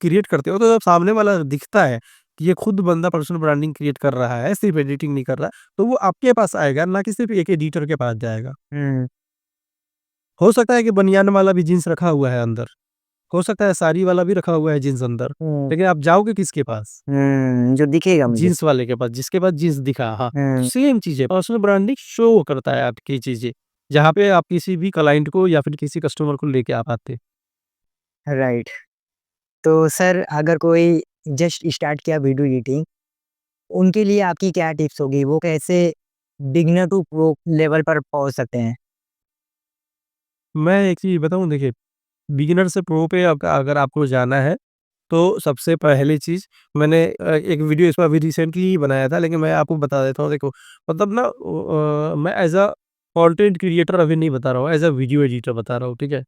क्रिएट करते हो तो जब सामने वाला दिखता है कि ये खुद बंदा पर्सनल ब्रांडिंग क्रिएट कर रहा है, सिर्फ एडिटिंग नहीं कर रहा है, तो वो आपके पास आएगा ना कि सिर्फ एक एडिटर के पास जाएगा। हुँ, हो सकता है कि बनियान वाला भी जीन्स रखा हुआ है अंदर, हो सकता है साड़ी वाला भी रखा हुआ है जीन्स अंदर, हुँ, लेकिन आप जाओगे किसके पास? जो दिखेगा मुझे। जीन्स वाले के पास, जिसके पास जीन्स दिखा, हाँ। हुँ, सेम चीज़ है, पर्सनल ब्रांडिंग शो करता है आपकी चीज़ें, जहाँ पे आप किसी भी क्लाइंट को या फिर किसी कस्टमर को लेके आ पाते। राइट। तो सर, अगर कोई जस्ट स्टार्ट किया वीडियो एडिटिंग, उनके लिए आपकी क्या टिप्स होगी? वो कैसे बिगिनर टू प्रो लेवल पर पहुँच सकते हैं? मैं एक चीज़ बताऊँ देखिए, बिगिनर से प्रो पे अगर आपको जाना है, तो सबसे पहली चीज़ मैंने एक वीडियो इस पे अभी रिसेंटली ही बनाया था, लेकिन मैं आपको बता देता हूँ देखो, मतलब ना मैं एज़ अ कंटेंट क्रिएटर अभी नहीं बता रहा हूँ, एज़ अ वीडियो एडिटर बता रहा हूँ, ठीक है?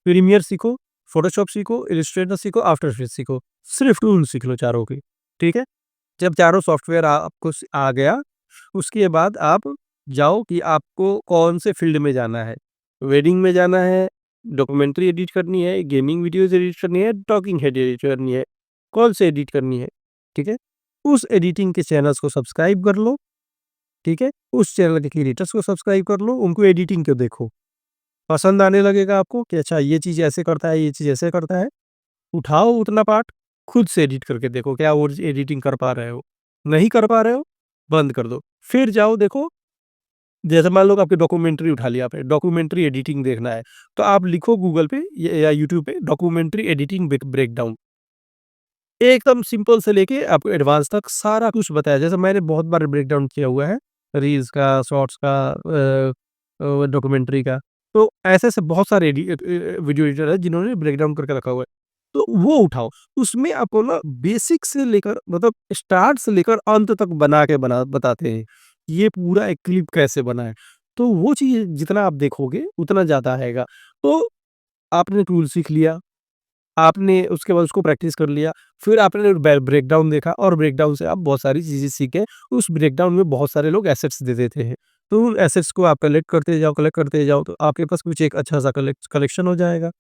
प्रीमियर सीखो, फ़ोटोशॉप सीखो, इलस्ट्रेटर सीखो, आफ्टर इफेक्ट्स सीखो, सिर्फ़ टूल सीख लो चारों की, ठीक है? जब चारों सॉफ्टवेयर आपको आ गया, उसके बाद आप जाओ कि आपको कौन से फ़ील्ड में जाना है। वेडिंग में जाना है, डॉक्यूमेंट्री एडिट करनी है, गेमिंग वीडियोज़ एडिट करनी है, टॉकिंग हेड एडिट करनी है, कौन से एडिट करनी है, ठीक है? उस एडिटिंग के चैनल्स को सब्सक्राइब कर लो, ठीक है? उस चैनल के क्रिएटर्स को सब्सक्राइब कर लो, उनको एडिटिंग को देखो। पसंद आने लगेगा आपको कि अच्छा ये चीज़ ऐसे करता है, ये चीज़ ऐसे करता है, उठाओ उतना पार्ट, खुद से एडिट करके देखो, क्या वो एडिटिंग कर पा रहे हो? नहीं कर पा रहे हो, बंद कर दो। फिर जाओ देखो, जैसे मान लो कि आपकी डॉक्यूमेंट्री उठा लिया आपने, डॉक्यूमेंट्री एडिटिंग देखना है, तो आप लिखो गूगल पे या यूट्यूब पे डॉक्यूमेंट्री एडिटिंग ब्रेकडाउन। एकदम सिंपल से लेके आपको एडवांस तक सारा कुछ बताया। जैसे मैंने बहुत बार ब्रेकडाउन किया हुआ है, रील्स का, शॉर्ट्स का, डॉक्यूमेंट्री का। तो ऐसे-ऐसे बहुत सारे वीडियो एडिटर हैं जिन्होंने ब्रेकडाउन करके रखा हुआ है। तो वो उठाओ, उसमें आपको ना बेसिक से लेकर मतलब स्टार्ट से लेकर अंत तक बना बताते हैं। ये पूरा एक क्लिप कैसे बना है। तो वो चीज़ जितना आप देखोगे उतना ज़्यादा आएगा। तो आपने टूल सीख लिया, आपने उसके बाद उसको प्रैक्टिस कर लिया, फिर आपने ब्रेकडाउन देखा और ब्रेकडाउन से आप बहुत सारी चीज़ें सीखे। उस ब्रेकडाउन में बहुत सारे लोग एसेट्स दे देते हैं, तो उन एसेट्स को आप कलेक्ट करते जाओ, तो आपके पास कुछ एक अच्छा-सा कलेक्शन हो जाएगा।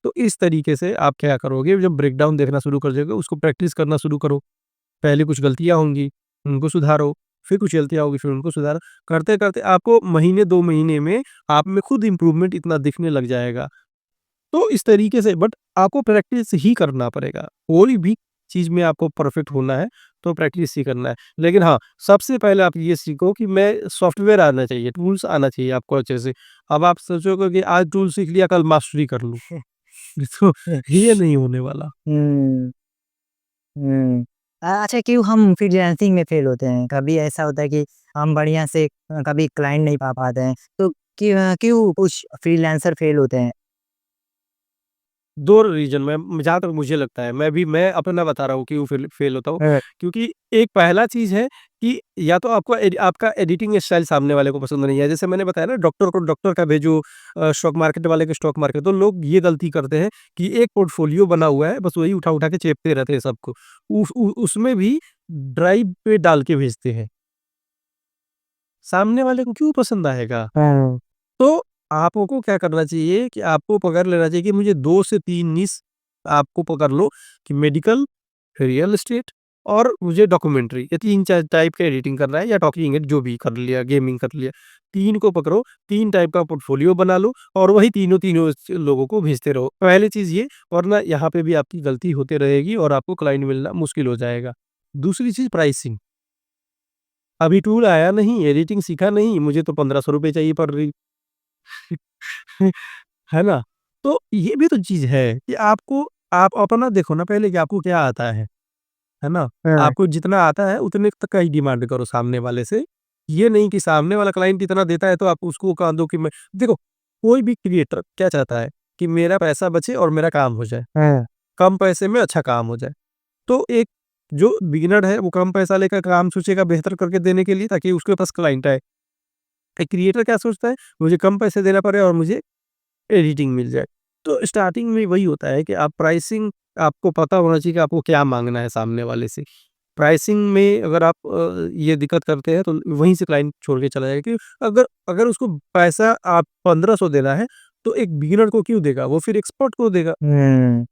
तो इस तरीके से आप क्या करोगे, जब ब्रेकडाउन देखना शुरू कर दोगे, उसको प्रैक्टिस करना शुरू करो। पहले कुछ गलतियाँ होंगी, उनको सुधारो, फिर कुछ गलतियाँ होंगी, फिर उनको सुधारो। करते-करते आपको महीने 2 महीने में आप में खुद इम्प्रूवमेंट इतना दिखने लग जाएगा। तो इस तरीके से बट आपको प्रैक्टिस ही करना पड़ेगा। कोई भी चीज़ में आपको परफेक्ट होना है, तो प्रैक्टिस ही करना है। लेकिन हाँ, सबसे पहले आप ये सीखो कि मैं सॉफ्टवेयर आना चाहिए, टूल्स आना चाहिए आपको अच्छे से। अब आप सोचोगे कि आज टूल सीख लिया, कल मास्टरी कर लूँ, तो ये नहीं होने वाला। हुँ, हुँ। अच्छा क्यों हम फ्रीलांसिंग में फ़ेल होते हैं? कभी ऐसा होता है कि हम बढ़िया से कभी क्लाइंट नहीं पा पाते हैं, तो क्यों कुछ फ्रीलांसर फ़ेल होते हैं? 2 रीज़न में जहाँ तक मुझे लगता है, मैं अपना बता रहा हूँ क्यों फ़ेल होता हूँ। हाँ, क्योंकि एक पहला चीज़ है कि या तो आपका एडिटिंग स्टाइल सामने वाले को पसंद नहीं है। जैसे मैंने बताया ना, डॉक्टर को डॉक्टर का भेजो, स्टॉक मार्केट वाले को स्टॉक मार्केट। तो लोग ये गलती करते हैं कि एक पोर्टफ़ोलियो बना हुआ है, बस वही उठा-उठा के चेपते रहते हैं सबको। उसमें भी ड्राइव पे डाल के भेजते हैं। सामने वाले को क्यों पसंद आएगा? हाँ। तो आपको क्या करना चाहिए कि आपको पकड़ लेना चाहिए कि मुझे 2 से 3 निश आपको पकड़ लो कि मेडिकल, रियल एस्टेट और मुझे डॉक्यूमेंट्री, ये 3 चा टाइप का एडिटिंग करना है या टॉकिंग हेड जो भी कर लिया, गेमिंग कर लिया। 3 को पकड़ो, 3 टाइप का पोर्टफोलियो बना लो और वही तीनों लोगों को भेजते रहो। पहली चीज़ ये, वरना यहाँ पे भी आपकी गलती होते रहेगी और आपको क्लाइंट मिलना मुश्किल हो जाएगा। दूसरी चीज़ प्राइसिंग, अभी टूल आया नहीं, एडिटिंग सीखा नहीं, मुझे तो ₹1500 चाहिए पर रील। है ना? तो ये भी तो चीज़ है कि आप अपना देखो ना पहले कि आपको क्या आता है ना? हाँ, आपको जितना आता है उतने तक का ही डिमांड करो सामने वाले से। ये नहीं कि सामने वाला क्लाइंट इतना देता है तो आप उसको कह दो कि मैं देखो, कोई भी क्रिएटर क्या चाहता है कि मेरा पैसा बचे और मेरा काम हो जाए। हाँ। कम पैसे में अच्छा काम हो जाए। तो एक जो बिगिनर है वो कम पैसा लेकर काम सोचेगा बेहतर करके देने के लिए ताकि उसके पास क्लाइंट आए। एक क्रिएटर क्या सोचता है, मुझे कम पैसे देना पड़े और मुझे एडिटिंग मिल जाए। तो स्टार्टिंग में वही होता है कि आप प्राइसिंग, आपको पता होना चाहिए कि आपको क्या माँगना है सामने वाले से। प्राइसिंग में अगर आप ये दिक्कत करते हैं तो वहीं से क्लाइंट छोड़ के चला जाएगा कि अगर अगर उसको पैसा आप 1500 देना है, तो एक बिगिनर को क्यों देगा? वो फिर एक्सपर्ट को देगा। हुँ,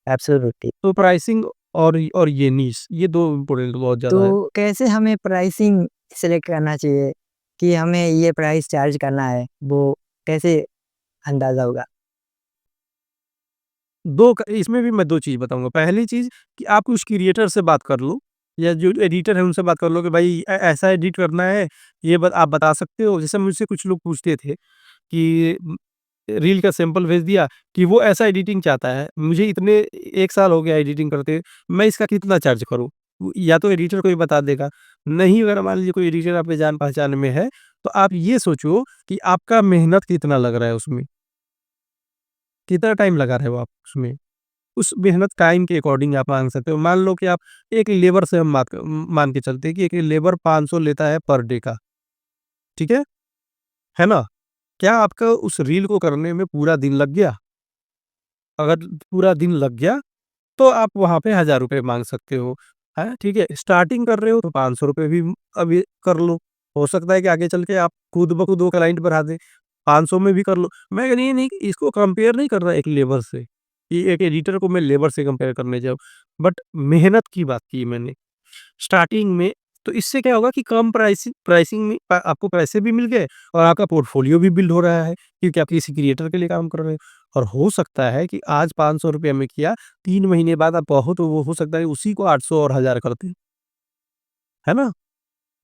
एब्सोल्यूटली। तो प्राइसिंग और ये नीश, ये 2 इम्पोर्टेंट बहुत ज़्यादा है। तो कैसे हमें प्राइसिंग सेलेक्ट करना चाहिए कि हमें ये प्राइस चार्ज करना है, वो कैसे अंदाज़ा होगा? 2 क इसमें भी मैं 2 चीज़ बताऊँगा। पहली चीज़ कि आप उस क्रिएटर से बात कर लो या जो एडिटर है उनसे बात कर लो कि भाई ऐसा एडिट करना है, ये आप बता सकते हो? जैसे मुझसे कुछ लोग पूछते थे कि रील का सैंपल भेज दिया कि वो ऐसा एडिटिंग चाहता है। मुझे इतने 1 साल हो गया एडिटिंग करते, मैं इसका कितना चार्ज करूँ? या तो एडिटर को ही बता देगा। नहीं, अगर मान लीजिए कोई एडिटर आपके जान-पहचान में है, तो आप ये सोचो कि आपका मेहनत कितना लग रहा है उसमें? कितना टाइम लगा रहे हो आप उसमें? उस मेहनत टाइम के अकॉर्डिंग आप माँग सकते हो। मान लो कि आप एक लेबर से हम मान के चलते हैं कि एक लेबर 500 लेता है पर डे का, ठीक है? है ना? क्या आपका उस रील को करने में पूरा दिन लग गया? अगर पूरा दिन लग गया, तो आप वहाँ पे ₹1000 माँग सकते हो, हैं? ठीक है? स्टार्टिंग कर रहे हो तो ₹500 भी अभी कर लो। हो सकता है कि आगे चल के आप खुद ब खुद वो क्लाइंट बढ़ा दें, 500 में भी कर लो। मैं ये नहीं कि इसको कंपेयर नहीं कर रहा एक लेबर से, कि एक एडिटर को मैं लेबर से कंपेयर करने जाऊँ, बट मेहनत की बात की मैंने। स्टार्टिंग में तो इससे क्या होगा कि कम प्राइसिंग में आपको पैसे भी मिल गए और आपका पोर्टफोलियो भी बिल्ड हो रहा है, क्योंकि आप किसी क्रिएटर के लिए काम कर रहे हो। और हो सकता है कि आज ₹500 में किया, 3 महीने बाद आप कहो तो वो हो सकता है उसी को 800 और 1000 कर दें, है ना?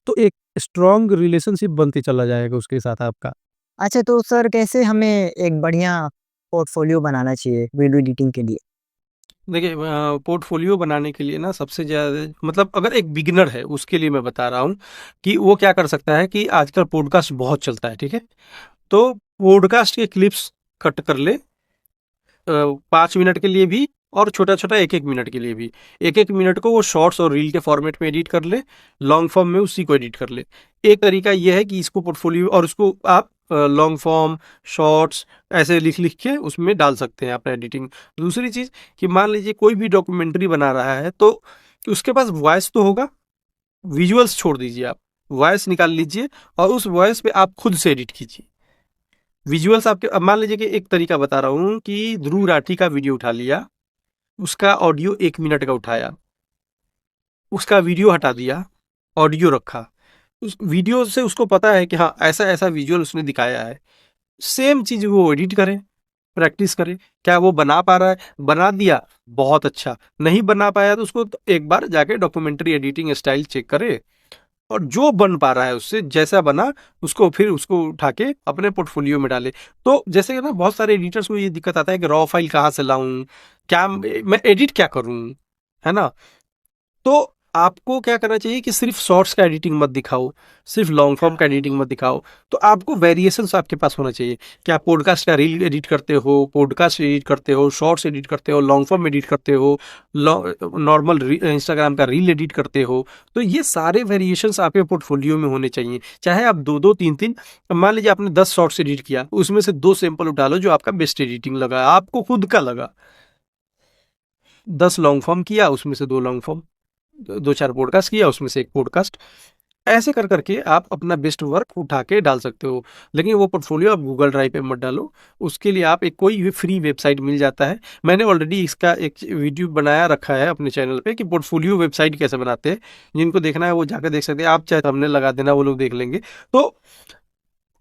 तो एक स्ट्रॉन्ग रिलेशनशिप बनते चला जाएगा उसके साथ आपका। अच्छा, तो सर कैसे हमें एक बढ़िया पोर्टफोलियो बनाना चाहिए वीडियो एडिटिंग के लिए? देखिए पोर्टफोलियो बनाने के लिए ना सबसे ज़्यादा मतलब अगर एक बिगिनर है उसके लिए मैं बता रहा हूँ कि वो क्या कर सकता है कि आजकल पॉडकास्ट बहुत चलता है, ठीक है? तो पॉडकास्ट के क्लिप्स कट कर ले 5 मिनट के लिए भी और छोटा-छोटा 1-1 मिनट के लिए भी। 1-1 मिनट को वो शॉर्ट्स और रील के फॉर्मेट में एडिट कर ले, लॉन्ग फॉर्म में उसी को एडिट कर ले। एक तरीका ये है कि इसको पोर्टफोलियो और उसको आप लॉन्ग फॉर्म, शॉर्ट्स ऐसे लिख-लिख के उसमें डाल सकते हैं अपना एडिटिंग। दूसरी चीज़ कि मान लीजिए कोई भी डॉक्यूमेंट्री बना रहा है तो उसके पास वॉइस तो होगा, विजुअल्स छोड़ दीजिए आप। वॉइस निकाल लीजिए और उस वॉइस पे आप खुद से एडिट कीजिए। विजुअल्स आपके अब मान लीजिए कि एक तरीका बता रहा हूँ कि ध्रुव राठी का वीडियो उठा लिया, उसका ऑडियो 1 मिनट का उठाया, उसका वीडियो हटा दिया, ऑडियो रखा। उस वीडियो से उसको पता है कि हाँ, ऐसा-ऐसा विजुअल उसने दिखाया है। सेम चीज़ वो एडिट करे, प्रैक्टिस करे। क्या वो बना पा रहा है? बना दिया, बहुत अच्छा। नहीं बना पाया तो उसको एक बार जाके डॉक्यूमेंट्री एडिटिंग स्टाइल चेक करे और जो बन पा रहा है उससे जैसा बना उसको फिर उसको उठा के अपने पोर्टफोलियो में डाले। तो जैसे कि ना बहुत सारे एडिटर्स को ये दिक्कत आता है कि रॉ फाइल कहाँ से लाऊं, क्या मैं एडिट क्या करूं, है ना? तो आपको क्या करना चाहिए कि सिर्फ शॉर्ट्स का एडिटिंग मत दिखाओ, सिर्फ लॉन्ग फॉर्म का एडिटिंग मत दिखाओ। तो आपको वेरिएशंस आपके पास होना चाहिए कि आप पॉडकास्ट का रील एडिट करते हो, पॉडकास्ट एडिट करते हो, शॉर्ट्स एडिट करते हो, लॉन्ग फॉर्म एडिट करते हो, नॉर्मल इंस्टाग्राम का रील एडिट करते हो। तो ये सारे वेरिएशंस आपके पोर्टफोलियो में होने चाहिए। चाहे आप दो दो तीन तीन, मान लीजिए आपने 10 शॉर्ट्स एडिट किया, उसमें से 2 सैंपल उठा लो जो आपका बेस्ट एडिटिंग लगा, आपको खुद का लगा। 10 लॉन्ग फॉर्म किया, उसमें से 2 लॉन्ग फॉर्म, 2-4 पॉडकास्ट किया, उसमें से 1 पॉडकास्ट। ऐसे कर करके आप अपना बेस्ट वर्क उठा के डाल सकते हो। लेकिन वो पोर्टफोलियो आप गूगल ड्राइव पे मत डालो। उसके लिए आप एक कोई भी फ्री वेबसाइट मिल जाता है। मैंने ऑलरेडी इसका एक वीडियो बनाया रखा है अपने चैनल पे कि पोर्टफोलियो वेबसाइट कैसे बनाते हैं। जिनको देखना है वो जाकर देख सकते हैं। आप चाहे थंबनेल लगा देना, वो लोग देख लेंगे। तो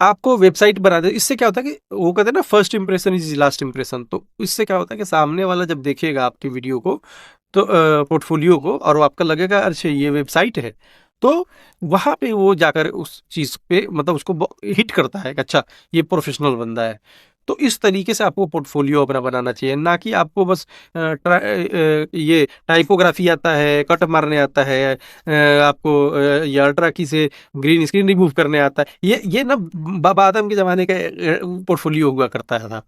आपको वेबसाइट बना दे। इससे क्या होता है कि वो कहते हैं ना, first impression is last impression. तो इससे क्या होता है कि सामने वाला जब देखेगा आपकी वीडियो को तो पोर्टफोलियो को, और वो आपका लगेगा अच्छा ये वेबसाइट है, तो वहाँ पे वो जाकर उस चीज़ पे मतलब उसको हिट करता है कि अच्छा ये प्रोफेशनल बंदा है। तो इस तरीके से आपको पोर्टफोलियो अपना बनाना चाहिए, ना कि आपको बस ये टाइपोग्राफी आता है, कट मारने आता है, आपको ये अल्ट्रा की से ग्रीन स्क्रीन रिमूव करने आता है। ये ना बाबा आदम के ज़माने का पोर्टफोलियो हुआ करता था।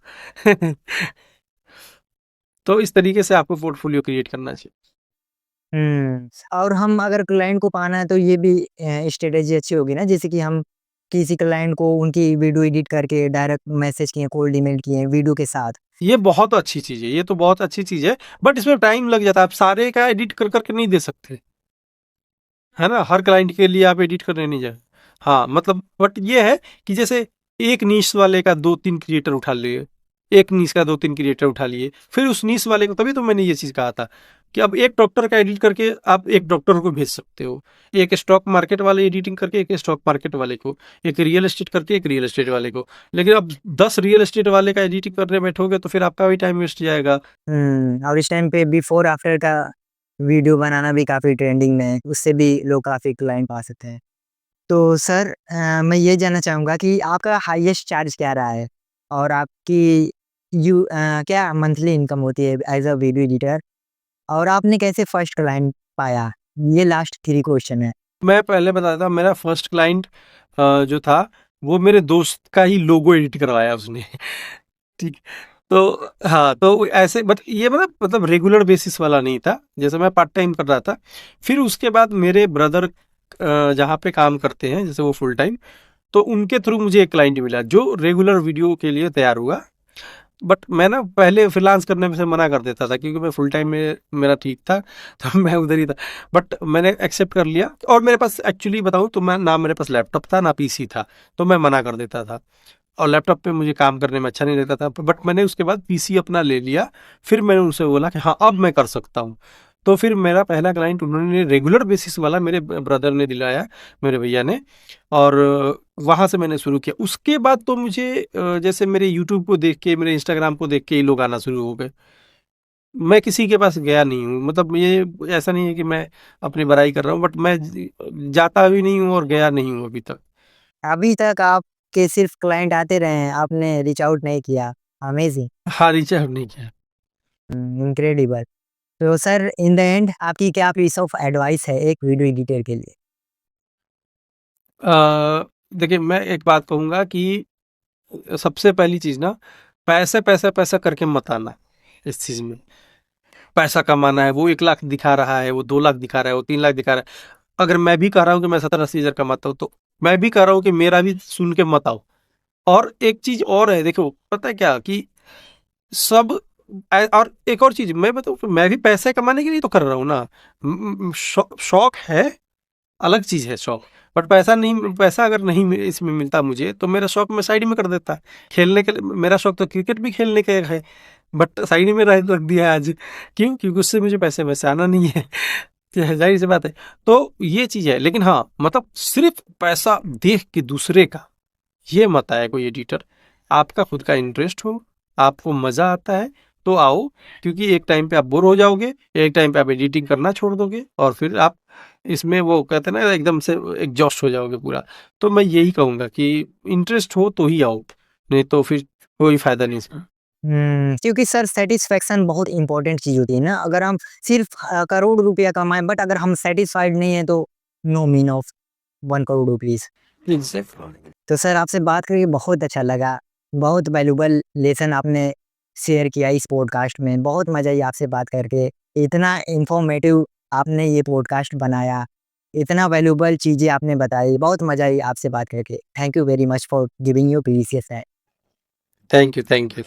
तो इस तरीके से आपको पोर्टफोलियो क्रिएट करना चाहिए। और हम अगर क्लाइंट को पाना है तो ये भी स्ट्रेटेजी अच्छी होगी ना, जैसे कि हम किसी क्लाइंट को उनकी वीडियो एडिट करके डायरेक्ट मैसेज किए, कोल्ड ईमेल किए वीडियो के साथ। ये बहुत अच्छी चीज़ है, ये तो बहुत अच्छी चीज़ है, बट इसमें टाइम लग जाता है। आप सारे का एडिट कर करके नहीं दे सकते, है ना? हर क्लाइंट के लिए आप एडिट करने नहीं जाए। हाँ, मतलब बट ये है कि जैसे एक नीश वाले का 2-3 क्रिएटर उठा लिए, एक नीश का 2-3 क्रिएटर उठा लिए, फिर उस नीश वाले को, तभी तो मैंने ये चीज़ कहा था कि अब एक डॉक्टर का एडिट करके आप एक डॉक्टर को भेज सकते हो, एक स्टॉक मार्केट वाले एडिटिंग करके एक स्टॉक मार्केट वाले को, एक रियल एस्टेट करके एक रियल एस्टेट वाले को। लेकिन अब 10 रियल एस्टेट वाले का एडिटिंग करने बैठोगे तो फिर आपका भी टाइम वेस्ट जाएगा। और इस टाइम पे बिफोर आफ्टर का वीडियो बनाना भी काफ़ी ट्रेंडिंग में है, उससे भी लोग काफ़ी क्लाइंट पा सकते हैं। तो सर मैं ये जानना चाहूँगा कि आपका हाईएस्ट चार्ज क्या रहा है? और आपकी क्या मंथली इनकम होती है एज़ अ वीडियो एडिटर? और आपने कैसे फर्स्ट क्लाइंट पाया? ये लास्ट 3 क्वेश्चन है। मैं पहले बताता हूँ, मेरा फर्स्ट क्लाइंट जो था वो मेरे दोस्त का ही लोगो एडिट करवाया उसने। ठीक। तो हाँ, तो ऐसे बट ये मतलब रेगुलर बेसिस वाला नहीं था, जैसे मैं पार्ट टाइम कर रहा था। फिर उसके बाद मेरे ब्रदर जहाँ पे काम करते हैं, जैसे वो फुल टाइम, तो उनके थ्रू मुझे एक क्लाइंट मिला जो रेगुलर वीडियो के लिए तैयार हुआ। बट मैं ना पहले फ्रीलांस करने में से मना कर देता था क्योंकि मैं फुल टाइम में मेरा ठीक था, तो मैं उधर ही था। बट मैंने एक्सेप्ट कर लिया और मेरे पास एक्चुअली बताऊँ तो मैं ना मेरे पास लैपटॉप था ना पीसी था, तो मैं मना कर देता था और लैपटॉप पे मुझे काम करने में अच्छा नहीं लगता था। बट मैंने उसके बाद पीसी अपना ले लिया, फिर मैंने उनसे बोला कि हाँ अब मैं कर सकता हूँ। तो फिर मेरा पहला क्लाइंट उन्होंने रेगुलर बेसिस वाला मेरे ब्रदर ने दिलाया, मेरे भैया ने, और वहाँ से मैंने शुरू किया। उसके बाद तो मुझे जैसे मेरे यूट्यूब को देख के, मेरे इंस्टाग्राम को देख के ये लोग आना शुरू हो गए। मैं किसी के पास गया नहीं हूँ, मतलब ये ऐसा नहीं है कि मैं अपनी बड़ाई कर रहा हूँ, बट मैं जाता भी नहीं हूँ और गया नहीं हूँ अभी तक। अभी तक आपके सिर्फ क्लाइंट आते रहे हैं, आपने रीच आउट नहीं किया। अमेजिंग, हाँ, रीच आउट नहीं किया। इनक्रेडिबल। तो सर इन द एंड आपकी क्या पीस ऑफ एडवाइस है एक वीडियो एडिटर के लिए? देखिए, मैं एक बात कहूँगा कि सबसे पहली चीज़ ना, पैसे पैसा पैसा करके मत आना इस चीज़ में। पैसा कमाना है, वो 1 लाख दिखा रहा है, वो 2 लाख दिखा रहा है, वो 3 लाख दिखा रहा है। अगर मैं भी कह रहा हूँ कि मैं 70-80 हज़ार कमाता हूँ, तो मैं भी कह रहा हूँ कि मेरा भी सुन के मत आओ। और एक चीज़ और है, देखो पता है क्या, कि सब और एक और चीज़ मैं बताऊँ, मैं भी पैसे कमाने के लिए तो कर रहा हूँ ना। शौक है, अलग चीज़ है शौक। बट पैसा अगर नहीं इसमें मिलता मुझे, तो मेरा शौक मैं साइड में कर देता। खेलने के लिए मेरा शौक तो क्रिकेट भी खेलने का है, बट साइड में रख दिया है आज। क्यों? क्योंकि उससे मुझे पैसे वैसे आना नहीं है। जाहिर सी बात है। तो ये चीज़ है, लेकिन हाँ, मतलब सिर्फ पैसा देख के दूसरे का ये मत आए कोई एडिटर। आपका खुद का इंटरेस्ट हो, आपको मज़ा आता है, तो आओ। क्योंकि एक टाइम पे आप बोर हो जाओगे, एक टाइम पे आप एडिटिंग करना छोड़ दोगे, और फिर आप इसमें वो कहते हैं ना, एकदम से एग्जॉस्ट हो जाओगे पूरा। तो मैं यही कहूँगा कि इंटरेस्ट हो तो ही आओ, नहीं तो फिर कोई फ़ायदा नहीं इसमें। क्योंकि सर सैटिस्फैक्शन बहुत इंपॉर्टेंट चीज़ होती है ना। अगर हम सिर्फ करोड़ रुपया कमाएं बट अगर हम सेटिस्फाइड नहीं है तो no mean of 1 crore rupees. तो सर आपसे बात करके बहुत अच्छा लगा। बहुत वैल्यूबल लेसन आपने शेयर किया इस पॉडकास्ट में। बहुत मज़ा आई आपसे बात करके। इतना इन्फॉर्मेटिव आपने ये पॉडकास्ट बनाया। इतना वैल्यूबल चीज़ें आपने बताई। बहुत मज़ा आई आपसे बात करके। Thank you very much for giving your precious time. Thank you, thank you.